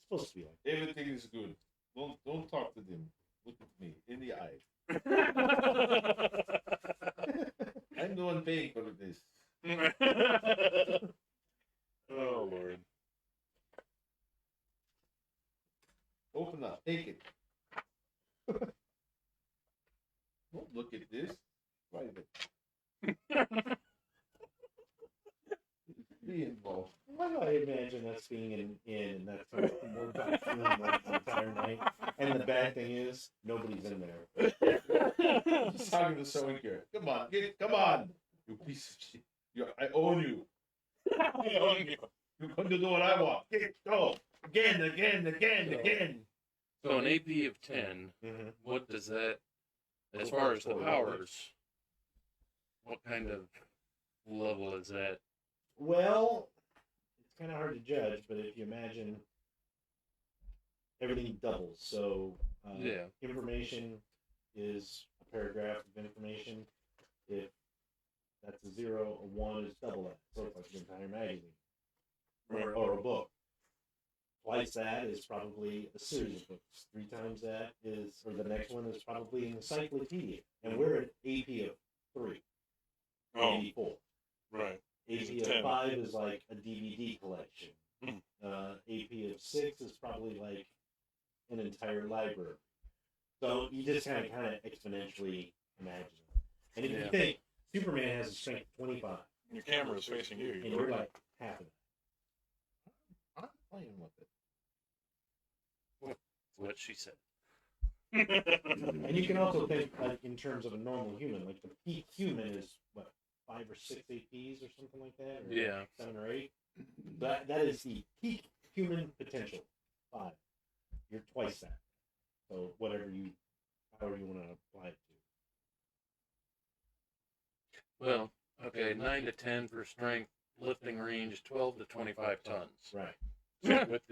supposed to be like Everything is good. Don't talk to them. Look at me in the eye. I'm the one paying for this. Oh Lord. Open up. Take it. Don't look at this. Private. Be involved. Why do I imagine us being in that sort of more room like the entire night? And the bad thing is, nobody's in there. Just talking to someone here. Come on, come on. You piece of shit. I own you. I own you. You're going to do what I want. Go. Again. So an AP of 10, what does that, as far as the powers, what kind of level is that? Well, it's kind of hard to judge, but if you imagine everything doubles. So information is a paragraph of information. If that's a 0, a 1 is double that. So it's like an entire magazine or a book. Twice that is probably a series of books. 3 times that is, or the next one is probably an encyclopedia. And we're at AP of 3. Oh, 84. right. AP of 5 is like a DVD collection. AP of 6 is probably like an entire library. So you just kind of exponentially imagine. And if you think Superman has a strength of 25, Your camera is facing you. and you're like half of that. I'm playing with it. What she said. And you can also think like in terms of a normal human. Like the peak human is what 5 or 6 APs or something like that. Or Yeah. 7 or 8. That is the peak human potential. 5. You're twice that. So however you want to apply it to. Well, okay, 9 to 10 for strength, lifting range 12 to 25 tons. Right. With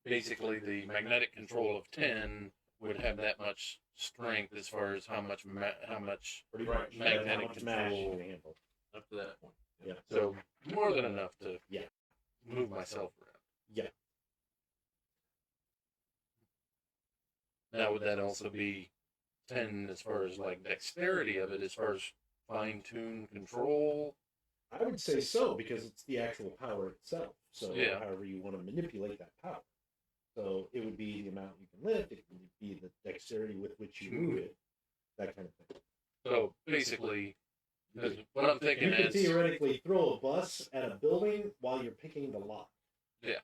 basically the magnetic control of 10 would have that much strength as far as how much Pretty Right. much. Magnetic How much mass you control. can handle. up to that point. Yeah. So more than enough to Yeah. move myself around. Yeah. Now would that also be 10 as far as like dexterity of it, as far as fine tune control? I would say so because it's the actual power itself. So Yeah. however you want to manipulate that power. So it would be the amount you can lift. It would be the dexterity with which you move it. That kind of thing. So basically, because what I'm thinking You could is theoretically throw a bus at a building while you're picking the lock. Yeah.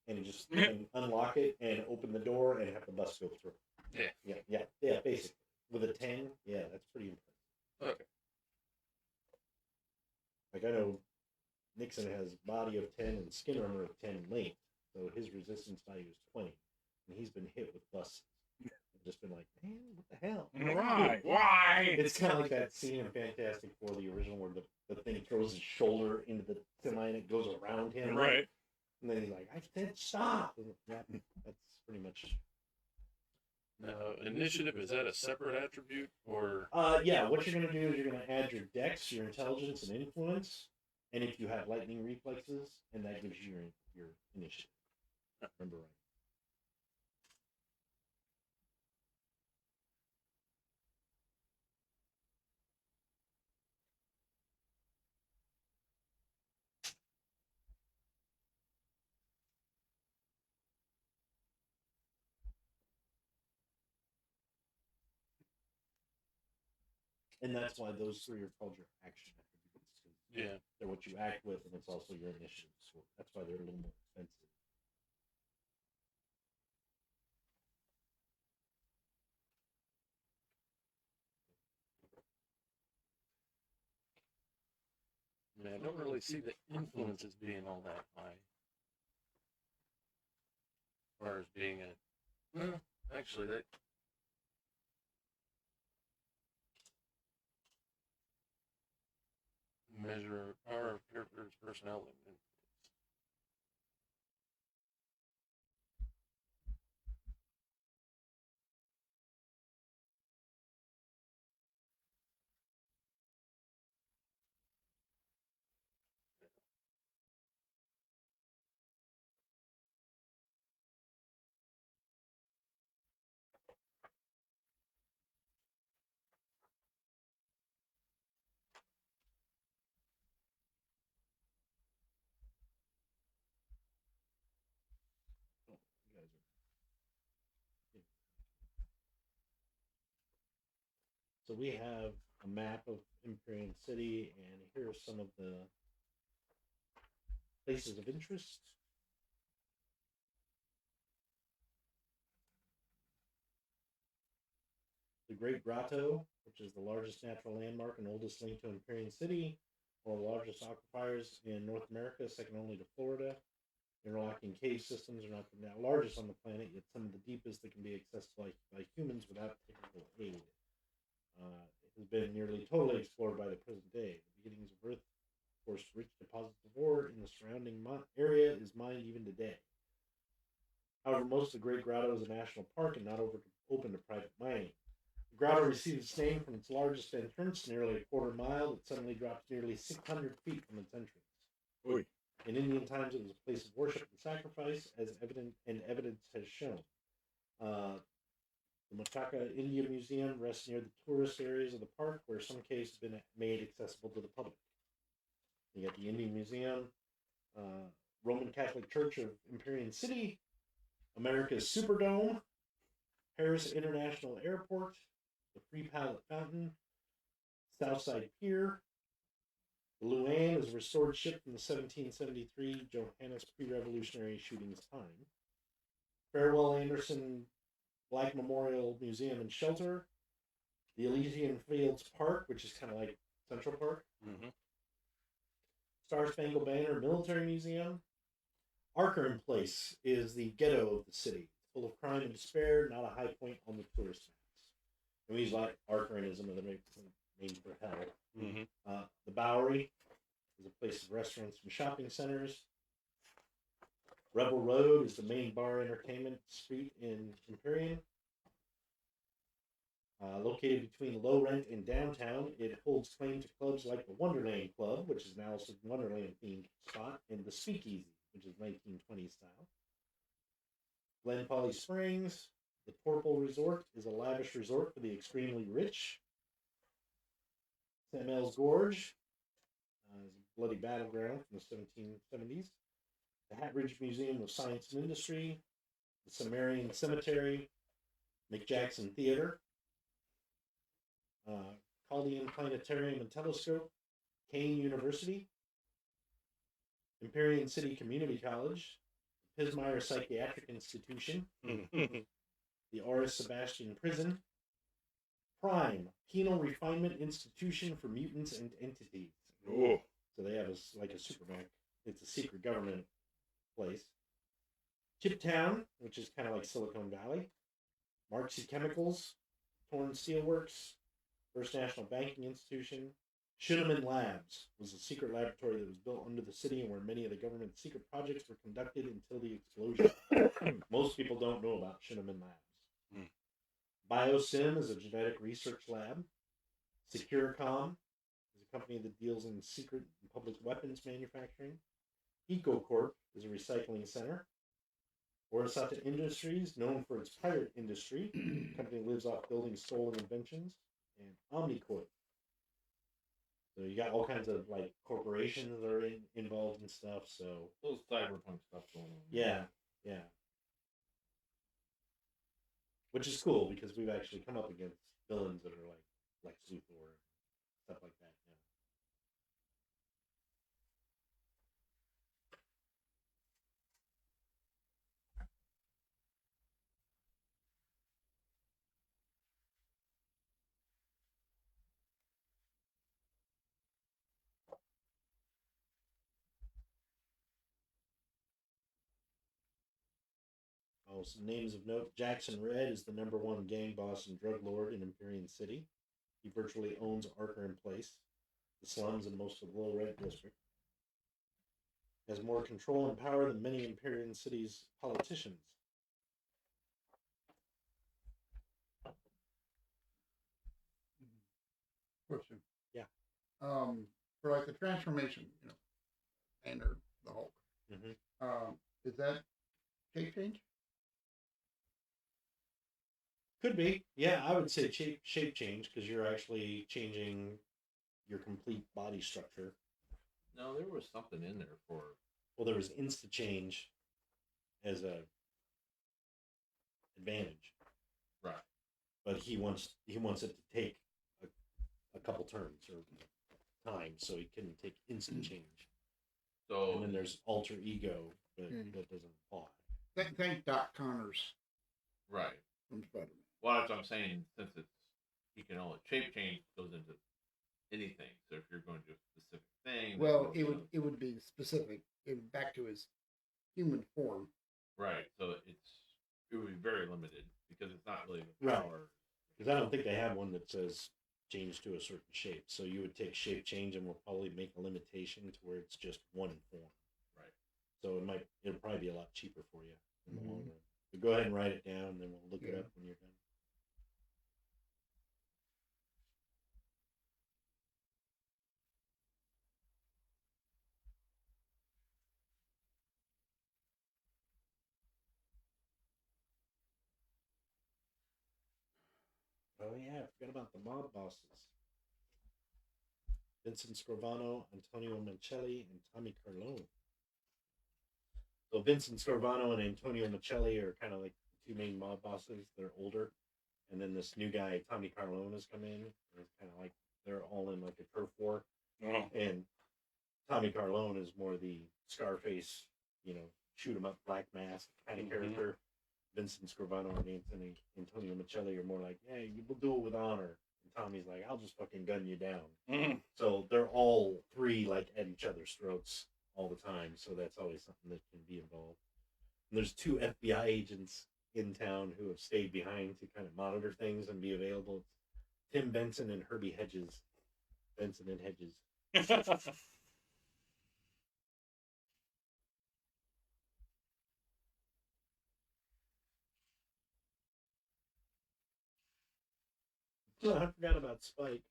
And just unlock it and open the door and have the bus go through. Yeah. Yeah, basically. With a 10, yeah, that's pretty impressive. Okay. Like I know Nixon has body of 10 and skin armor of 10 length, so his resistance value is 20. And he's been hit with buses. I've just been like, man, what the hell? Why? It's kind of like that scene in Fantastic Four, the original, where the thing throws his shoulder into the semi and it goes around him. Right. And then he's like, I said stop. And that's pretty much. now initiative, is that a separate attribute or? Yeah, what you're going to do is you're going to add your dex, your intelligence, and influence. And if you have lightning reflexes, and that gives you your initiative. Remember right. And that's why those 3 are called your action attributes. 'Cause Yeah. they're what you act with, and it's also your initiative score. That's why they're a little more expensive. I mean, I don't really see the influences being all that high. As far as being a, well, actually, that measure our character's personality. Oh, you guys are. So we have a map of Imperial City, and here are some of the places of interest. The Great Grotto, which is the largest natural landmark and oldest link to Imperial City, one of the largest aquifers in North America, second only to Florida. Interlocking cave systems are not the largest on the planet, yet some of the deepest that can be accessed by humans without technical aid. It has been nearly totally explored by the present day. The beginnings of Earth, of course, rich deposits of ore in the surrounding area is mined even today. However, most of the Great Grotto is a national park and not open to private mining. The grotto receives its name from its largest entrance, nearly a quarter mile, that suddenly drops nearly 600 feet from its entrance. Oy. In Indian times, it was a place of worship and sacrifice, as evidence has shown. The Motaka India Museum rests near the tourist areas of the park, where some caves have been made accessible to the public. You got the Indian Museum, Roman Catholic Church of Imperial City, America's Superdome, Paris International Airport, the Free Palette Fountain, Southside Pier. The Luan is a restored ship from the 1773 Johannes pre-revolutionary shooting's time. Farewell Anderson Black Memorial Museum and Shelter. The Elysian Fields Park, which is kind of like Central Park. Mm-hmm. Star Spangled Banner Military Museum. Arkham Place is the ghetto of the city, full of crime and despair, not a high point on the tourist maps. And we use like Arkhamism of the name for hell. Mm-hmm. The Bowery is a place of restaurants and shopping centers. Rebel Road is the main bar entertainment street in Imperium. Located between Low Rent and downtown, it holds claim to clubs like the Wonderland Club, which is now a Wonderland themed spot, and the Speakeasy, which is 1920s style. Glen Polly Springs, the Purple Resort, is a lavish resort for the extremely rich. Samuel's Gorge is a bloody battleground from the 1770s. The Hatridge Museum of Science and Industry, the Sumerian Cemetery, McJackson Theater, Chaldean Planetarium and Telescope, Kane University, Empyrean City Community College, Pismire Psychiatric Institution, the Oris Sebastian Prison, Prime, Penal Refinement Institution for Mutants and Entities. Oh. So they have like a supermac. It's a secret government place. Chiptown, which is kind of like Silicon Valley. Marksy Chemicals, Torn Steelworks, First National Banking Institution. Schunemann Labs was a secret laboratory that was built under the city and where many of the government's secret projects were conducted until the explosion. Most people don't know about Schunemann Labs. BioSim is a genetic research lab. SecureCom is a company that deals in secret and public weapons manufacturing. EcoCorp is a recycling center. Orasata Industries, known for its pirate industry. The company lives off building stolen inventions. And Omnicorp. So you got all kinds of like corporations that are involved in stuff. So Little cyberpunk stuff going on. yeah. Which is cool because we've actually come up against villains that are like Lex Luthor and stuff like that. Yeah. Oh, some names of note. Jackson Red is the #1 gang boss and drug lord in Empyrean City. He virtually owns Arkham Place, the slums, and most of the Low Rent District. Has more control and power than many Empyrean City's politicians. Question. Yeah. For like the transformation, Banner, the Hulk. Is that shape change? Could be. Yeah, I would say shape change because you're actually changing your complete body structure. No, there was something in there for. Well, there was insta change as a advantage, Right. but he wants it to take a couple turns or time, so he couldn't take instant change. So And then there's alter ego, but Hmm. that doesn't apply. Thank Doc Connors right. from Spider-Man. Well, that's what I'm saying. Since he can only shape change goes into anything. So if you're going to do a specific thing, Well, it would be specific. Back to his human form. right. So it would be very limited because it's not really the Right. power. Because I don't think they have one that says change to a certain shape. So you would take shape change and we'll probably make a limitation to where it's just one form. Right. So it'll probably be a lot cheaper for you in the long run. But go ahead and write it down, and then we'll look it up when you're done. Oh yeah, I forgot about the mob bosses. Vincent Scorvano, Antonio Mancelli, and Tommy Carlone. So Vincent Scorvano and Antonio Mancelli are kind of like the two main mob bosses. They're older. And then this new guy, Tommy Carlone, has come in. And it's kind of like They're all in like a turf war, Oh. and Tommy Carlone is more the Scarface, shoot 'em up, Black Mask kind of character. Vincent Scrivano and Antonio Michelli are more like, hey, we'll do it with honor. And Tommy's like, I'll just fucking gun you down. Mhm. So they're all three like at each other's throats all the time. So that's always something that can be involved. And there's 2 FBI agents in town who have stayed behind to kind of monitor things and be available. Tim Benson and Herbie Hedges. Benson and Hedges. Oh, I forgot about Spike.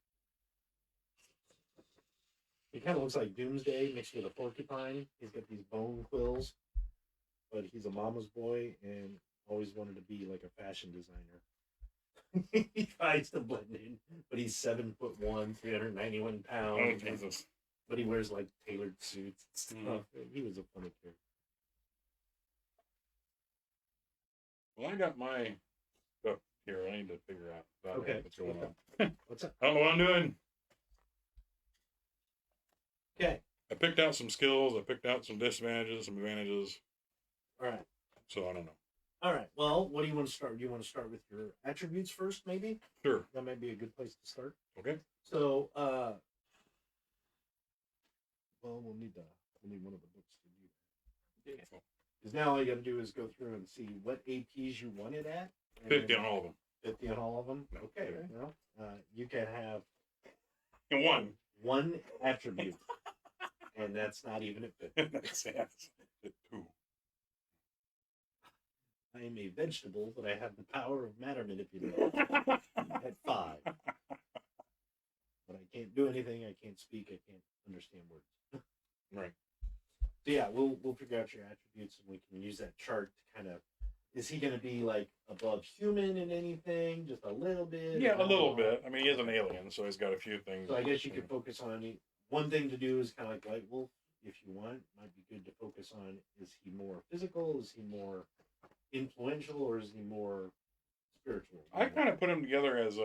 He kind of looks like Doomsday mixed with a porcupine. He's got these bone quills, but he's a mama's boy and always wanted to be like a fashion designer. He tries to blend in, but he's 7'1", 391 Oh, pounds. Jesus. But he wears like tailored suits and stuff. He was a funny character. Well, I got my stuff here. I need to figure out Okay. what's going on. What's up? I don't know what I'm doing. Okay. I picked out some skills. I picked out some disadvantages, some advantages. All right. So I don't know. All right. Well, what do you want to start? Do you want to start with your attributes first, maybe? Sure. That might be a good place to start. Okay. So, well, we'll need one of the books to do that. Because now all you got to do is go through and see what APs you want it at. 50 on all of them. 50 on all of them? Okay. Well, you can have And one attribute, and that's not even at 50. That's it. Two. I am a vegetable, but I have the power of matter manipulation at 5. But I can't do anything. I can't speak. I can't understand words. Right. So yeah, we'll figure out your attributes, and we can use that chart to kind of. Is he going to be like above human in anything? Just a little bit? Yeah, a little bit. I mean, he is an alien, so he's got a few things. So I guess you could focus on one thing to do is kind of like White Wolf, if you want. Might be good to focus on: is he more physical? Is he more influential, or is he more spiritual? I kind of put him together as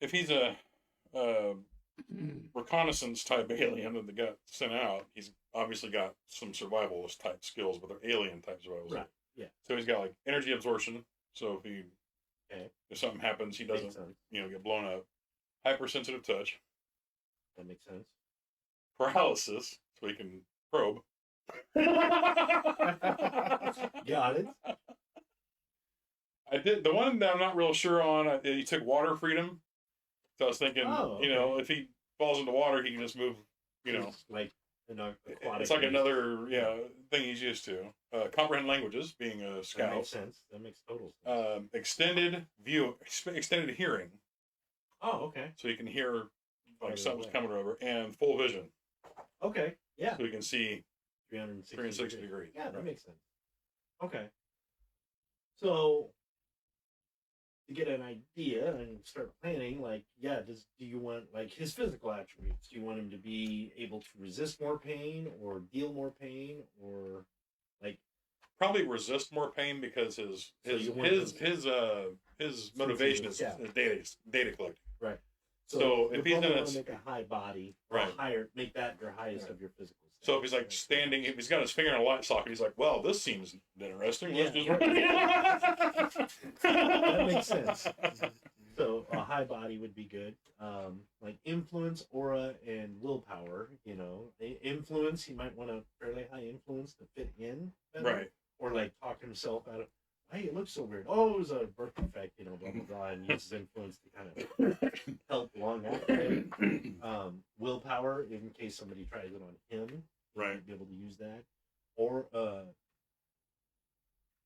if he's a reconnaissance type alien that they got sent out, he's obviously got some survivalist type skills, but they're alien type survivalist. Right. Yeah. So he's got like energy absorption. So Okay. if something happens, he Makes doesn't sense. get blown up. Hypersensitive touch. That makes sense. Paralysis, so he can probe. Got it. I did the one that I'm not real sure on. He took water freedom, so I was thinking, Oh, if he falls into water, he can just move. It's like an aquatic. It's like beast. another thing he's used to. Comprehend languages, being a That scout. makes sense. That makes total sense. Extended view, extended hearing, Oh, okay. so you can hear like Farther something's away. coming over, and full vision, Okay. Yeah. so you can see 360 360 degrees. Yeah, that Right. makes sense. Okay. So to get an idea and start planning, do you want like his physical attributes? Do you want him to be able to resist more pain or deal more pain or like Probably resist more pain because his So you want his motivation is Yeah. data collecting. right? So if you're he's in probably a- gonna make a high body, or Right. higher, make that your highest Right. of your physical. So if he's like stats. standing, if he's got his finger in a light socket, he's like, "Well, this seems interesting." Let's Yeah. just... That makes sense. So a high body would be good. Like influence, aura, and willpower. Influence, he might want a fairly high influence to fit in better. Right. Or like talk himself out of, hey, it looks so weird. Oh, it was a birth defect, blah blah blah, and use his influence to kind of help along that way. Willpower, in case somebody tries it on him, he Right. might be able to use that. Or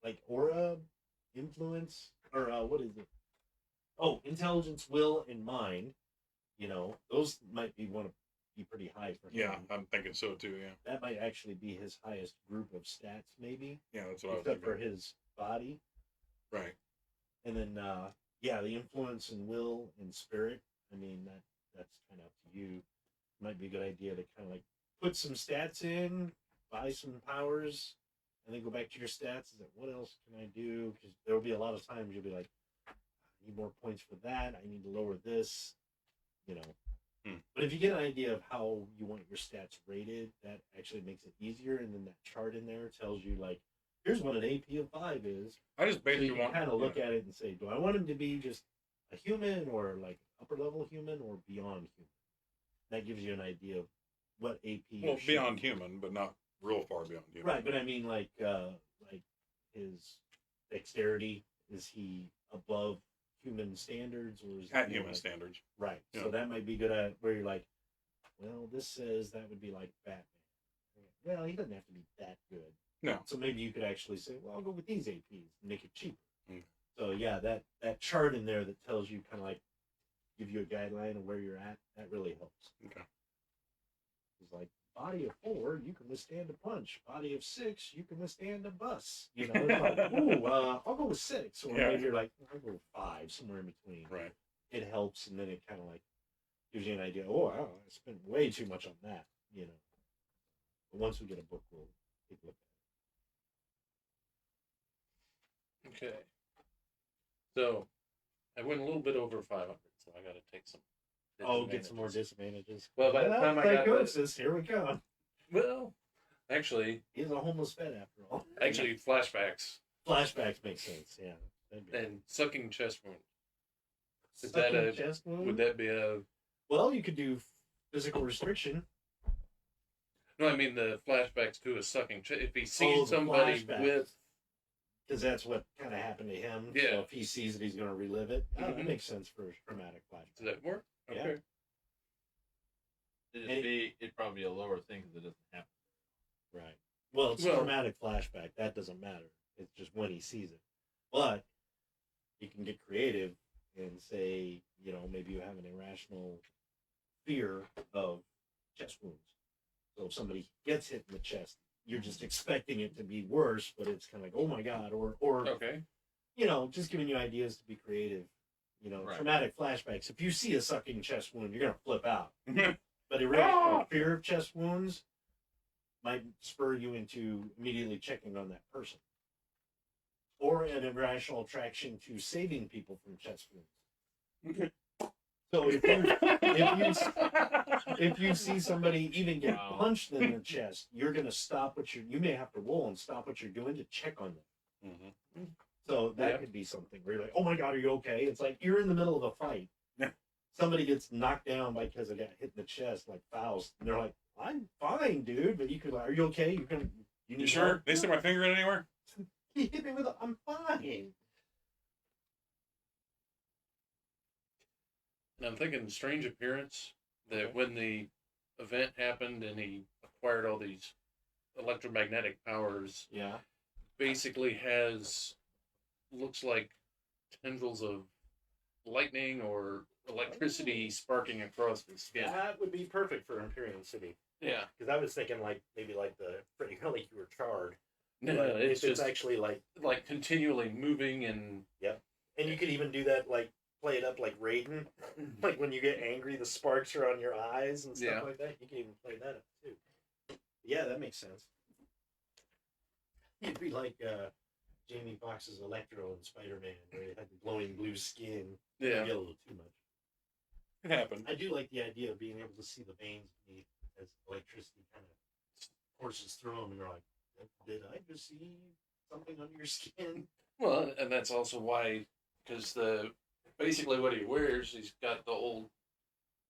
like aura, influence, or what is it? Oh, intelligence, will, and mind. Those might be pretty high for him. Yeah, I'm thinking so too. Yeah, That might actually be his highest group of stats, maybe, yeah, that's what I was except for thinking. his body. Right. And then, the influence and will and spirit. I mean, that's kind of up to you. Might be a good idea to kind of like put some stats in, buy some powers, and then go back to your stats. Is like, what else can I do? Because there will be a lot of times you'll be like, need more points for that. I need to lower this. You know. Hmm. But if you get an idea of how you want your stats rated, that actually makes it easier. And then that chart in there tells you like, here's what an AP of 5 is. I just So basically you can want kind of look at it and say, do I want him to be just a human or like upper level human or beyond human? That gives you an idea of what AP. well should beyond be. human, but not real far beyond human. Right, but I mean like his dexterity, is he above human standards or is At he human like, standards. right? Yeah. So that might be good at where you're like, well, this says that would be like Batman. Well, he doesn't have to be that good. No. So maybe you could actually say, well, I'll go with these APs and make it cheaper. Mm. So yeah, that chart in there that tells you kind of like give you a guideline of where you're at, that really helps. Okay. It's like body of 4, you can withstand a punch. Body of 6, you can withstand a bus. You know, it's like, ooh, I'll go with 6. Or Yeah. maybe you're like, I'll go with 5, somewhere in between. Right. It helps, and then it kind of like gives you an idea. Oh, I spent way too much on that. You know. But once we get a book, we'll take a look at Okay. So I went a little bit over 500, so I got to take some. it. Oh, get some more disadvantages. disadvantages. Well, by the time I got psychosis, here we go. Well, actually, He's a homeless vet after all. flashbacks Flashbacks make sense. Yeah. That'd be- and sucking chest wound. Is Sucking that a? chest wound? Would that be a? Well, you could do physical restriction. No, I mean the flashbacks to a sucking chest. If he Oh, sees the somebody flashbacks. with, Because that's what kind of happened to him. Yeah. So if he sees it, he's going to relive it. That Mhm. makes sense for a traumatic does flashback. that work? Yeah. Okay. It'd probably be a lower thing because it doesn't happen. Right. Well, it's a Well- traumatic flashback. That doesn't matter. It's just when he sees it. But you can get creative and say, you know, maybe you have an irrational fear of chest wounds. So if somebody gets hit in the chest, you're just expecting it to be worse, but it's kind of like, oh my God, or Okay. you know, just giving you ideas to be creative. You know, Right. traumatic flashbacks. If you see a sucking chest wound, you're gonna flip out. But irrational fear of chest wounds might spur you into immediately checking on that person, or an irrational attraction to saving people from chest wounds. So if you see somebody even get Wow. punched in the chest, you're gonna stop what you may have to roll and stop what you're doing to check on them. Mm-hmm. So that Yeah. could be something where you're like, oh my God, are you okay? It's like you're in the middle of a fight. Yeah. Somebody gets knocked down because they got hit in the chest, like Faust, and they're like, I'm fine, dude. But you could like, are you okay? You You need sure? help? They stick my finger in anywhere? He hit me with a, I'm fine. And I'm thinking strange appearance that when the event happened and he acquired all these electromagnetic powers, Yeah. basically looks like tendrils of lightning or electricity sparking across his skin. That would be perfect for Imperium City. Yeah. Because I was thinking like maybe like like you were charred. No, But it's if it's just actually like, like continually moving and and you could even do that like play it up like Raiden, like when you get angry, the sparks are on your eyes and stuff Yeah. like that. You can even play that up too. Yeah, that makes sense. It'd be like Jamie Foxx's Electro in Spider-Man, where he had the glowing blue skin. yeah. Maybe a little too much. It happened. I do like the idea of being able to see the veins beneath as electricity kind of courses through them, and you're like, did I just see something under your skin? Well, and that's also why, because basically what he wears, he's got the old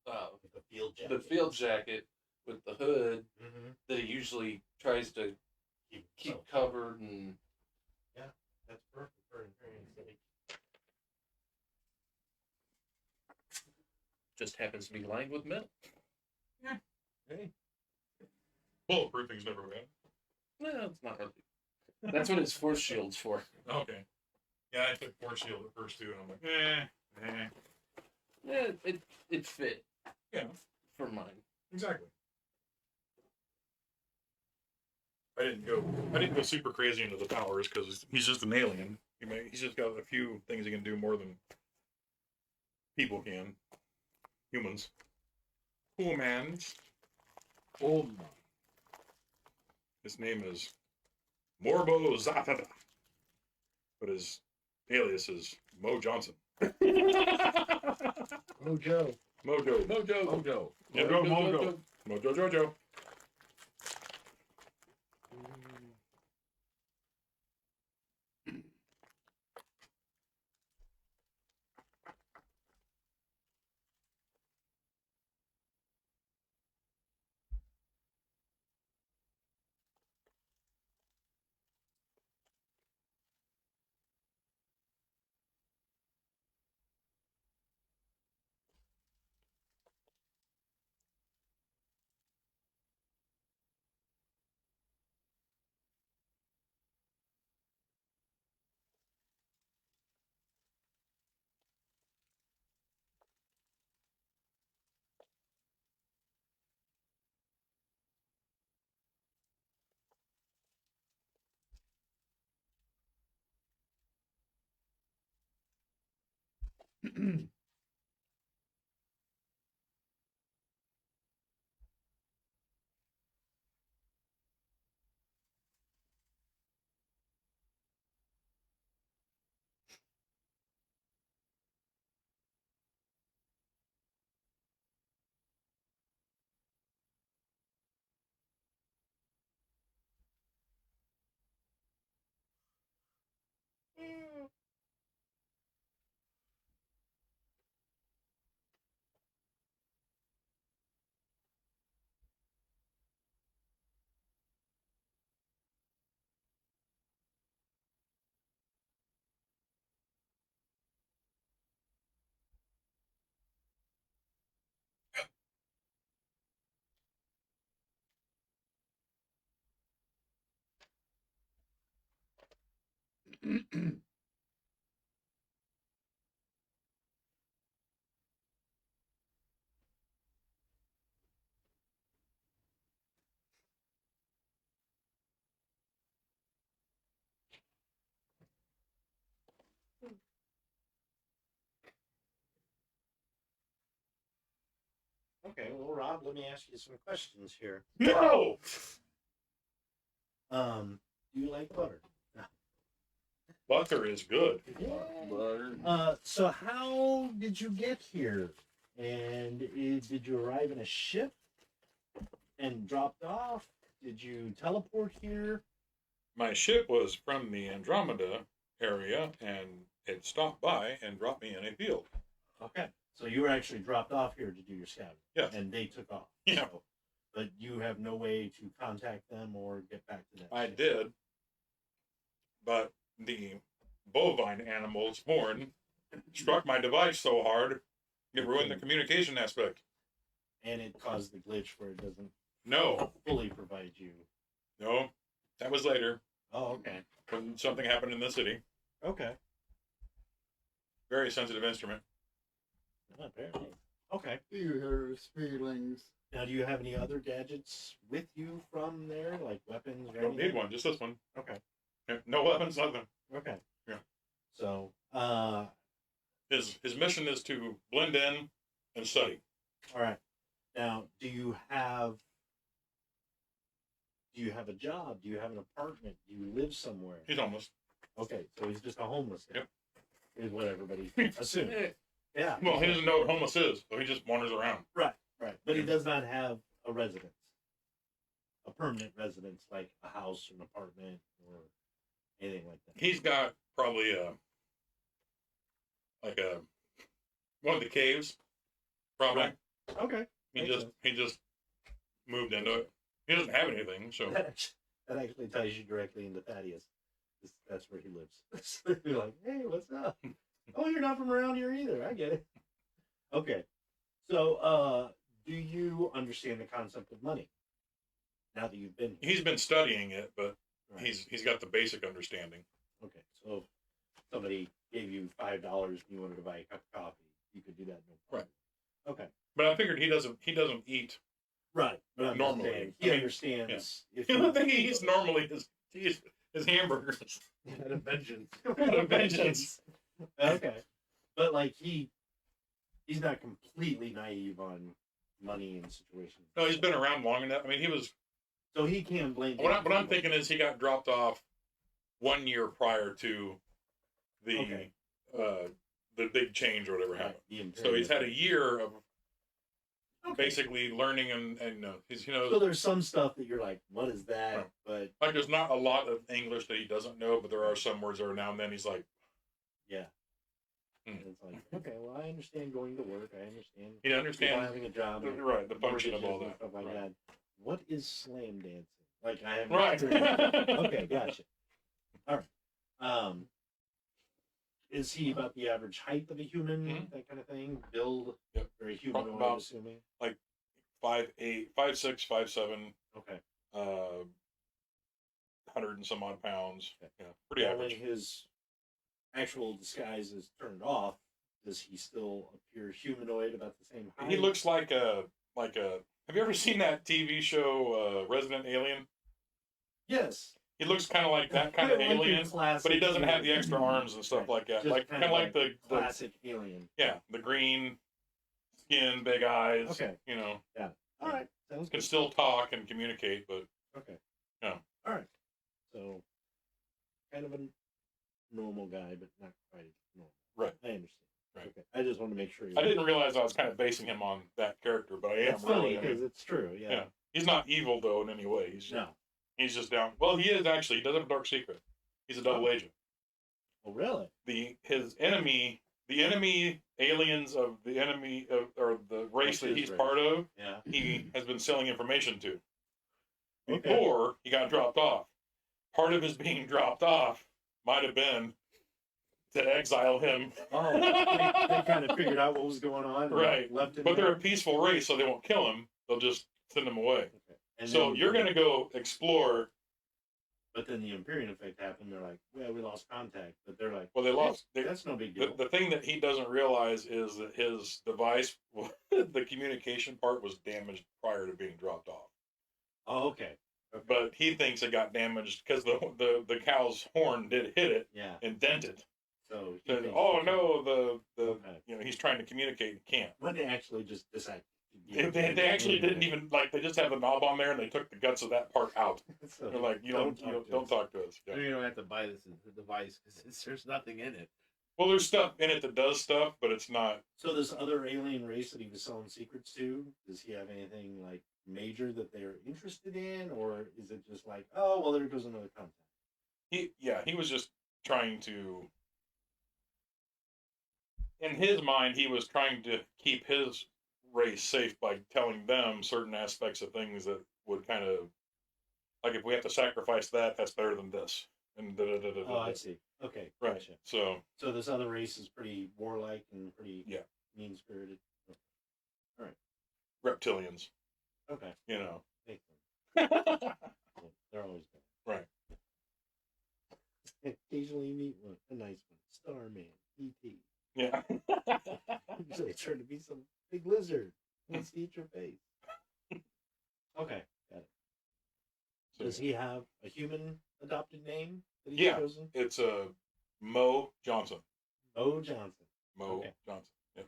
Like the field jacket. the field jacket with the hood Mm-hmm. that he usually tries to keep covered, and That's perfect for Imperium City. just happens to be lined with metal. Hey. Bulletproofing's never bad. No, it's not really. That's what his force shield's for. Okay. Yeah, I took Force Shield at first too, and I'm like, Yeah, it fit Yeah, for mine. exactly. I didn't go super crazy into the powers because he's just an alien. He's just got a few things he can do more than people can. Humans. Cool man's. Oh my. His name is Morbo Zatada. But his alias is Mo Johnson. Mojo. Mojo. Mojo. Yeah, Mojo. Mojo Jojo. Okay, well, Rob, let me ask you some questions here. No! Do you like butter? Butter is good. So how did you get here? And did you arrive in a ship and dropped off? Did you teleport here? My ship was from the Andromeda area, and it stopped by and dropped me in a field. Okay. So you were actually dropped off here to do your scouting. Yes. And they took off. Yeah. So, but you have no way to contact them or get back to them. I did, but the bovine animal's horn struck my device so hard it ruined the communication aspect. And it caused the glitch where it doesn't No, fully provide you. no, that was later Oh, okay. when something happened in the city. Okay. Very sensitive instrument. Apparently. Okay. You hurt his feelings. Now, do you have any other gadgets with you from there, like weapons or Don't anything? need one, just this one. Okay. Yeah, no weapons, nothing. Okay. Yeah. So, His mission is to blend in and study. all right. Now, do you have a job? Do you have an apartment? Do you live somewhere? He's homeless. Okay, so he's just a homeless guy. Yep. Is what everybody assumes. Yeah. Well, he doesn't know what homeless is, so he just wanders around. Right. But he does not have a residence, a permanent residence like a house or an apartment or anything like that. He's got probably one of the caves, probably. Right. Okay. He Makes just moved into it. He doesn't have anything, so That actually ties you directly into Thaddeus. That's where he lives. So you're like, hey, what's up? Oh, you're not from around here either. I get it. Okay. So, do you understand the concept of money now that you've been here? he's been studying it, but Right. he's got the basic understanding. Okay. So if somebody gave you $5 and you wanted to buy a cup of coffee, you could do that no problem. Right. Okay. But I figured he doesn't eat. Right. But I'm just Normally. saying, he understands. If The only thing he eats normally is hamburgers. At a vengeance. At a vengeance. Okay. But like he's not completely naive on money and situations. No, he's been around long enough. I mean, he was. So he can blame. What I'm thinking is he got dropped off 1 year prior to the Okay. the big change or whatever happened. The So he's had a year of Okay. basically learning and he's So there's some stuff that you're like, what is that? Right. But like there's not a lot of English that he doesn't know, but there are some words that are now and then he's like, yeah. Hmm. And it's like, okay, well, I understand going to work. I understand he people understands having a job. right the function of all mortgages and that. Stuff like Right. that. What is slam dancing? Like I have Right. Okay, gotcha. All right. Is he about the average height of a human? Mhm. That kind of thing. Build. Yep. Very humanoid, About- I'm assuming. 5'8", 5'6", 5'7", Okay. 100 and some odd pounds. Okay. Yeah, pretty Now, when average. his actual disguise is turned off, does he still appear humanoid about the same height? He looks like a. Have you ever seen that TV show Resident Alien? Yes. He looks kind of like that kind of Like your alien, classic but he doesn't have the alien. extra arms and stuff Right. like that. Just Like kind of like the classic alien. yeah, the green skin, big eyes. Okay. You know, All right. Sounds can good. still talk and communicate, but Okay. Yeah. All right. So, kind of a normal guy, but not quite normal. Right. I understand. Right. Okay. I just wanted to make sure. I didn't realize I was kind of basing him on that character, but I am It's funny really. I mean, because it's true. Yeah. yeah. He's not evil though in any way. He's just down. Well, he is actually. He does have a dark secret. He's a double agent. Oh, really? His enemy, the enemy aliens of the enemy of, or the race that his he's race. part of, Yeah. he has been selling information to. Okay. Before he got dropped off. Part of his being dropped off might have been to exile him. Oh, they kind of figured out what was going on. And Right. Left him But they're there. a peaceful race, so they won't kill him. They'll just send him away. Okay. And So then- you're going to go explore. But then the Empyrean effect happened. They're like, well, we lost contact. But they're like, Well, they lost. That's no big deal. The thing that he doesn't realize is that his device, the communication part, was damaged prior to being dropped off. Oh, okay. But he thinks it got damaged because the cow's horn did hit it Yeah. and dent it. So he Said, thinks oh it's- no, the Okay. he's trying to communicate and can't. When they actually just decide. They actually didn't even they just have the knob on there and they took the guts of that part out. So, They're like, don't talk to us. Yeah. You don't have to buy this device because there's nothing in it. Well, there's stuff in it that does stuff, but it's not. So this other alien race that he was selling secrets to, does he have anything like major that they're interested in, or is it just like, oh well, there goes another contact? He was just trying to. In his mind, he was trying to keep his race safe by telling them certain aspects of things that would kind of, like if we have to sacrifice that, that's better than this, and Oh, I see. Okay, Right. gotcha. So So this other race is pretty warlike and pretty Yeah. mean spirited. reptilians, Okay, you know. make them. Yeah, they're always good. Right. Occasionally you meet one, a nice one, Starman, E.T. Yeah. Usually it's trying to be some big lizard. Wants to eat your face. Okay, got it. So, Does he have a human adopted name that he's Yeah. chosen? it's Mo Johnson. Bo Johnson. Mo Okay. Johnson. Yeah.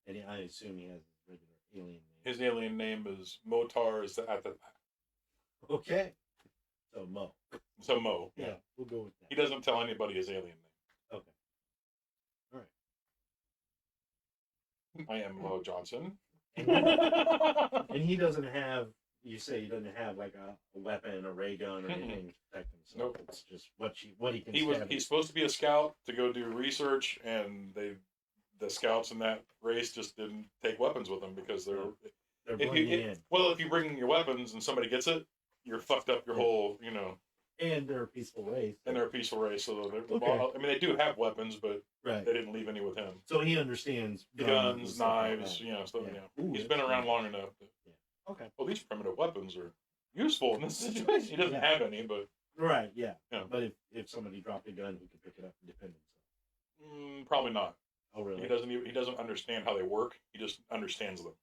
And I assume he has his regular alien name. His alien name is Motar Okay. So Mo. So Mo. Yeah, we'll go with that. He doesn't tell anybody his alien name. Okay. All right. I am Mo Johnson. And he doesn't have, you say he doesn't have like a weapon, a ray gun, or anything to protect himself. Nope. It's just what he can He's supposed to be a scout to go do research, and the scouts in that race just didn't take weapons with them because They're if blending you in. if you bring your weapons and somebody gets it, you're fucked up your whole And they're a peaceful race. and they're a peaceful race. So they're, Okay. well, I mean they do have weapons, but right. they didn't leave any with him. So he understands and Guns, stuff like knives, that. stuff. Yeah. Ooh, He's that's been around nice. long enough. Okay. Well, these primitive weapons are useful in this situation. He doesn't Yeah. have any, but Right, yeah. Yeah. But if somebody dropped a gun, he could pick it up and defend himself. probably not. Oh, really? He doesn't understand how they work. He just understands them.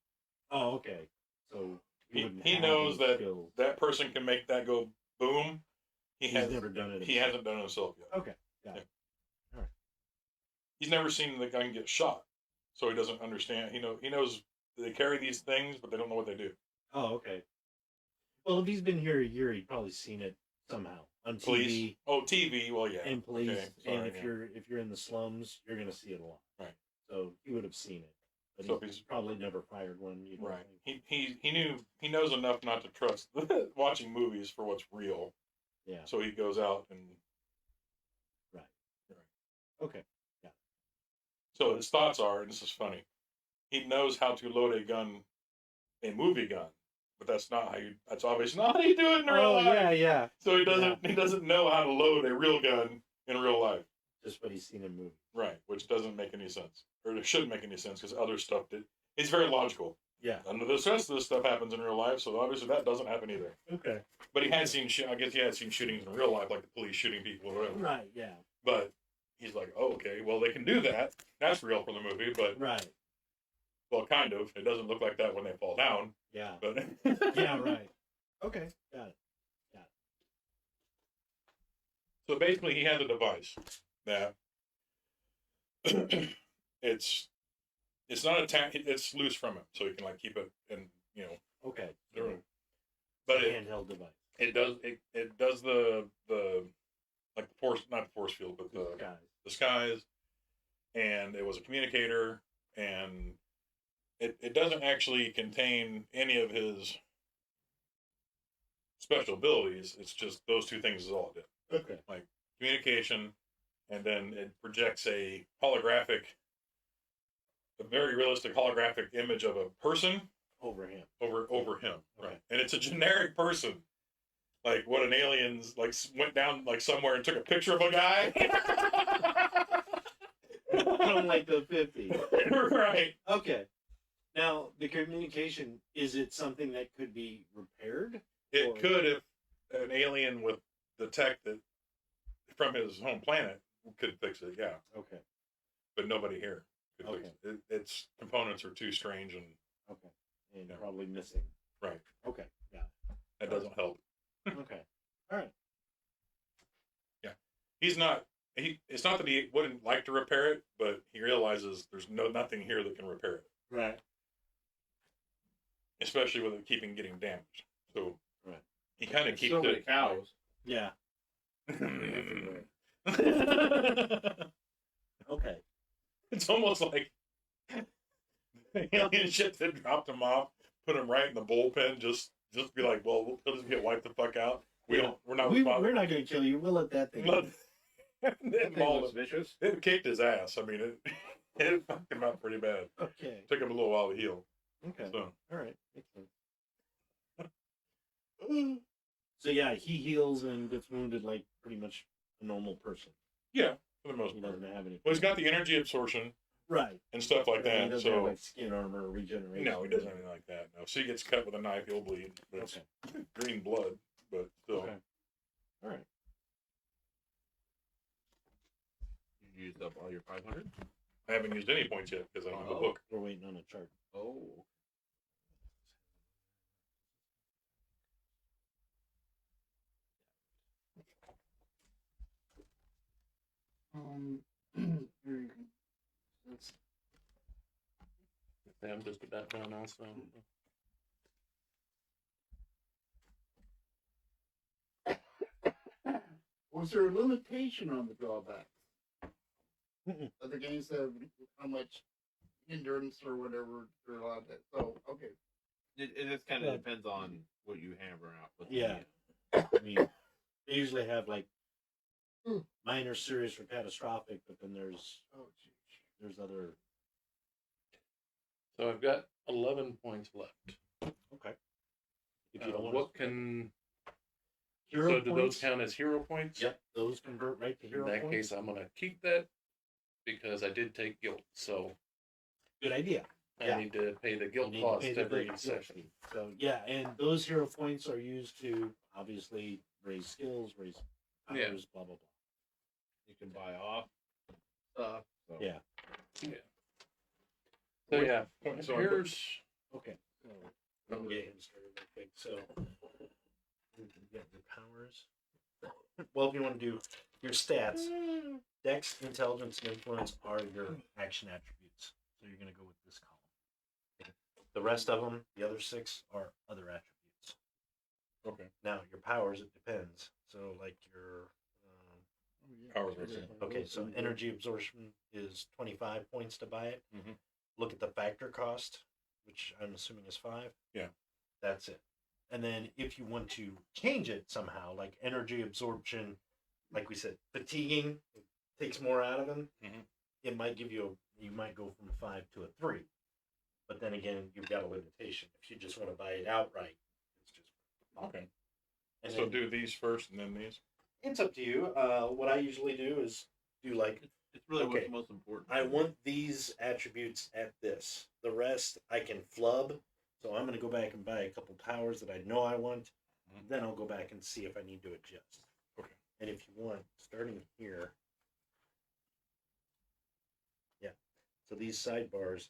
Oh, okay. So wouldn't He have knows any that skills. that person can make that go boom. He's never done it. He himself. hasn't done it himself yet. Okay, got it. All right. He's never seen the gun get shot, so he doesn't understand. He knows they carry these things, but they don't know what they do. Oh, okay. Well, if he's been here a year, he's probably seen it somehow. on Police. TV Oh, TV. Well, yeah. and police, Okay, sorry, and if yeah. you're in the slums, you're gonna see it a lot. Right. So he would have seen it, but So he's he's- probably never fired one. You don't Right. think? He knows enough not to trust watching movies for what's real. Yeah. So he goes out and Okay. so his thoughts are, and this is funny, he knows how to load a movie gun, but that's obviously not how you do it in real Oh life. yeah. So he doesn't know how to load a real gun in real life. Just what he's seen in movies. Right, which doesn't make any sense, or it shouldn't make any sense because other stuff did. He's very logical. Yeah. None of the rest of this stuff happens in real life, so obviously that doesn't happen either. Okay. But he had seen, I guess he had seen shootings in real life, like the police shooting people or whatever. Right. Yeah. But he's like, oh, okay, well they can do that. That's real for the movie, but Right. well, kind of. It doesn't look like that when they fall down, Yeah. but Yeah. Right. Okay. Got it. So basically, he has a device that it's not attached. It's loose from him, so he can like keep it in Okay. the room. But Handheld device. it does the like the force, not the force field, but Guys. the skies, and it was a communicator, and it doesn't actually contain any of his special abilities. It's just those two things is all it did. Okay. Like communication, and then it projects a very realistic holographic image of a person Over him. over him, Okay. right? And it's a generic person, like what an alien's like went down like somewhere and took a picture of a guy, From like the 50s. right? Okay. Now, the communication, is it something that could be repaired? It Or- could if an alien with the tech that from his home planet could fix it, yeah. Okay. But nobody here could Okay. fix it. Its components are too strange, and Okay. And Yeah. probably missing. right, Okay. Yeah. that doesn't help. Okay. All right. He's not. It's not that he wouldn't like to repair it, but he realizes there's nothing here that can repair it, Right. especially with it keeping getting damaged. So Right. he kind of keeps so many it. cows. Yeah. Okay. It's almost like the alien ship that dropped him off, put him right in the bullpen, just be like, well, he'll just get wiped the fuck out. We're not We're responsible. not going to kill you. We'll let that thing. But- That it thing mauled was him. vicious. It kicked his ass. I mean, it fucked him up pretty bad. Okay. Took him a little while to heal. Okay. So All right. Makes sense. So yeah, he heals and gets wounded like pretty much a normal person. yeah, for the most He part. doesn't have any. Well, he's got the energy absorption Right. and stuff like He that. doesn't have So like skin armor or regeneration. no, he doesn't have anything like that. No, if he gets cut with a knife, he'll bleed. But it's Okay. green blood. But still, Okay. All right. You used up all your 500. I haven't used any points yet because I don't have a Oh. book. We're waiting on a chart. Oh. Here you go. That's- Yeah, I'm just about done also. Was there a limitation on the drawback? Mm-mm. Other games have how much endurance or whatever they're allowed to. So okay. It just kind of Well- depends on what you hammer out. With the- Yeah. I mean, they usually have like minor, serious, or catastrophic, but then there's Oh geez. other. So I've got 11 points left. Okay. If you don't want What can hero so do those points, count as hero points? Yep, those convert right to In hero that points. case, I'm gonna keep that because I did take guilt, so Good idea. I Yeah. need to pay the You guilt need to cost pay the every guild session. fee. So yeah, and those hero points are used to obviously raise skills, raise powers, Yeah. blah blah blah. You can buy off stuff. So. Yeah. So yeah, So here's Okay. So I'm getting him started real quick. So you can get your powers. Well, if you want to do your stats, Dex, Intelligence, and Influence are your action attributes. So you're going to go with this column. The rest of them, the other 6, are other attributes. Okay. Now your powers, it depends. So like your Powers are the same. okay, so energy absorption is 25 points to buy it. Mhm. Look at the factor cost, which I'm assuming is 5. Yeah. That's it. And then if you want to change it somehow, like energy absorption, like we said, fatiguing, it takes more out of them. Mhm. It might give you you might go from a 5 to a 3. But then again, you've got a limitation. If you just want to buy it outright, it's just Okay. and So then, do these first and then these. it's up to you. What I usually do is do like It's really Okay. what's most important. I want these attributes at this. The rest I can flub. So I'm going to go back and buy a couple powers that I know I want. Mhm. Then I'll go back and see if I need to adjust. Okay. And if you want, starting here. Yeah. So these sidebars,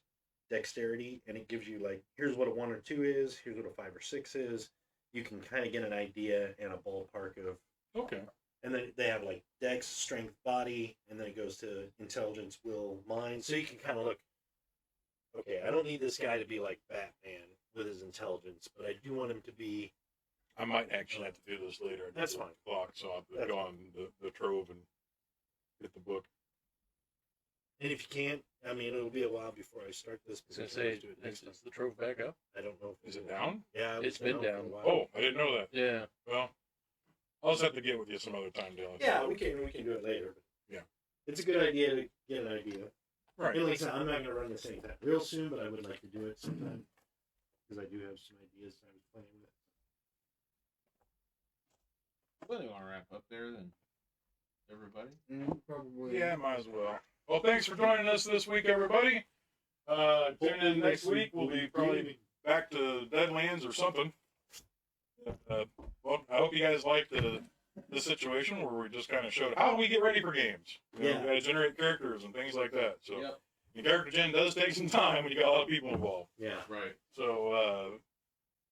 dexterity, and it gives you like, here's what a 1 or 2 is, here's what a 5 or 6 is. You can kind of get an idea and a ballpark of. Okay. And then they have like dex, strength, body, and then it goes to intelligence, will, mind. So you can kind of look, okay, I don't need this guy to be like Batman with his intelligence, but I do want him to be. I might actually have to do this later. That's fine. Clock, so I'll That's go on the Trove and get the book. And if you can't, I mean, it'll be a while before I start this. I was gonna because I always say, do it next is the Trove back up? time. I don't know. If Is it down? Yeah, It's been for a down. while. Oh, I didn't know that. Yeah. Well, I'll just have to get with you some other time, Dylan. Yeah, we can do it later. Yeah. It's a good idea to get an idea. Right. And like I said, I'm not going to run this anytime real soon, but I would like to do it sometime because I do have some ideas I was playing with. Well, you want to wrap up there then? Everybody? Probably. Yeah, might as well. Well, thanks for joining us this week, everybody. Tune in next week. We'll be probably back to Deadlands or something. Well, I hope you guys liked the situation where we just kind of showed how we get ready for games. You know, we got to generate characters and things like that. So Yep. the character gen does take some time when you got a lot of people involved. Yeah. Right. So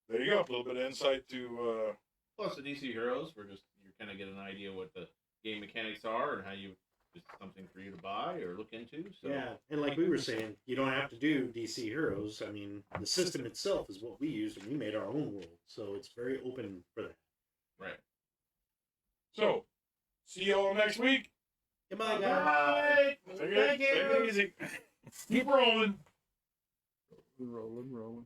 there you go, a little bit of insight to. Plus the DC Heroes, you kind of get an idea what the game mechanics are and how you it's something for you to buy or look into. So Yeah, and like we were saying, you don't have to do DC Heroes. I mean, the system itself is what we used, and we made our own world, so it's very open for that. right. So, see you all next week. Goodbye, guys. Bye. Take it easy. Keep rolling. Rolling.